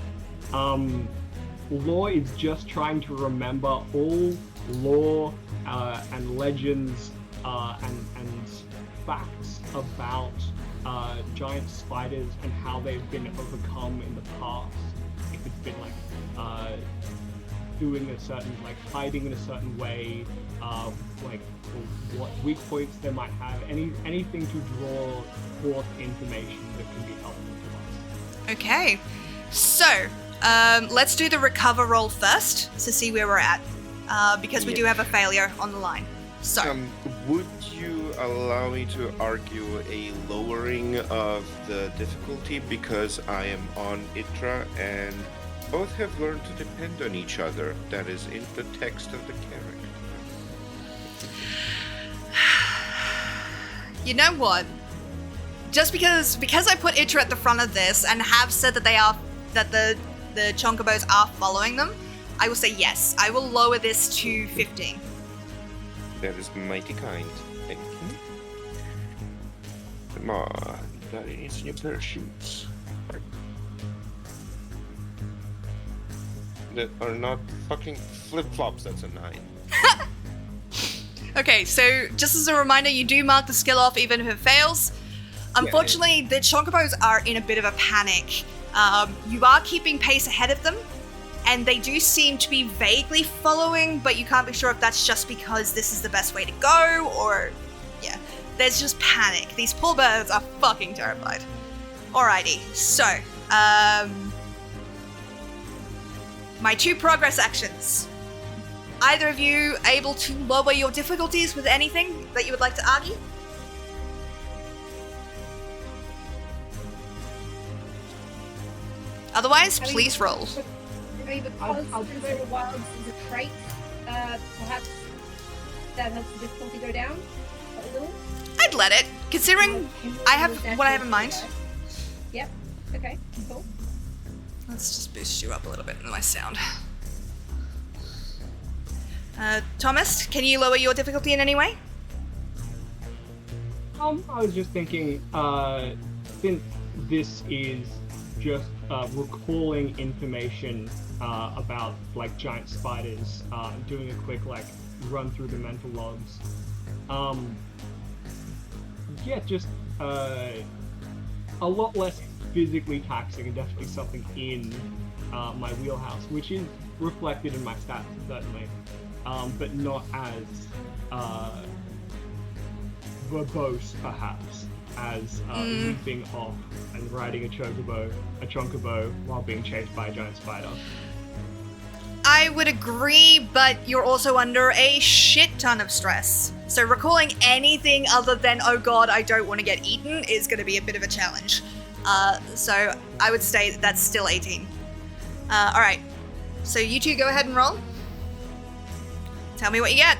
Law is just trying to remember all lore and legends and facts about giant spiders and how they've been overcome in the past. If it's been like doing a certain, like hiding in a certain way, like what weak points they might have, anything to draw forth information that can be helpful to us. Okay. So, let's do the recover roll first to see where we're at. Because we do have a failure on the line. So... would you allow me to argue a lowering of the difficulty because I am on Itra and both have learned to depend on each other? That is in the text of the character. You know what? Just because I put Itra at the front of this and have said that the Chonkobos are following them, I will say yes. I will lower this to 15. That is mighty kind. Thank you. Come on, Daddy needs new pair of shoes. That are not fucking flip-flops, that's a 9. Okay, so just as a reminder, you do mark the skill off even if it fails. Unfortunately, the Chonkobos are in a bit of a panic. You are keeping pace ahead of them, and they do seem to be vaguely following, but you can't be sure if that's just because this is the best way to go, or... yeah. There's just panic. These poor birds are fucking terrified. Alrighty, so, my 2 progress actions. Either of you able to lower your difficulties with anything that you would like to argue? Otherwise, please roll. Because Sense the Wilds is a trait, perhaps that helps the difficulty go down a little? I'd let it, considering I have what I have in mind. Yep, okay, cool. Let's just boost you up a little bit in my sound. Thomas, can you lower your difficulty in any way? I was just thinking, since this is just recalling information about like giant spiders, doing a quick like run through the mental logs. Yeah, just a lot less physically taxing and definitely something in my wheelhouse, which is reflected in my stats certainly, but not as verbose perhaps as leaping off and riding a chonkabow while being chased by a giant spider. I would agree, but you're also under a shit ton of stress. So recalling anything other than, oh god, I don't want to get eaten is going to be a bit of a challenge. So I would say that's still 18. Alright, so you two go ahead and roll. Tell me what you get.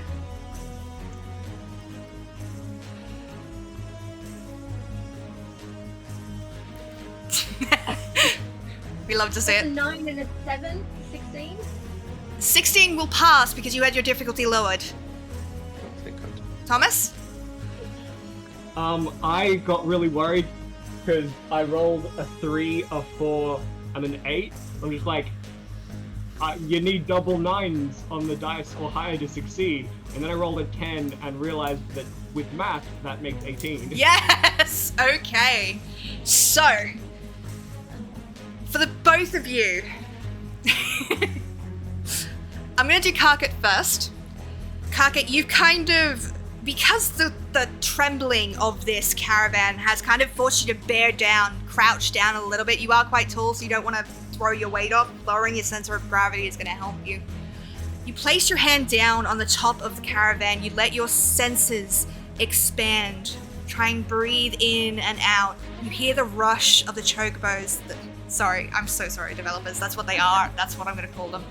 We love to see That's a it. 9 and a 7, 16. 16 will pass because you had your difficulty lowered. Thomas? I got really worried because I rolled a 3, a 4, and an 8. I'm just like, you need double 9s on the dice or higher to succeed. And then I rolled a 10 and realized that with math, that makes 18. Yes! Okay. So, for the both of you, I'm gonna do Karkat first. Karkat, you've kind of, because the trembling of this caravan has kind of forced you to bear down, crouch down a little bit. You are quite tall, so you don't want to throw your weight off. Lowering your center of gravity is going to help you. You place your hand down on the top of the caravan. You let your senses expand. Try and breathe in and out. You hear the rush of the chocobos. Sorry, I'm so sorry, developers. That's what they are. That's what I'm going to call them.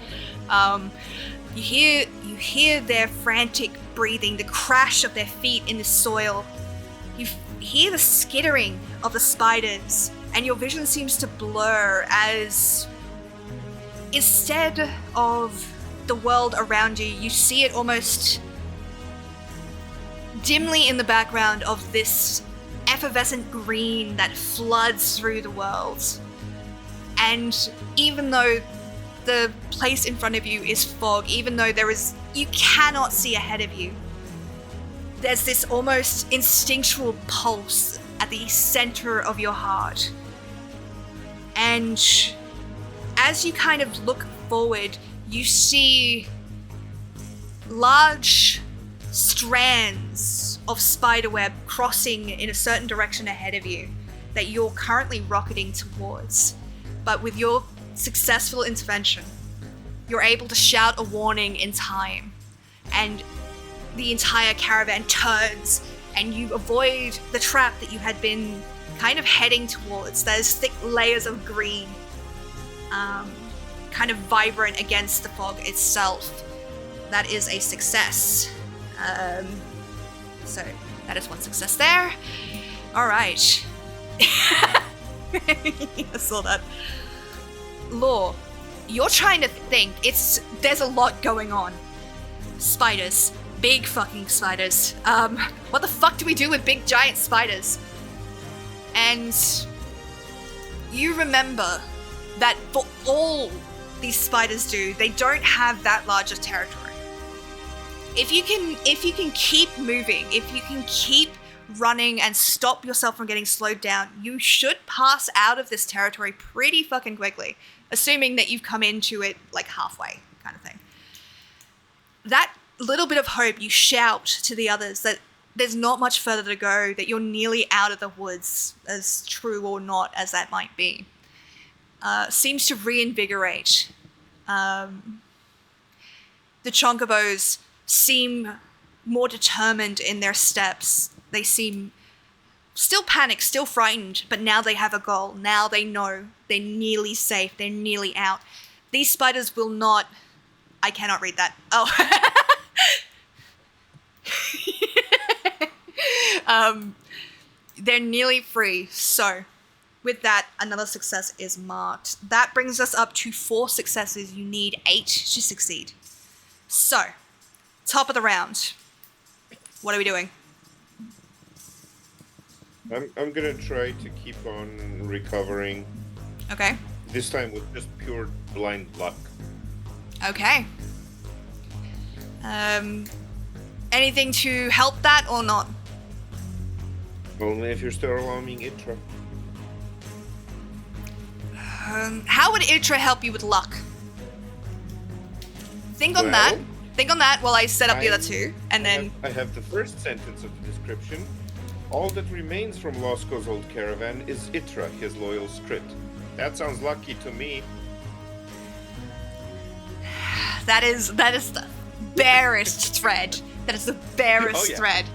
You hear their frantic breathing, the crash of their feet in the soil. You hear the skittering of the spiders, and your vision seems to blur as instead of the world around you, you see it almost dimly in the background of this effervescent green that floods through the world. And even though the place in front of you is fog, even though you cannot see ahead of you, there's this almost instinctual pulse at the center of your heart. And as you kind of look forward, you see large strands of spiderweb crossing in a certain direction ahead of you that you're currently rocketing towards. But with your successful intervention, you're able to shout a warning in time, and the entire caravan turns, and you avoid the trap that you had been kind of heading towards. There's thick layers of green, kind of vibrant against the fog itself. That is a success. So that is one success there. All right. I saw that. Law, you're trying to think. There's a lot going on. Spiders. Big fucking spiders. What the fuck do we do with big giant spiders? And you remember that for all these spiders do, they don't have that large a territory. If you can keep moving, if you can keep running and stop yourself from getting slowed down, you should pass out of this territory pretty fucking quickly, assuming that you've come into it like halfway kind of thing. That little bit of hope, you shout to the others that there's not much further to go, that you're nearly out of the woods, as true or not as that might be, seems to reinvigorate. The chocobos seem more determined in their steps. They seem still panicked, still frightened, but now they have a goal. Now they know they're nearly safe. They're nearly out. These spiders will not... I cannot read that. Oh. They're nearly free. So, with that, another success is marked. That brings us up to 4 successes. You need 8 to succeed. So, top of the round. What are we doing? I'm gonna try to keep on recovering. Okay. This time with just pure blind luck. Okay. Anything to help that or not? Only if you're still alarming Itra. How would Itra help you with luck? Think on that. Well, Think on that while I set up the other two, and then. I have the first sentence of the description. All that remains from Losko's old caravan is Itra, his loyal script. That sounds lucky to me. That is the barest thread. That is the barest Oh, yeah. thread.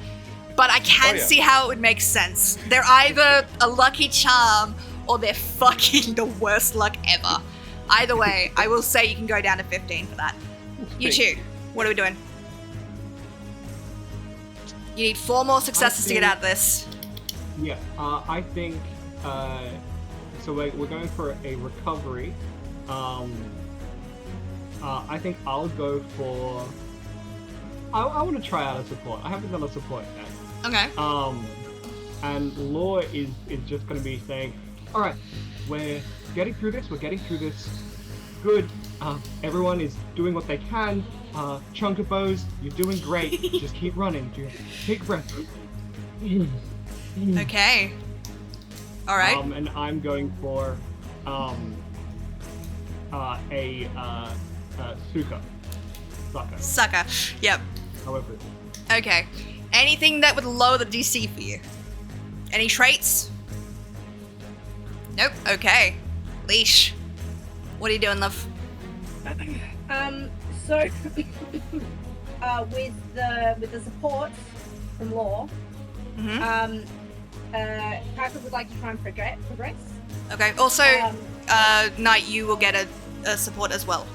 But I can Oh, yeah. see how it would make sense. They're either a lucky charm or they're fucking the worst luck ever. Either way, I will say you can go down to 15 for that. You two, what are we doing? You need 4 more successes to get out of this. Yeah, I think, so we're going for a recovery. I think I'll go for, I want to try out a support. I haven't done a support yet. Okay. And Law is just going to be saying, all right, we're getting through this. Good. Everyone is doing what they can. Chunkabos, you're doing great. Just keep running. Just take breath. Okay. All right. And I'm going for a Suka. Sucker. Yep. However. Okay. Anything that would lower the DC for you? Any traits? Nope. Okay. Leash. What are you doing, love? So with the support from Law, Mm-hmm. Kaka would like to try and progress. Okay. Also, Um, Knight, you will get a support as well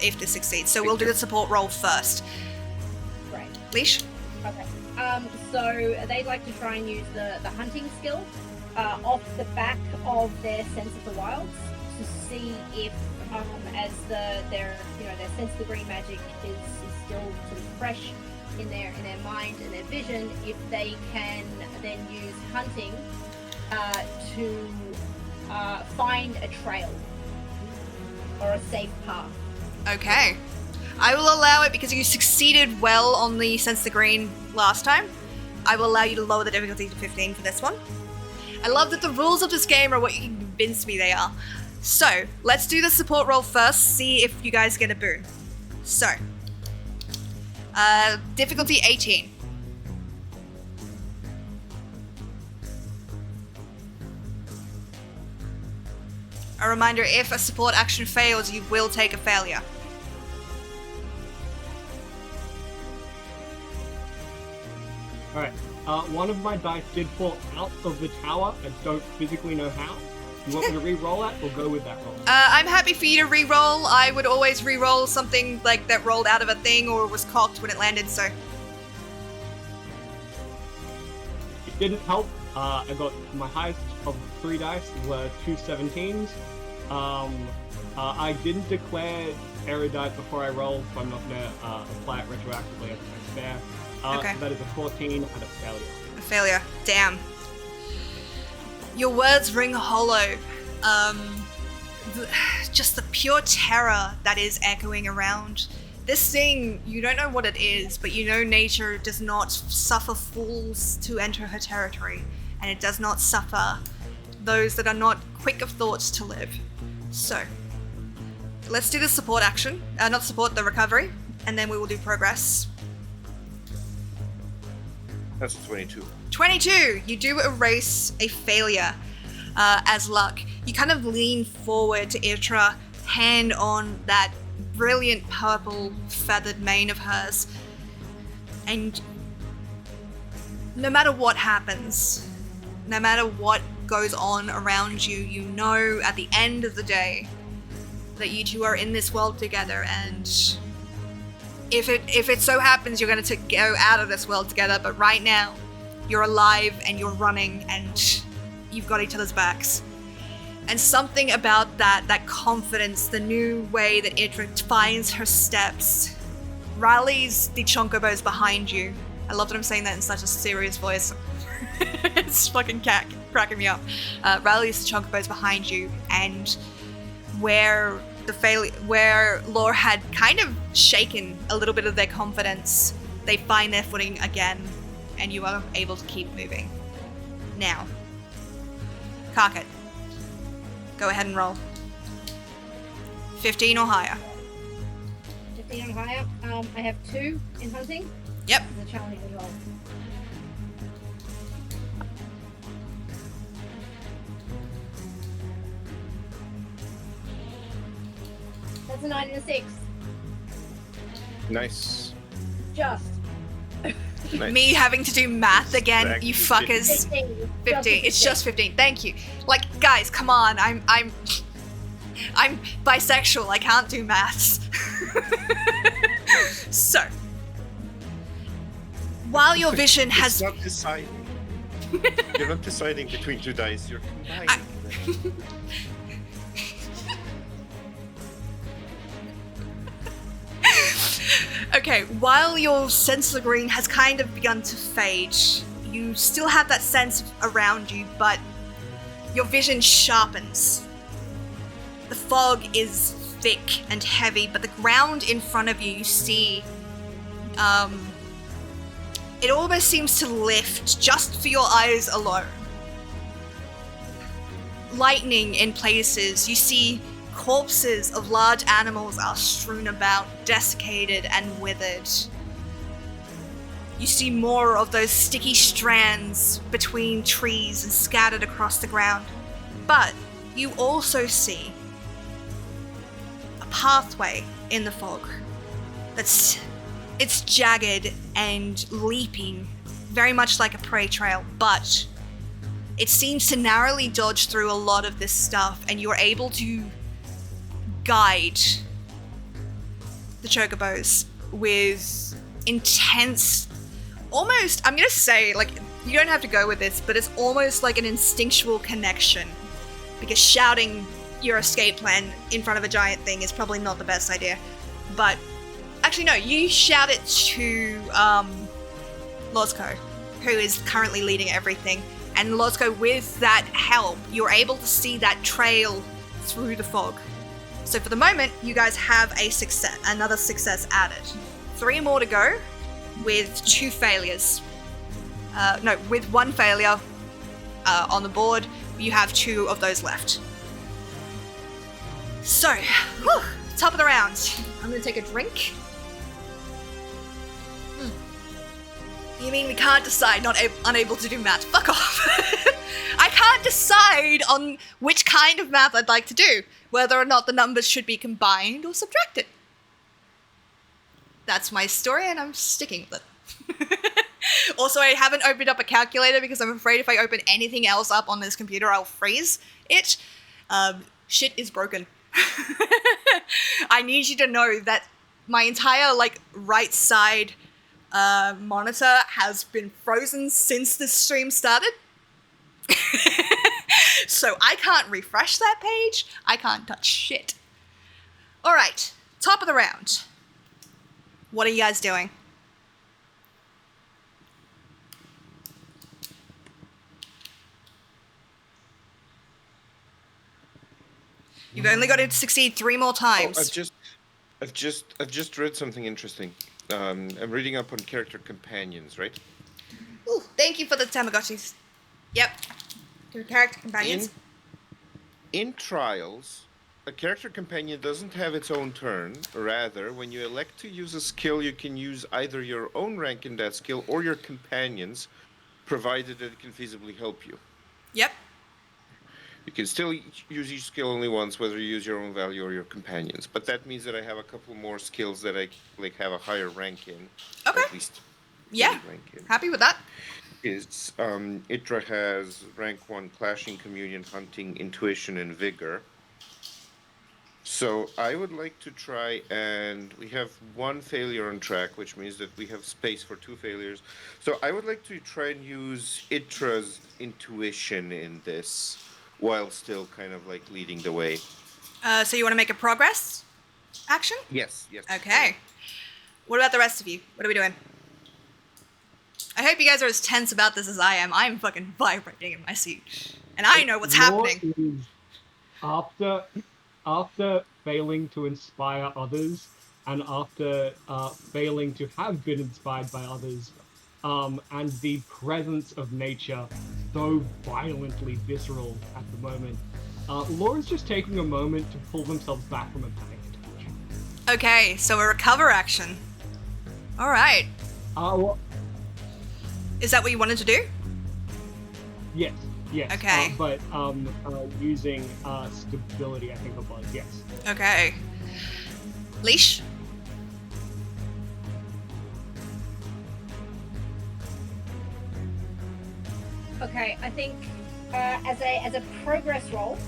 if this succeeds. So we'll do the support roll first. Right. Leash. Okay. So they'd like to try and use the hunting skill off the back of their sense of the wilds to see if, as their sense of the green magic is still sort of fresh in their mind and their vision, if they can then use hunting to find a trail or a safe path. Okay. I will allow it because you succeeded well on the Sense the Green last time. I will allow you to lower the difficulty to 15 for this one. I love that the rules of this game are what you can convince me they are. So, let's do the support roll first, see if you guys get a boon. So, difficulty 18. A reminder, if a support action fails, you will take a failure. Alright. One of my dice did fall out of the tower. I don't physically know how. You want me to re-roll that or go with that roll? I'm happy for you to re-roll. I would always re-roll something like that rolled out of a thing or was cocked when it landed, so. It didn't help. I got my highest of 3 dice were 2 17s. I didn't declare erudite before I rolled, so I'm not gonna apply it retroactively as a spare. Okay. So that is a 14 and a failure. A failure. Damn. Your words ring hollow. Just the pure terror that is echoing around. This thing, you don't know what it is, but you know nature does not suffer fools to enter her territory, and it does not suffer those that are not quick of thought to live. So, let's do the support action. Not support, the recovery, and then we will do progress. That's 22. 22! You do erase a failure as luck. You kind of lean forward to Itra, hand on that brilliant purple feathered mane of hers. And no matter what happens, no matter what goes on around you, you know at the end of the day that you two are in this world together, and if it so happens you're going to go out of this world together, but right now you're alive and you're running and you've got each other's backs. And something about that confidence, the new way that Idra finds her steps, rallies the chonkobos behind you. I love that I'm saying that in such a serious voice. It's fucking cracking me up. Rallies the chocobos behind you, and where Lore had kind of shaken a little bit of their confidence, they find their footing again, and you are able to keep moving. Now, Karkat, go ahead and roll. 15 or higher. 15 or higher. I have 2 in hunting. Yep. It's a challenging roll. That's a 9 and a 6. Nice. Just. Nice. Me having to do math again, Exactly you fuckers. 15. 15. It's just 15. Thank you. Like, guys, come on. I'm bisexual. I can't do maths. So, while your vision has It's not deciding. You're not deciding between 2 dice. You're combining them. Okay, while your sense of the green has kind of begun to fade, you still have that sense around you, but your vision sharpens. The fog is thick and heavy, but the ground in front of you see, it almost seems to lift just for your eyes alone. Lightning in places, you see corpses of large animals are strewn about, desiccated and withered. You see more of those sticky strands between trees and scattered across the ground. But you also see a pathway in the fog it's jagged and leaping, very much like a prey trail, but it seems to narrowly dodge through a lot of this stuff, and you're able to guide the chocobos with intense, almost, I'm gonna say, like, you don't have to go with this, but it's almost like an instinctual connection, because shouting your escape plan in front of a giant thing is probably not the best idea. But actually no, you shout it to Lozco, who is currently leading everything, and Lozco, with that help, you're able to see that trail through the fog. So for the moment, you guys have another success added. 3 more to go, with 2 failures. With 1 failure on the board, you have 2 of those left. So, top of the round. I'm gonna take a drink. You mean we can't decide, unable to do math? Fuck off. I can't decide on which kind of math I'd like to do, whether or not the numbers should be combined or subtracted. That's my story, and I'm sticking with it. Also, I haven't opened up a calculator because I'm afraid if I open anything else up on this computer, I'll freeze it. Shit is broken. I need you to know that my entire, right side monitor has been frozen since this stream started. So I can't refresh that page. I can't touch shit. Alright, top of the round. What are you guys doing? You've only got to succeed 3 more times. I've just read something interesting. I'm reading up on character companions, right? Ooh, thank you for the Tamagotchis. Yep. Your character companions. In trials, a character companion doesn't have its own turn. Rather, when you elect to use a skill, you can use either your own rank in that skill or your companion's, provided that it can feasibly help you. Yep. You can still use each skill only once, whether you use your own value or your companions. But that means that I have a couple more skills that I have a higher rank in. Okay. At least. Yeah. Rank in. Happy with that. It's Itra has rank 1 clashing, communion, hunting, intuition, and vigor. So I would like to try, and we have 1 failure on track, which means that we have space for 2 failures. So I would like to try and use Itra's intuition in this, while still kind of leading the way. So you want to make a progress action? Yes. Okay. What about the rest of you? What are we doing? I hope you guys are as tense about this as I am. I'm fucking vibrating in my seat. And I know what's happening. Is after failing to inspire others, and after failing to have been inspired by others, and the presence of nature so violently visceral at the moment, Laura's just taking a moment to pull themselves back from a panic attack. Okay, so a recover action. Alright. Well, Is that what you wanted to do? yes. Okay. But using stability, I think it was, yes. Okay. Leash? Okay, I think as a progress roll,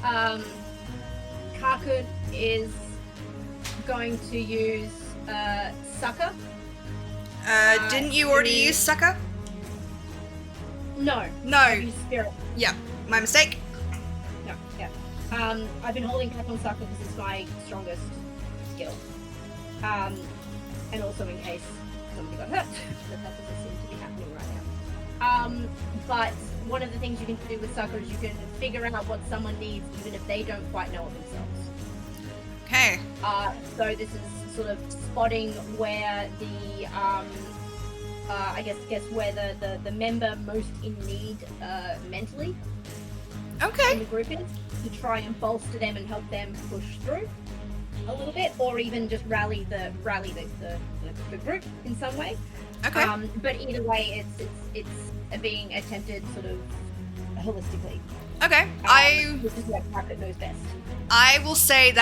Karkun is going to use Sucker. Didn't you already use Sucker? No. No. I use Spirit. Yeah, my mistake. No, yeah. I've been holding Karkun Sucker because it's my strongest skill. And also in case somebody got hurt, but that doesn't seem to be happening right now. But one of the things you can do with Sucker is you can figure out what someone needs even if they don't quite know it themselves. Okay. So this is sort of spotting where the I guess where the member most in need mentally in Okay. the group is, to try and bolster them and help them push through a little bit, or even just rally the group in some way. Okay. But either way, it's being attempted sort of holistically. Okay. Which is what Market knows best. I will say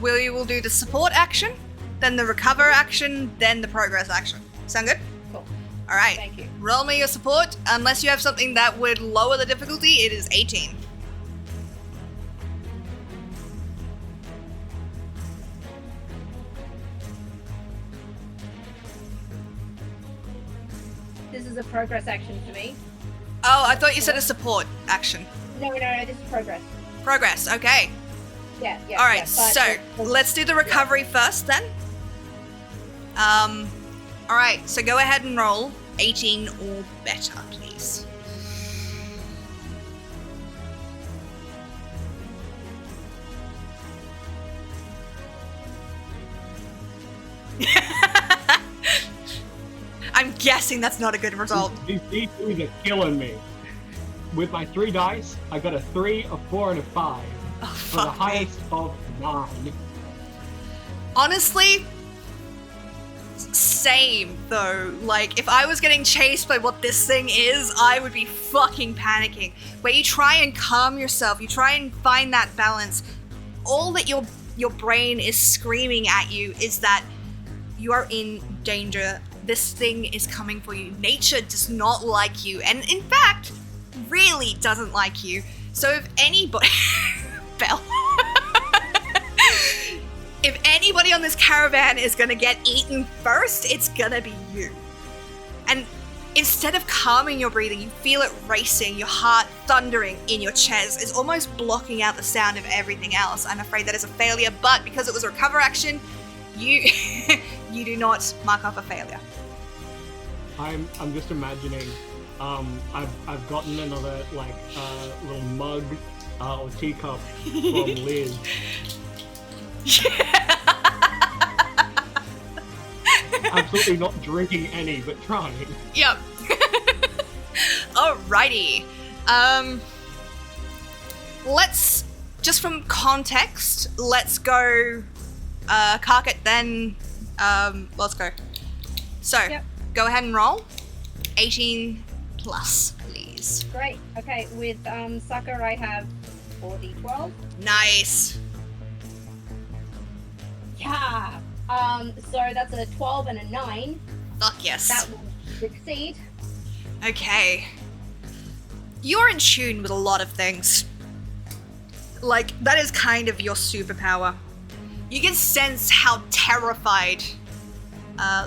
we will do the support action, then the recover action, then the progress action. Sound good? Cool. Alright. Thank you. Roll me your support. Unless you have something that would lower the difficulty, it is 18. This is a progress action for me. Oh, I thought you said a support action. No, this is progress. Progress, okay. Yeah. Alright, yeah, so let's do the recovery first then. Alright, so go ahead and roll 18 or better, please. I'm guessing that's not a good result. These D2s are killing me. With my 3 dice, I got a 3, a 4, and a 5. Oh, For the fuck me. highest of 9. Honestly, same though. Like, if I was getting chased by what this thing is, I would be fucking panicking. Where you try and calm yourself, you try and find that balance. All that your brain is screaming at you is that you are in danger. This thing is coming for you. Nature does not like you, and in fact, really doesn't like you. So if anybody... Belle. If anybody on this caravan is gonna get eaten first, it's gonna be you. And instead of calming your breathing, you feel it racing, your heart thundering in your chest. It's almost blocking out the sound of everything else. I'm afraid that is a failure, but because it was a recover action, you you do not mark up a failure. I'm just imagining, I've gotten another little mug or teacup from Liz. Absolutely not drinking any, but trying. Yep. Alrighty. Let's, just from context, let's go Karkat, then let's go. So, Yep. go ahead and roll. 18 plus, please. Great. Okay, with Sucker I have 4d12. Nice. Yeah. So that's a 12 and a 9. Fuck yes. That will succeed. Okay. You're in tune with a lot of things. Like, that is kind of your superpower. You can sense how terrified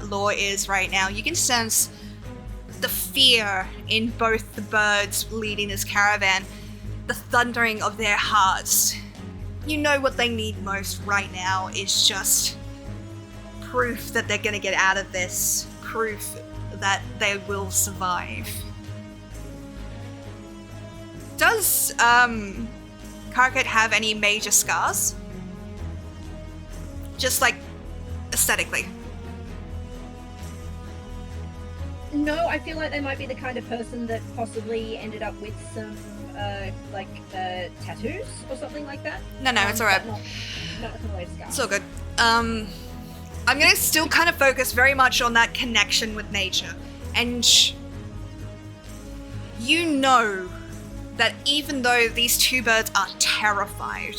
Law is right now. You can sense the fear in both the birds leading this caravan, the thundering of their hearts. You know what they need most right now is just proof that they're gonna get out of this. Proof that they will survive. Does Karkat have any major scars? Just like aesthetically. No, I feel like they might be the kind of person that possibly ended up with some tattoos or something like that. No, it's alright. Not in the way of scars. It's all good. I'm gonna still kind of focus very much on that connection with nature. And you know that even though these two birds are terrified,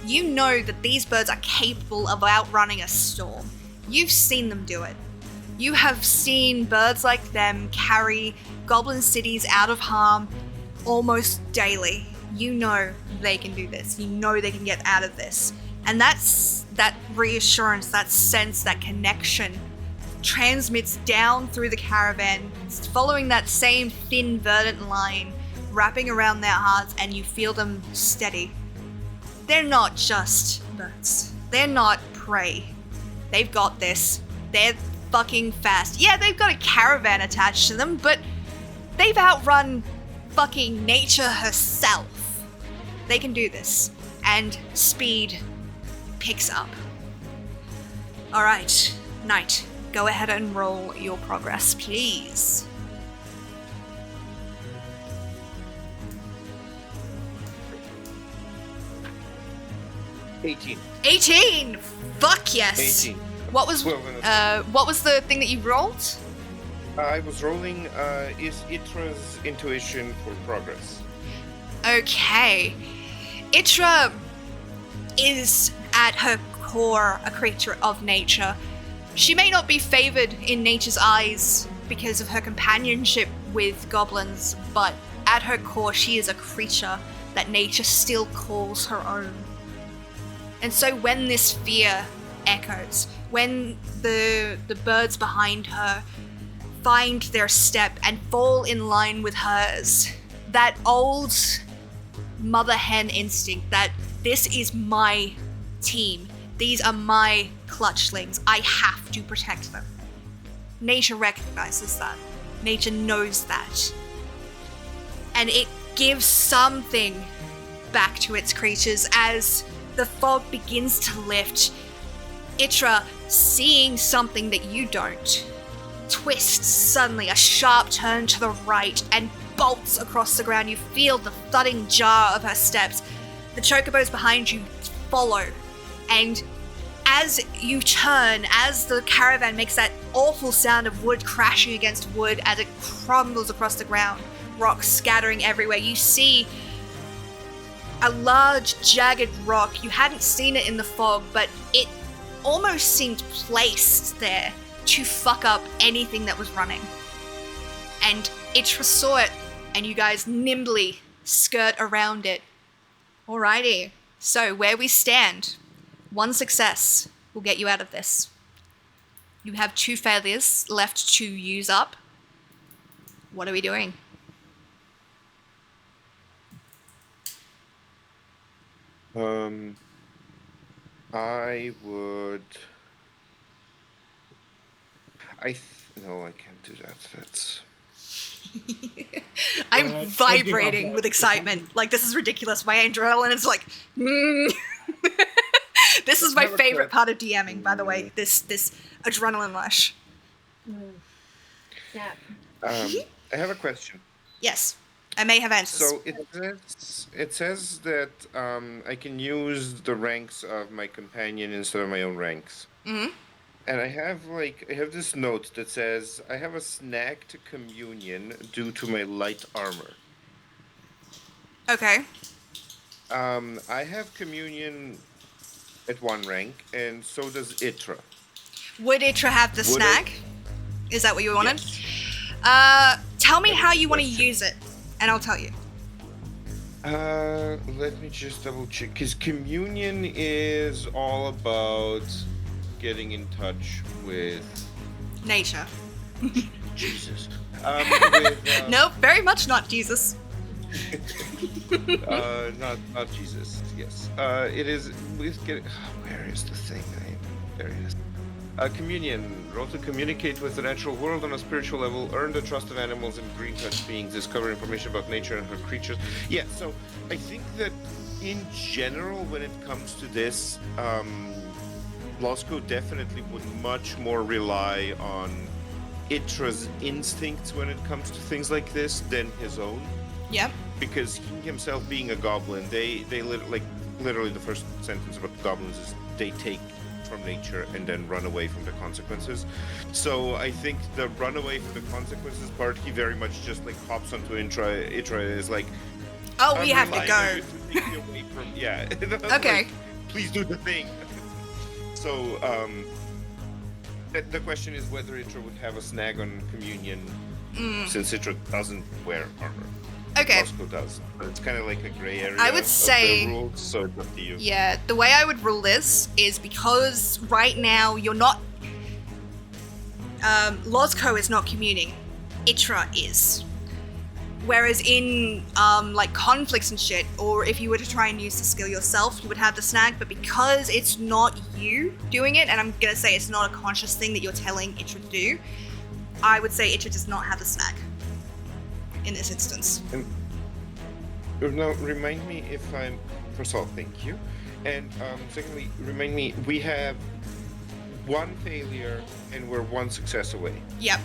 you know that these birds are capable of outrunning a storm. You've seen them do it. You have seen birds like them carry goblin cities out of harm almost daily. You know they can do this. You know they can get out of this. And that's that reassurance, that sense, that connection transmits down through the caravan, following that same thin verdant line, wrapping around their hearts, and you feel them steady. They're not just birds. They're not prey. They've got this. They're fucking fast. Yeah, they've got a caravan attached to them, but they've outrun fucking nature herself. They can do this. And speed picks up. Alright, Knight, go ahead and roll your progress, please. $18. 18! Fuck yes! 18. What was the thing that you rolled? I was rolling is Itra's intuition for progress. Okay. Itra is at her core a creature of nature. She may not be favored in nature's eyes because of her companionship with goblins, but at her core she is a creature that nature still calls her own. And so when this fear echoes, when the birds behind her find their step and fall in line with hers, that old mother hen instinct that this is my team, these are my clutchlings, I have to protect them. Nature recognizes that. Nature knows that. And it gives something back to its creatures as the fog begins to lift. Itra, seeing something that you don't, twists suddenly, a sharp turn to the right, and bolts across the ground. You feel the thudding jar of her steps. The chocobos behind you follow, and as you turn, as the caravan makes that awful sound of wood crashing against wood as it crumbles across the ground, rocks scattering everywhere, you see a large, jagged rock. You hadn't seen it in the fog, but it almost seemed placed there to fuck up anything that was running. And Itra saw it, and you guys nimbly skirt around it. Alrighty, so where we stand, one success will get you out of this. You have 2 failures left to use up. What are we doing? I would. No, I can't do that. That's. I'm vibrating with excitement. Like, this is ridiculous. My adrenaline is like, This is my favorite part of DMing, by the way. This adrenaline rush. Yeah. I have a question. Yes, I may have answers. So it says that I can use the ranks of my companion instead of my own ranks. Mm-hmm. And I have this note that says I have a snagged communion due to my light armor. Okay. I have communion at 1 rank, and so does Itra. Would Itra have the snag? Is that what you wanted? Yes. Tell me how you want to use it, and I'll tell you. Let me just double check. Because communion is all about getting in touch with Nature. Jesus. Nope, very much not Jesus. Not Jesus. Yes. It is with getting. Where is the thing? There it is. Communion. Roll to communicate with the natural world on a spiritual level. Earn the trust of animals and green touch beings. Discover information about nature and her creatures. Yeah, so I think that in general, when it comes to this, Blasco definitely would much more rely on Itra's instincts when it comes to things like this than his own. Yep. Because he himself being a goblin, they literally the first sentence about goblins is they take from nature and then run away from the consequences. So I think the run away from the consequences part, he very much just like hops onto Itra is like, Oh, we have to relying go. on you to take me away from, yeah. Okay. Like, please do the thing. So the question is whether Itra would have a snag on communion since Itra doesn't wear armor. Okay. Blasco does, but it's kind of like a gray area. I would of say- the rules, so it's up to you. Yeah, the way I would rule this is because right now you're not. Losco is not communing. Itra is. Whereas in like conflicts and shit, or if you were to try and use the skill yourself, you would have the snag. But because it's not you doing it, and I'm gonna say it's not a conscious thing that you're telling Itra to do, I would say Itra does not have the snag in this instance. Now, remind me if I'm. First of all, thank you. And secondly, remind me, we have one failure and we're one success away. Yep.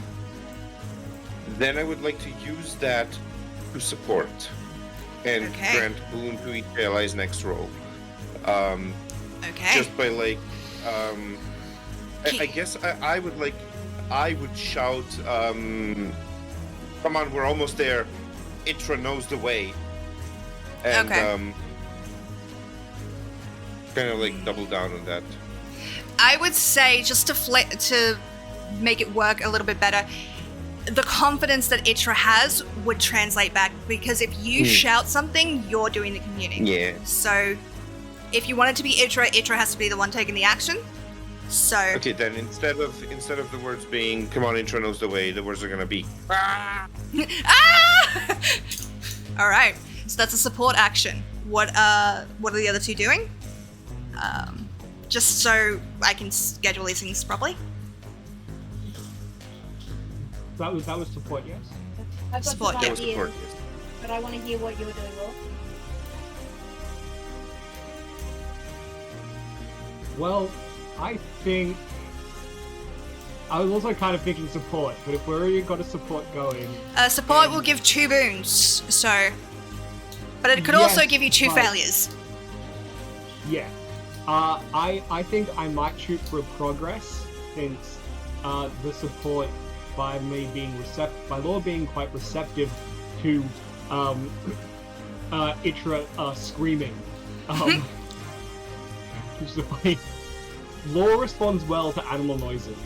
Then I would like to use that to support and Okay. grant boon to each ally's next roll. Okay. Just by like, I guess I would shout, come on, we're almost there. Itra knows the way. And Okay. kind of like double down on that. I would say just to make it work a little bit better, the confidence that Itra has would translate back, because if you shout something, you're doing the communing. Yeah. So if you want it to be Itra has to be the one taking the action. So Okay, then instead of the words being "Come on, Itra knows the way," the words are gonna be ah! All right. So that's a support action. What are the other two doing? Just so I can schedule these things properly. That was support, yes. I've got Support, some that was ideas, support. but I want to hear what you were doing, Law. Well, I think I was also kind of thinking support, but if we're already got a support going, Support will give 2 boons. So, but it could Yes, also give you 2 but- failures. yeah. I think I might shoot for a progress, since the support by me being by Law being quite receptive to Itra screaming. So, Law responds well to animal noises.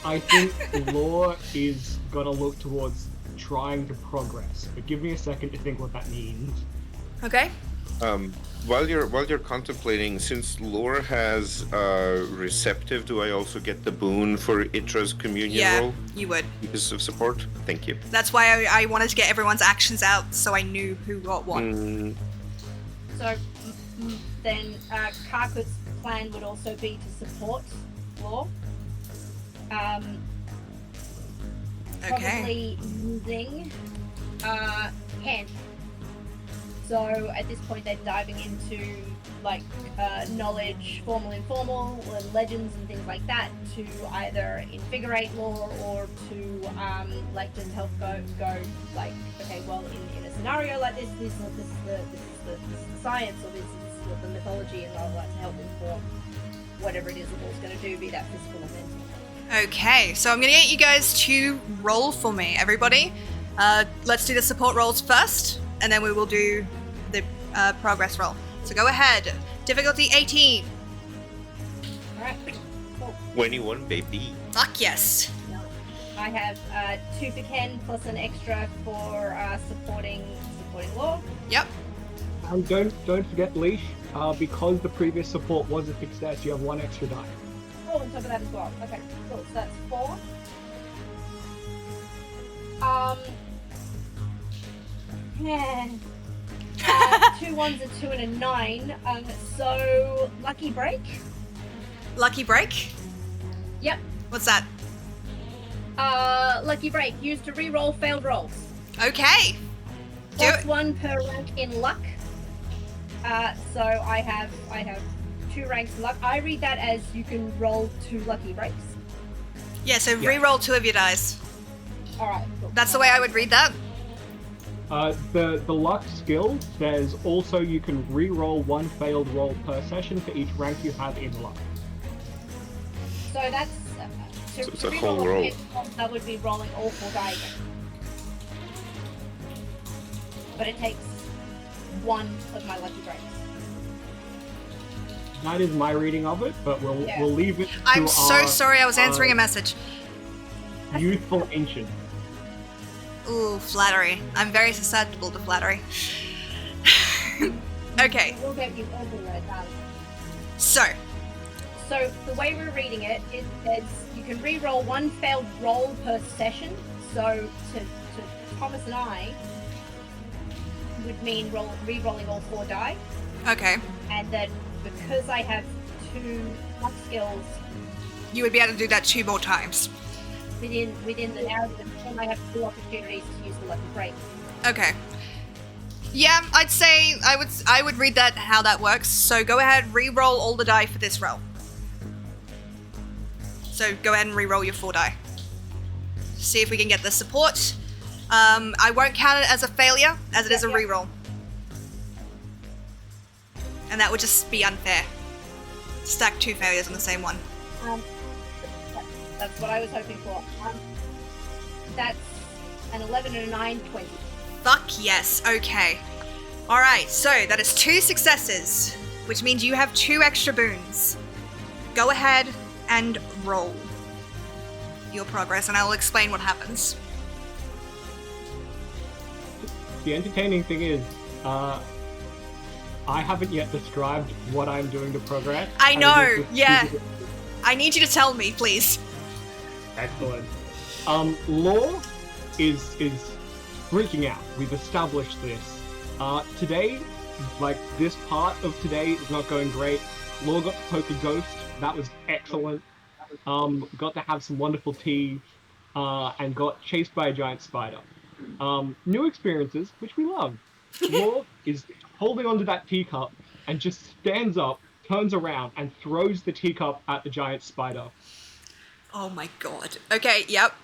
I think Law is gonna look towards trying to progress, but give me a second to think what that means. Okay. While you're contemplating, since Lore has receptive, do I also get the boon for Itra's communion Yeah, roll you would. because of support? Thank you. That's why I wanted to get everyone's actions out, so I knew who got what. So then Karkut's plan would also be to support Law. Okay. Probably using hand. So at this point they're diving into like knowledge, formal, informal, and legends and things like that to either invigorate Law or to like just help go like, okay, well in a scenario like this is the science, or this is what the mythology, and I'd like to help inform whatever it is the Law's going to do, be that physical or mental. Okay, so I'm gonna get you guys to roll for me, everybody. Let's do the support rolls first, and then we will do the progress roll. So go ahead. Difficulty 18. Alright, cool. 21, baby. Fuck yes. I have 2 for Ken plus an extra for supporting Law. Yep. And don't forget, Leash, because the previous support was a success, you have 1 extra die. Oh, on top of that as well. Okay, cool. So that's 4. Yeah. 2 1s, a 2, and a 9. So lucky break. Lucky break? Yep. What's that? Lucky break used to re-roll failed rolls. Okay. Do Plus it. 1 per rank in luck. So I have 2 ranks in luck. I read that as you can roll 2 lucky breaks. Yeah, so re-roll 2 of your dice. All right. Cool. That's the way I would read that. The luck skill says also you can re-roll 1 failed roll per session for each rank you have in luck. So that's So it's to a re-roll whole roll. That would be rolling all 4 die again. But it takes 1 of my lucky breaks. That is my reading of it, but we'll leave it to I'm so our, sorry, I was answering a message. youthful ancient. Ooh, flattery. I'm very susceptible to flattery. Okay, We'll get you over there, darling. so, So the way we're reading it, it says you can re-roll 1 failed roll per session. So to Thomas and I would mean re-rolling all 4 die. okay. And then because I have 2 luck skills You would be able to do that 2 more times. within the narrative, and I have 2 opportunities to use the lucky break. Okay. Yeah, I'd say I would read that how that works. So go ahead, re-roll all the die for this roll. So go ahead and re-roll your 4 die. See if we can get the support. I won't count it as a failure, as it is a Yeah. re-roll. And that would just be unfair. Stack 2 failures on the same one. That's what I was hoping for. That's an 11 and a 9, 20. Fuck yes, okay. Alright, so that is 2 successes, which means you have 2 extra boons. Go ahead and roll your progress, and I will explain what happens. The entertaining thing is, I haven't yet described what I'm doing to progress. I and know, it is yeah. I need you to tell me, please. Excellent. Law is freaking out. We've established this. Today, like this part of today is not going great. Law got to poke a ghost. That was excellent. Got to have some wonderful tea, and got chased by a giant spider. New experiences, which we love. Law is holding onto that teacup and just stands up, turns around, and throws the teacup at the giant spider. Oh my god. Okay, yep.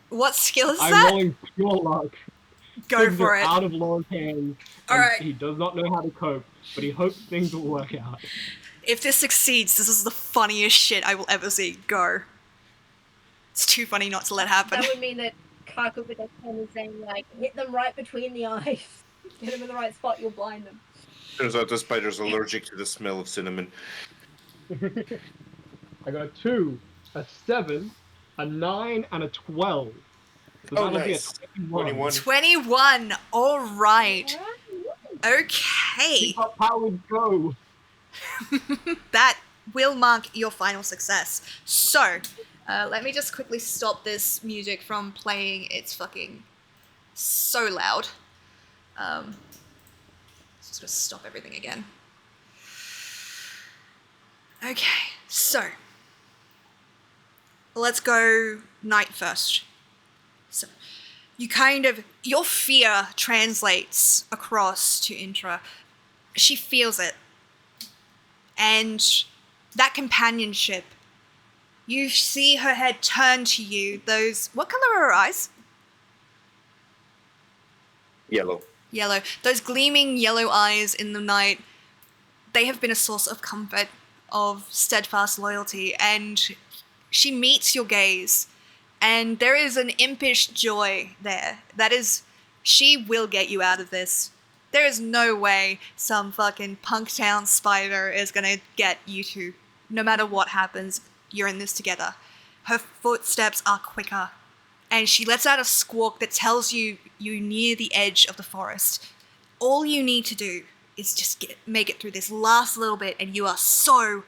What skill is I'm that? rolling pure luck. Go Things for are it. out of Law's hands. All and right. He does not know how to cope, but he hopes things will work out. If this succeeds, this is the funniest shit I will ever see. Go. It's too funny not to let happen. That would mean that Kaku with that pen is saying, like, hit them right between the eyes. Hit them in the right spot, you'll blind them. Turns out the spider's allergic to the smell of cinnamon. I got a 2, a 7, a 9, and a 12. So Oh, that'll nice. be a 21. 21. All right. Okay. Keep up powered go. That will mark your final success. So, let me just quickly stop this music from playing. It's fucking so loud. Just gonna stop everything again. Okay, so let's go night first. So, your fear translates across to Intra. She feels it. And that companionship, you see her head turn to you. What color are her eyes? Yellow. Yellow. Those gleaming yellow eyes in the night, they have been a source of comfort, of steadfast loyalty, and she meets your gaze, and there is an impish joy there. That is, she will get you out of this. There is no way some fucking Punktown spider is gonna get you two. No matter what happens, you're in this together. Her footsteps are quicker, and she lets out a squawk that tells you you're near the edge of the forest. All you need to do is just make it through this last little bit, and you are so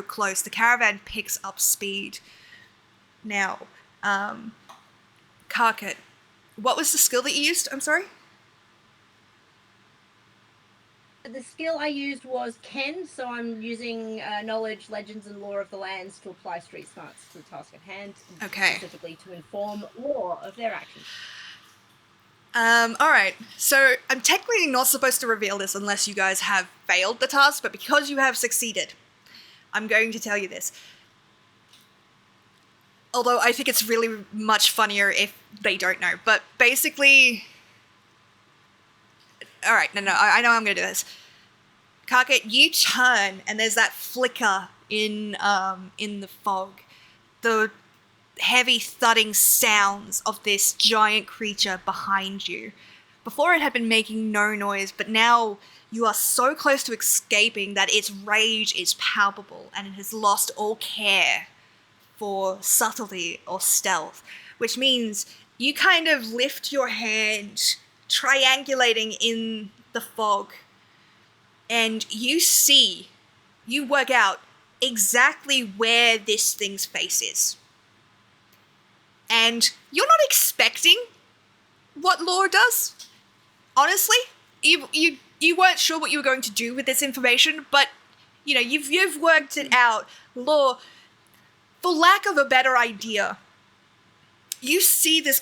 close. The caravan picks up speed. Now, Karkit, what was the skill that you used? I'm sorry? The skill I used was Ken, so I'm using knowledge, legends, and lore of the lands to apply street smarts to the task at hand, Okay. specifically to inform lore of their actions. Alright, so I'm technically not supposed to reveal this unless you guys have failed the task, but because you have succeeded, I'm going to tell you this. Although I think it's really much funnier if they don't know, but basically... Alright, no, I know I'm gonna do this. Karkit, you turn, and there's that flicker in the fog. The heavy thudding sounds of this giant creature behind you. Before it had been making no noise, but now you are so close to escaping that its rage is palpable and it has lost all care for subtlety or stealth, which means you kind of lift your hand, triangulating in the fog, and you work out exactly where this thing's face is. And you're not expecting what lore does. Honestly, you weren't sure what you were going to do with this information, but you know you've worked it out. Lore, for lack of a better idea, you see this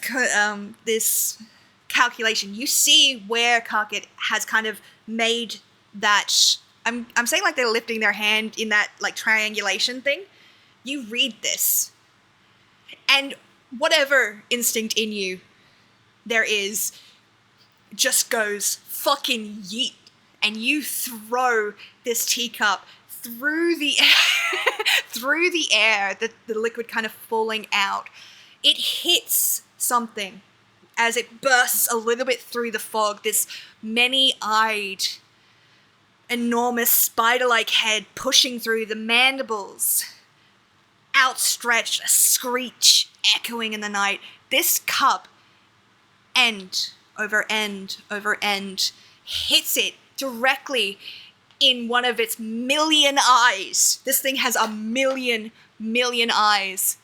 this calculation. You see where Karkit has kind of made that. I'm saying like they're lifting their hand in that like triangulation thing. You read this, and whatever instinct in you there is just goes fucking yeet, and you throw this teacup through the through the air, the liquid kind of falling out. It hits something as it bursts a little bit through the fog, this many-eyed, enormous spider-like head pushing through, the mandibles outstretched, a screech echoing in the night. This cup, end over end over end, hits it directly in one of its million eyes. This thing has a million eyes.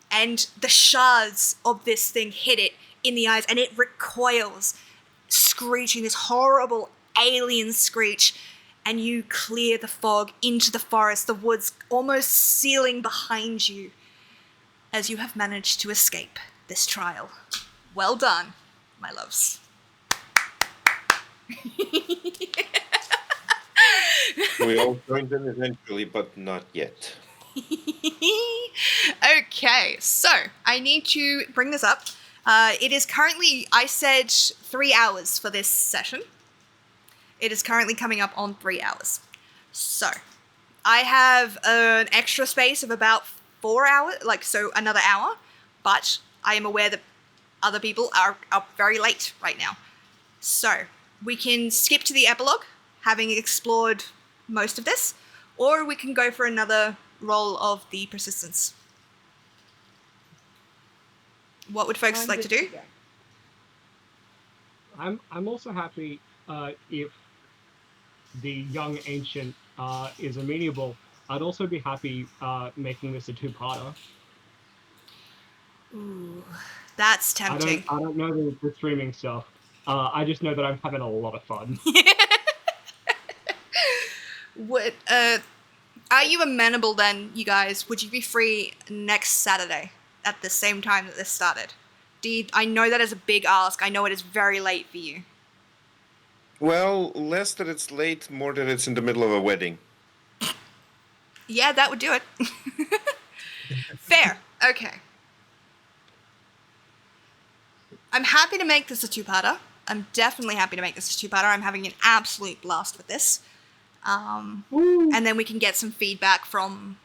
And the shards of this thing hit it in the eyes, and it recoils, screeching this horrible alien screech, and you clear the fog into the forest, the woods almost sealing behind you as you have managed to escape this trial. Well done, my loves. We all joined in eventually, but not yet. Okay, so I need to bring this up. It is currently, I said 3 hours for this session. It is currently coming up on 3 hours. So, I have an extra space of about 4 hours, so another hour, but I am aware that other people are up very late right now. So, we can skip to the epilogue, having explored most of this, or we can go for another roll of the persistence. What would folks like to do? I'm also happy if the young ancient is amenable. I'd also be happy making this a two-parter. Ooh, that's tempting. I don't know the streaming stuff. I just know that I'm having a lot of fun. Are you amenable then, you guys? Would you be free next Saturday at the same time that this started? I know that is a big ask. I know it is very late for you. Well, less that it's late, more that it's in the middle of a wedding. Yeah, that would do it. Fair. Okay. I'm happy to make this a two-parter. I'm definitely happy to make this a two-parter. I'm having an absolute blast with this. And then we can get some feedback from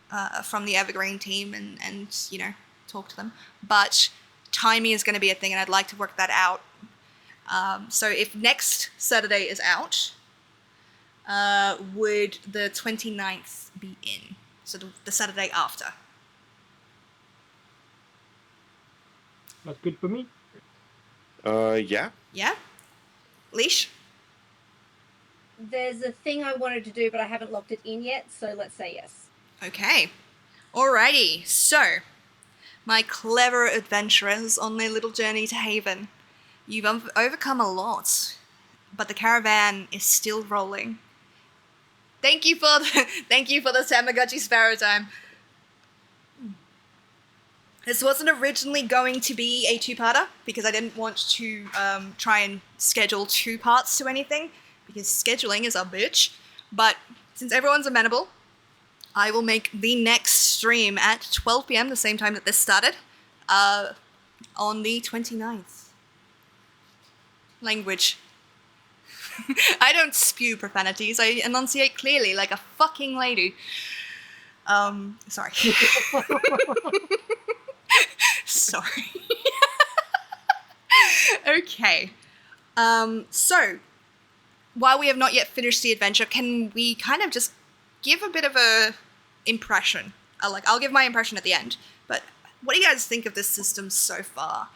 the Evergreen team and you know, talk to them. But timing is going to be a thing, and I'd like to work that out. So if next Saturday is out, would the 29th be in? So the Saturday after. That's good for me. Yeah. Yeah? Leash? There's a thing I wanted to do, but I haven't locked it in yet, so let's say yes. Okay. Alrighty. So, my clever adventurers on their little journey to Haven, you've overcome a lot. but the caravan is still rolling. Thank you for the Tamagotchi Sparrow time. This wasn't originally going to be a two-parter because I didn't want to try and schedule 2 parts to anything because scheduling is a bitch. But since everyone's amenable, I will make the next stream at 12 p.m. the same time that this started, on the 29th. Language. I don't spew profanities. I enunciate clearly like a fucking lady. Sorry. Sorry. Okay. So, while we have not yet finished the adventure, can we kind of just give a bit of a impression? I'll give my impression at the end. But what do you guys think of this system so far?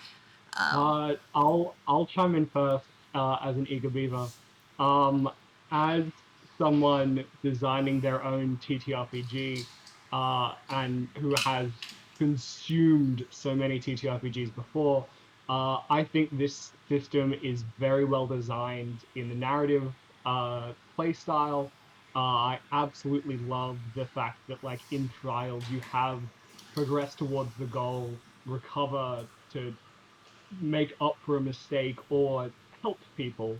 I'll chime in first as an eager beaver. As someone designing their own TTRPG and who has consumed so many TTRPGs before, I think this system is very well designed in the narrative play style. I absolutely love the fact that, like, in trials, you have progressed towards the goal, recover to make up for a mistake or help people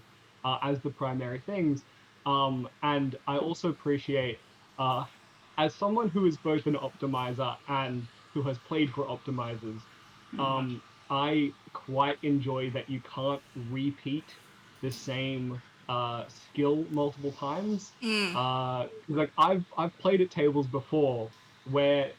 as the primary things. And I also appreciate, as someone who is both an optimizer and who has played for optimizers, I quite enjoy that you can't repeat the same skill multiple times. Like I've played at tables before where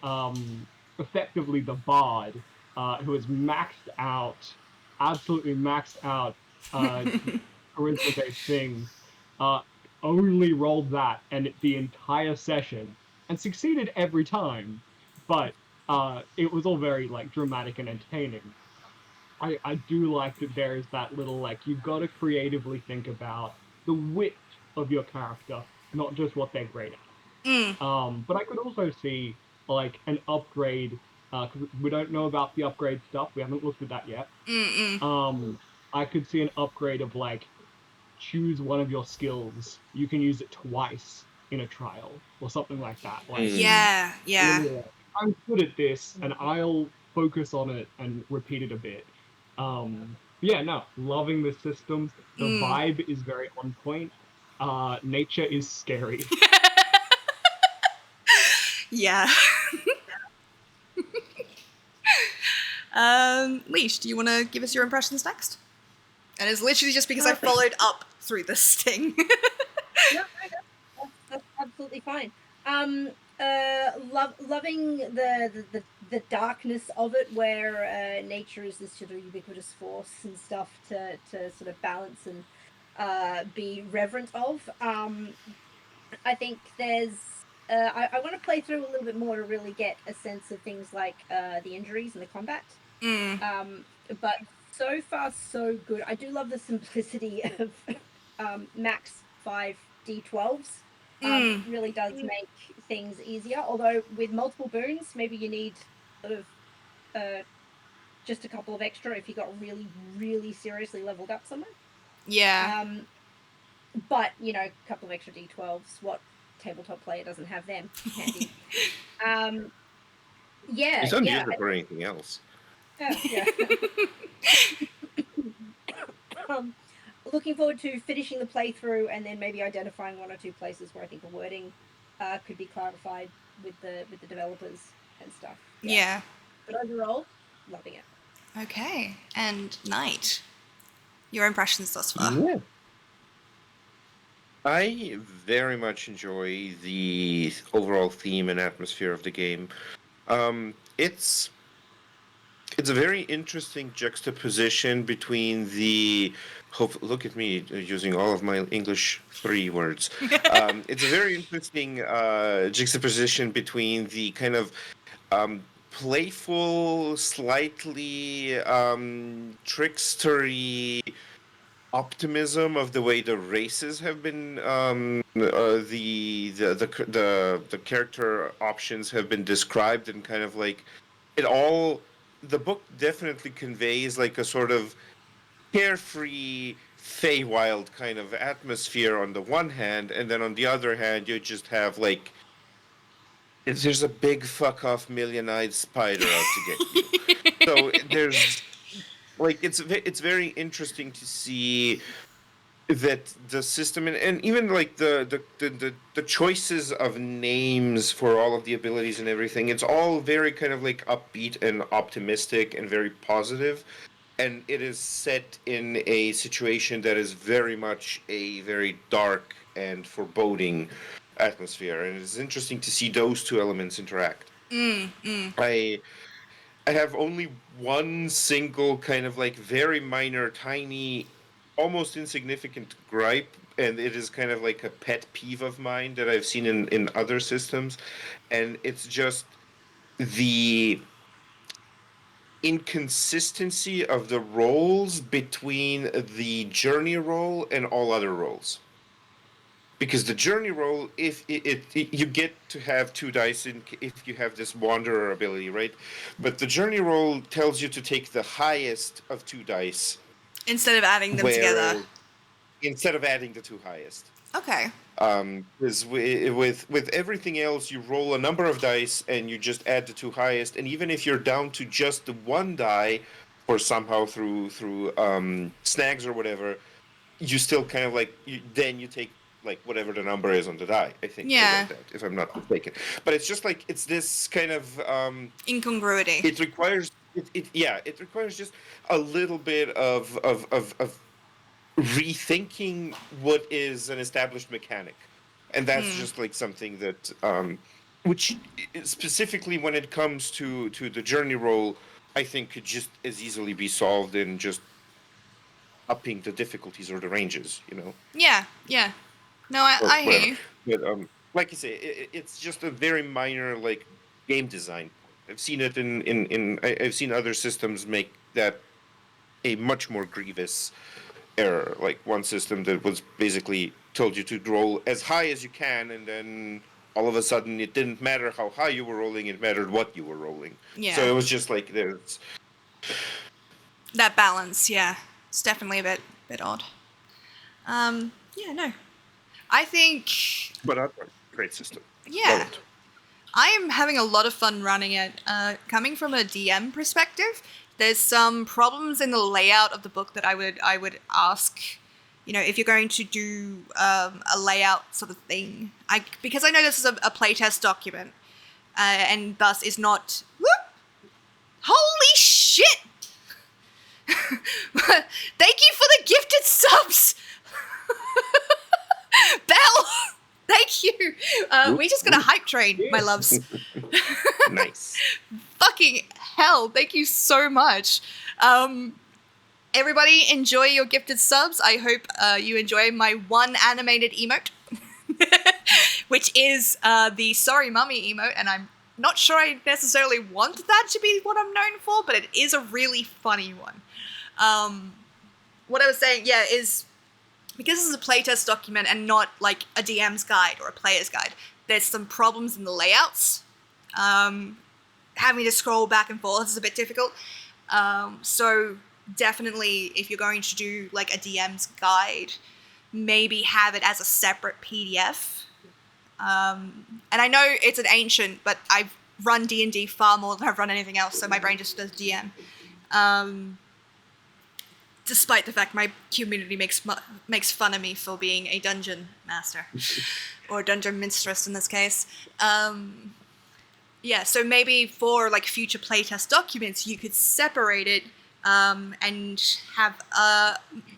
effectively the bard who has maxed out, absolutely maxed out charisma-based things, uh, only rolled that and the entire session and succeeded every time, but it was all very like dramatic and entertaining. I do like that there is that little, like, you've got to creatively think about the width of your character, not just what they're great at. But I could also see like an upgrade, 'cause we don't know about the upgrade stuff. We haven't looked at that yet. I could see an upgrade of, like, choose one of your skills. You can use it twice in a trial or something like that. Like, Yeah. really, like, I'm good at this and I'll focus on it and repeat it a bit. Yeah, no, loving the system. The vibe is very on point. Nature is scary. Yeah. Leash, do you want to give us your impressions next? And it's literally just because I followed up through this thing. No, that's absolutely fine. Loving the darkness of it, where nature is this sort of ubiquitous force and stuff to sort of balance and be reverent of. I think there's. I want to play through a little bit more to really get a sense of things like the injuries and the combat. But so far, so good. I do love the simplicity of max 5 D12s. Really does make things easier. Although with multiple boons, maybe you need sort of just a couple of extra if you got really, really seriously leveled up someone. Yeah. But you know, a couple of extra D12s. What tabletop player doesn't have them handy? Yeah, You don't yeah. use it for anything else. Yeah. Looking forward to finishing the playthrough and then maybe identifying 1 or 2 places where I think the wording could be clarified with the developers and stuff. Yeah. But overall, loving it. Okay. And Knight, your impressions thus far? Yeah. I very much enjoy the overall theme and atmosphere of the game. It's a very interesting juxtaposition between the look at me using all of my English 3 words. It's a very interesting juxtaposition between the kind of playful, slightly trickstery optimism of the way the races have been the character options have been described, and kind of like it all, the book definitely conveys like a sort of carefree Feywild kind of atmosphere on the one hand, and then on the other hand, you just have like there's a big fuck off million-eyed spider out to get you. So there's like it's very interesting to see that the system and even like the choices of names for all of the abilities and everything, it's all very kind of like upbeat and optimistic and very positive, and it is set in a situation that is very much a very dark and foreboding atmosphere, and it's interesting to see those two elements interact. I have only one single kind of like very minor, tiny, almost insignificant gripe, and it is kind of like a pet peeve of mine that I've seen in other systems, and it's just the inconsistency of the roles between the journey role and all other roles. Because the journey roll, if you get to have 2 dice if you have this wanderer ability, right? But the journey roll tells you to take the highest of 2 dice Instead of adding them together. instead of adding the 2 highest. Okay. Because with everything else, you roll a number of dice and you just add the 2 highest, and even if you're down to just the 1 die, or somehow through snags or whatever, you still kind of like then you take like whatever the number is on the die. I think. Yeah. I read that, if I'm not mistaken. But it's just like it's this kind of incongruity. It requires it requires just a little bit of rethinking what is an established mechanic, and that's just like something that which specifically when it comes to the journey roll, I think could just as easily be solved in just upping the difficulties or the ranges, you know. Yeah. No, I hear you. But like you say, it's just a very minor like game design. I've seen it I've seen other systems make that a much more grievous error. Like one system that was basically told you to roll as high as you can, and then all of a sudden it didn't matter how high you were rolling; it mattered what you were rolling. Yeah. So it was just like there's that balance. Yeah, it's definitely a bit odd. Yeah, no. I think. But great system. Yeah. I am having a lot of fun running it. Coming from a DM perspective, there's some problems in the layout of the book that I would ask. You know, if you're going to do a layout sort of thing, because I know this is a playtest document, and thus is not. Whoop, holy shit! Thank you for the gifted subs. Belle, thank you. We just got a hype train, my loves. Nice. Fucking hell, thank you so much. Everybody enjoy your gifted subs. I hope you enjoy my one animated emote, which is the Sorry Mummy emote, and I'm not sure I necessarily want that to be what I'm known for, but it is a really funny one. What I was saying, yeah, is because this is a playtest document and not like a DM's guide or a player's guide, there's some problems in the layouts. Having to scroll back and forth is a bit difficult. So definitely, if you're going to do like a DM's guide, maybe have it as a separate PDF. And I know it's an ancient, but I've run D&D far more than I've run anything else, so my brain just does DM. Despite the fact my community makes fun of me for being a dungeon master, or dungeon minstress in this case. Yeah, so maybe for like future playtest documents, you could separate it and have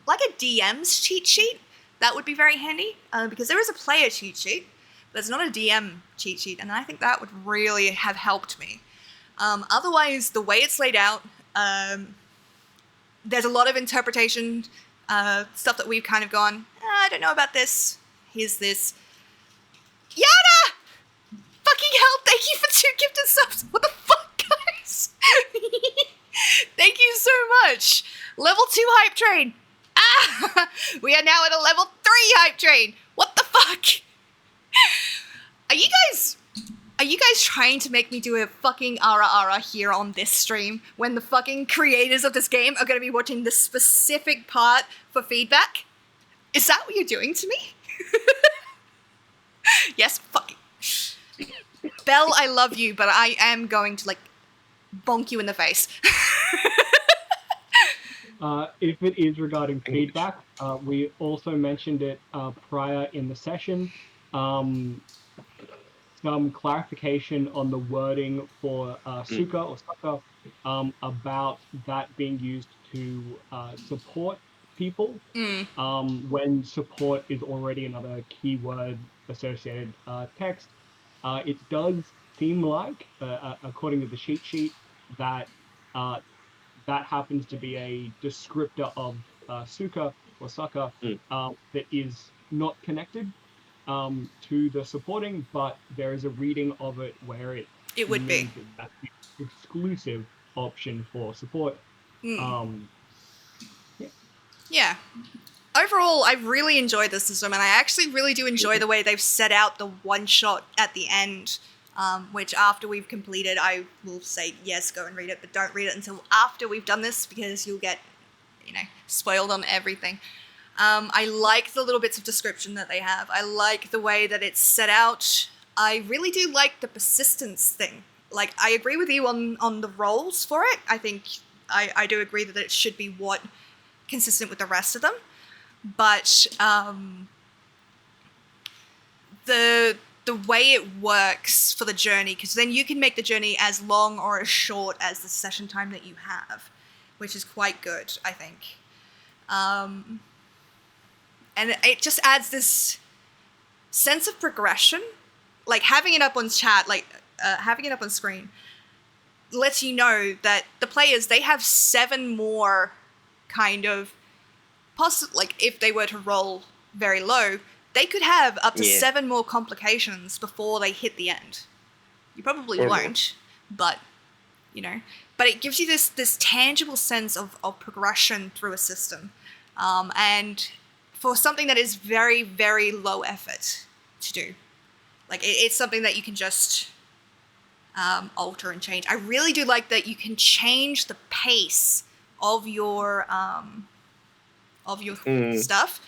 like a DM's cheat sheet. That would be very handy because there is a player cheat sheet, but it's not a DM cheat sheet, and I think that would really have helped me. Otherwise, the way it's laid out. There's a lot of interpretation stuff that we've kind of gone, I don't know about this. Here's this. Yana! Fucking hell, thank you for 2 gifted subs. What the fuck, guys? Thank you so much. Level 2 hype train. We are now at a level 3 hype train. What the fuck? Are you guys Are you guys trying to make me do a fucking ara here on this stream when the fucking creators of this game are going to be watching this specific part for feedback? Is that what you're doing to me? Yes, fucking. Belle, I love you, but I am going to, like, bonk you in the face. If it is regarding feedback, we also mentioned it prior in the session. Some clarification on the wording for suka or suka about that being used to support people when support is already another keyword associated text. It does seem like, according to the cheat sheet, that that happens to be a descriptor of suka or suka that is not connected to the supporting, but there is a reading of it where it would be. means that that's the exclusive option for support. Yeah. Overall, I really enjoyed this system, and I actually really do enjoy the way they've set out the one-shot at the end, which after we've completed, I will say, yes, go and read it, but don't read it until after we've done this, because you'll get, spoiled on everything. I like the little bits of description that they have. I like the way that it's set out. I really do like the persistence thing. Like, I agree with you on the roles for it. I think I do agree that it should be consistent with the rest of them. But the way it works for the journey, because then you can make the journey as long or as short as the session time that you have, which is quite good, I think. And it just adds this sense of progression. Like, having it up on chat, having it up on screen, lets you know that the players, they have 7 more kind of, if they were to roll very low, they could have up to 7 more complications before they hit the end. You probably won't, but, but it gives you this tangible sense of progression through a system. And for something that is very, very low effort to do. Like, it's something that you can just alter and change. I really do like that you can change the pace of your stuff,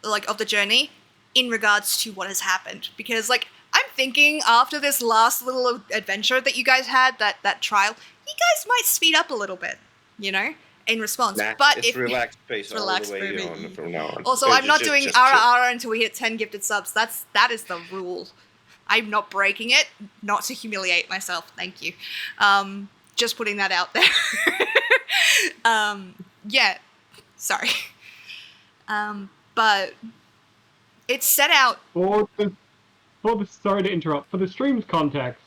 of the journey, in regards to what has happened. Because, I'm thinking after this last little adventure that you guys had, that trial, you guys might speed up a little bit, in response. Nah, but it's if relaxed pace all the way baby. on from now on. Also, I'm not doing ara until we hit 10 gifted subs. That is the rule. I'm not breaking it, not to humiliate myself. Thank you. Just putting that out there. Yeah, sorry. But it's set out. Sorry to interrupt. For the stream's context,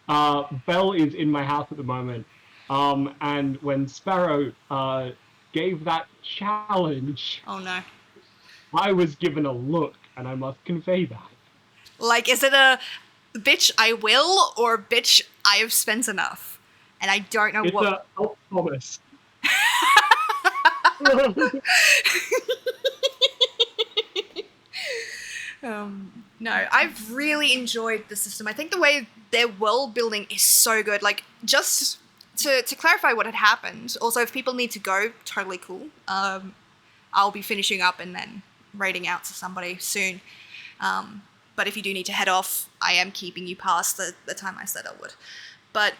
Belle is in my house at the moment. And when Sparrow gave that challenge, oh no, I was given a look, and I must convey that. Is it a bitch I will, or bitch I have spent enough? And I don't know what. It's a promise. No, I've really enjoyed the system. I think the way their world building is so good. Just to clarify what had happened, also, if people need to go, totally cool. I'll be finishing up and then raiding out to somebody soon. But if you do need to head off, I am keeping you past the time I said I would. But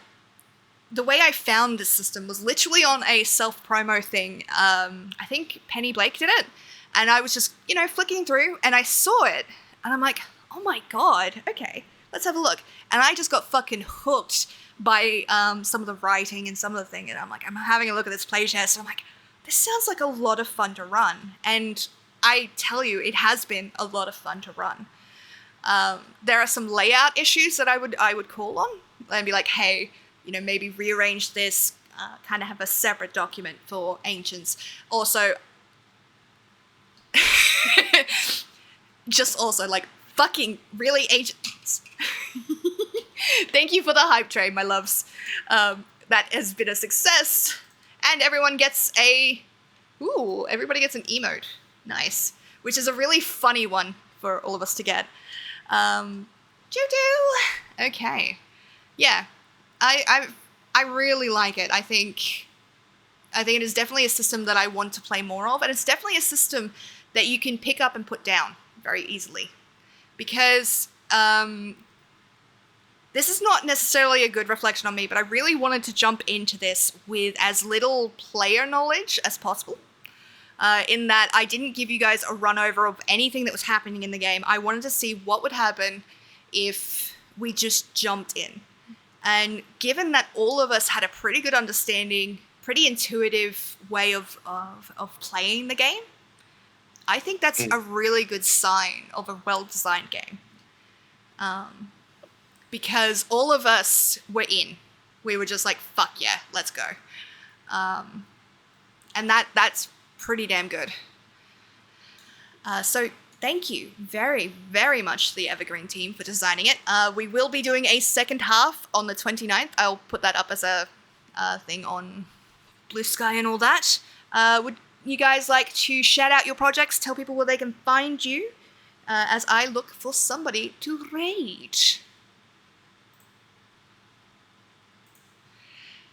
the way I found this system was literally on a self-promo thing. I think Penny Blake did it. And I was just, flicking through, and I saw it. And I'm like, oh my god, okay, let's have a look. And I just got fucking hooked by some of the writing and some of the thing. And I'm like, I'm having a look at this playtest, and I'm like, this sounds like a lot of fun to run. And I tell you, it has been a lot of fun to run. There are some layout issues that I would call on and be like, hey, maybe rearrange this, kind of have a separate document for ancients. Also, just also, fucking really ancients. Thank you for the hype train, my loves. That has been a success. And everyone gets everybody gets an emote. Nice. Which is a really funny one for all of us to get. Doo-doo! Okay. Yeah. I really like it. I think it is definitely a system that I want to play more of, and it's definitely a system that you can pick up and put down very easily. Because this is not necessarily a good reflection on me, but I really wanted to jump into this with as little player knowledge as possible. In that I didn't give you guys a run over of anything that was happening in the game. I wanted to see what would happen if we just jumped in. And given that all of us had a pretty good understanding, pretty intuitive way of playing the game, I think that's a really good sign of a well-designed game. Because all of us were in. We were just like, fuck yeah, let's go. And that's pretty damn good. So thank you very, very much to the Evergreen team for designing it. We will be doing a second half on the 29th. I'll put that up as a thing on Blue Sky and all that. Would you guys like to shout out your projects, tell people where they can find you, as I look for somebody to raid?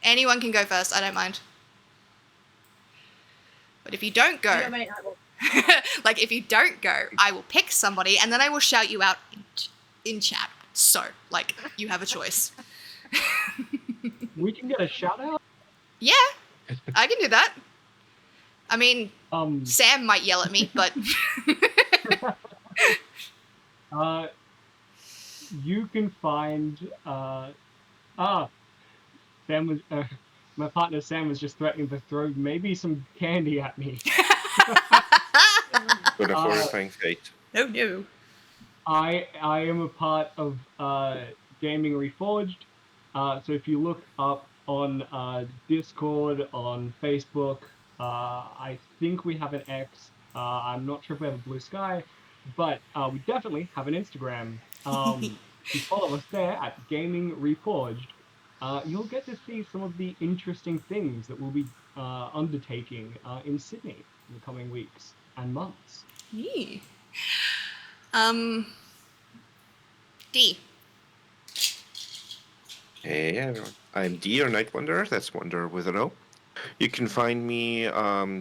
Anyone can go first, I don't mind. But if you don't go, like if you don't go, I will pick somebody and then I will shout you out in chat. So, like, you have a choice. We can get a shout out? Yeah, I can do that. I mean, Sam might yell at me, but... You can find... Sam was... my partner Sam was just threatening to throw maybe some candy at me. What a horrifying fate. Oh no. I am a part of Gaming Reforged. So if you look up on Discord, on Facebook, I think we have an X. I'm not sure if we have a Blue Sky, but we definitely have an Instagram. If you follow us there at Gaming Reforged, you'll get to see some of the interesting things that we'll be undertaking in Sydney in the coming weeks and months. Yeah. D. Hey everyone, I'm D or Night Wanderer, that's Wanderer with an O. You can find me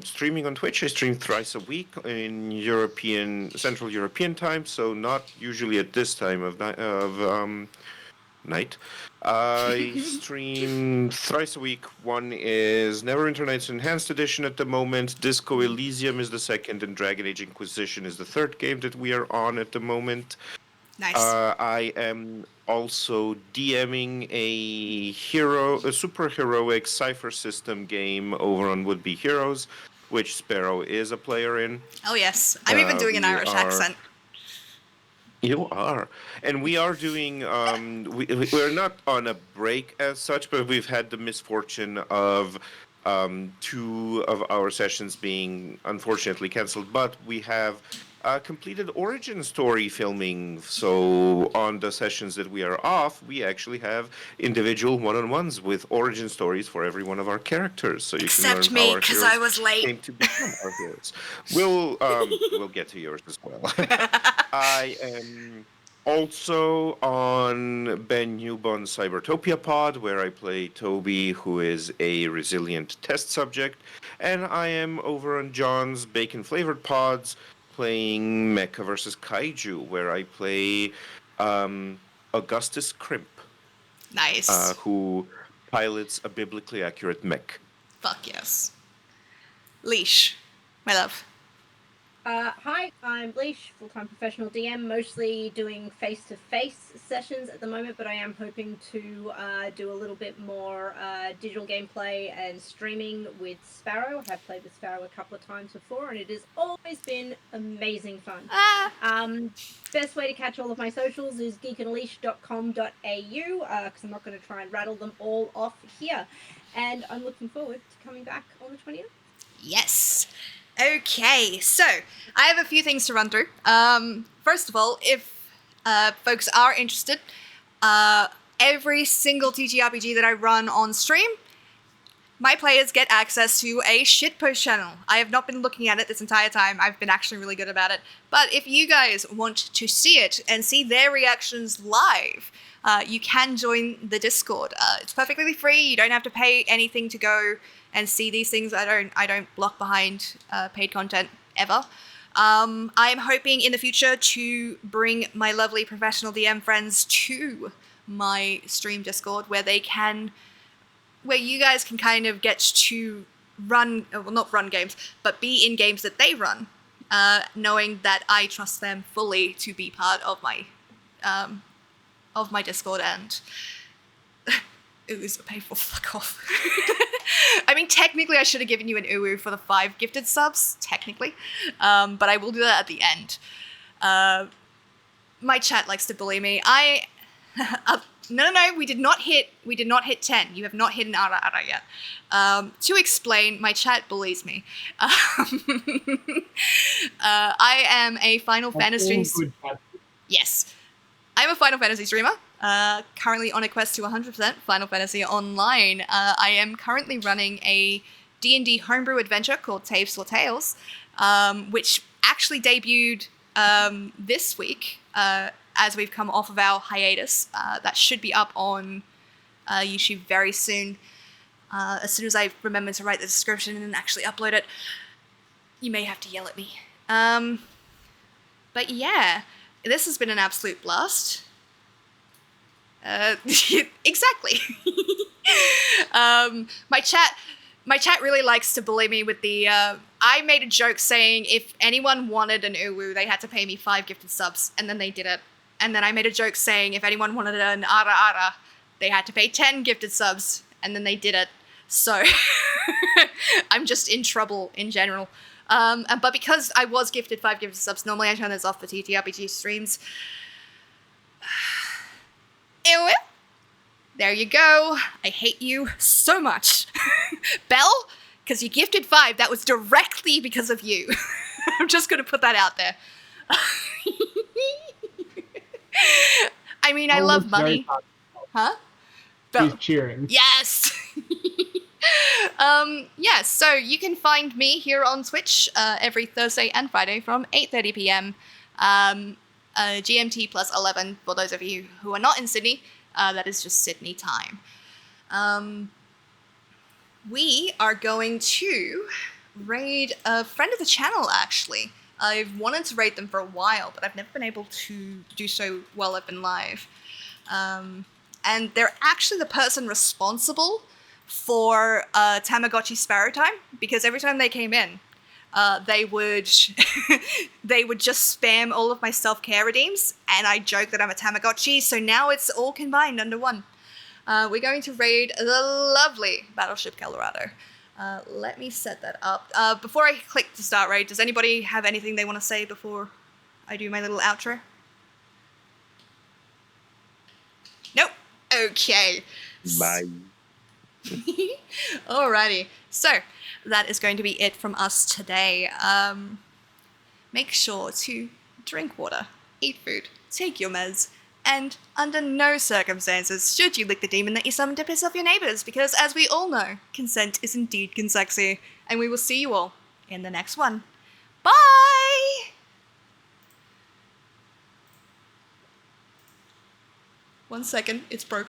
streaming on Twitch. I stream thrice a week in Central European time, so not usually at this time of night. I stream thrice a week. One is Neverwinter Nights Enhanced Edition at the moment. Disco Elysium is the second, and Dragon Age Inquisition is the third game that we are on at the moment. Nice. I am also DMing a super heroic cipher system game over on Would Be Heroes, which Sparrow is a player in. Oh yes, I'm even doing an Irish accent. You are, and we are doing. We're not on a break as such, but we've had the misfortune of 2 of our sessions being unfortunately cancelled. But we have completed origin story filming. So on the sessions that we are off, we actually have individual one-on-ones with origin stories for every one of our characters. So you Except can learn me, how our because heroes I was late. came to become our heroes. We'll get to yours as well. I am also on Ben Newbon's Cybertopia Pod, where I play Toby, who is a resilient test subject, and I am over on John's Bacon Flavored Pods, playing Mecha vs. Kaiju, where I play Augustus Crimp, Nice. who pilots a biblically accurate mech. Fuck yes. Leash, my love. Hi, I'm Leash, full-time professional DM, mostly doing face-to-face sessions at the moment, but I am hoping to do a little bit more digital gameplay and streaming with Sparrow. I have played with Sparrow a couple of times before, and it has always been amazing fun. Best way to catch all of my socials is geekandleash.com.au, because I'm not going to try and rattle them all off here. And I'm looking forward to coming back on the 20th. Yes. Okay, so I have a few things to run through. First of all, if folks are interested, every single TTRPG that I run on stream, my players get access to a shitpost channel. I have not been looking at it this entire time. I've been actually really good about it. But if you guys want to see it and see their reactions live, you can join the Discord. It's perfectly free. You don't have to pay anything to go and see these things. I don't block behind paid content ever. I am hoping in the future to bring my lovely professional DM friends to my stream Discord where you guys can kind of get to run, well, not run games, but be in games that they run, knowing that I trust them fully to be part of my Discord, and oohs are paid for, fuck off. I mean, technically I should have given you an ooh for the 5 gifted subs, technically, but I will do that at the end. My chat likes to bully me. No, we did not hit 10. You have not hit an ara ara yet. To explain, my chat bullies me. I am a Final Fantasy... Yes. I'm a Final Fantasy streamer, currently on a quest to 100% Final Fantasy Online. I am currently running a D&D homebrew adventure called Taves for Tales, which actually debuted this week, as we've come off of our hiatus. That should be up on YouTube very soon. As soon as I remember to write the description and actually upload it. You may have to yell at me. But yeah, this has been an absolute blast. Exactly. My chat really likes to bully me with the, I made a joke saying if anyone wanted an uwu, they had to pay me 5 gifted subs, and then they did it. And then I made a joke saying if anyone wanted an ara ara, they had to pay 10 gifted subs, and then they did it. So, I'm just in trouble in general. But because I was gifted 5 gifted subs, normally I turn those off for TTRPG streams. Ew. There you go. I hate you so much. Belle, because you gifted 5, that was directly because of you. I'm just going to put that out there. I mean, I love money. Huh? He's cheering. Yes! Yeah, so you can find me here on Twitch every Thursday and Friday from 8:30 p.m. GMT plus 11 for those of you who are not in Sydney. That is just Sydney time. We are going to raid a friend of the channel, actually. I've wanted to raid them for a while, but I've never been able to do so while I've been live. And they're actually the person responsible for Tamagotchi Sparrow Time, because every time they came in, they would they would just spam all of my self-care redeems, and I joke that I'm a Tamagotchi, so now it's all combined under one. We're going to raid the lovely Battleship Colorado. Let me set that up. Before I click to start raid, does anybody have anything they want to say before I do my little outro? Nope. Okay. Bye. Alrighty. So, that is going to be it from us today. Make sure to drink water, eat food, take your meds, and under no circumstances should you lick the demon that you summoned to piss off your neighbors, because as we all know, consent is indeed consexy, and we will see you all in the next one. Bye! 1 second, it's broken.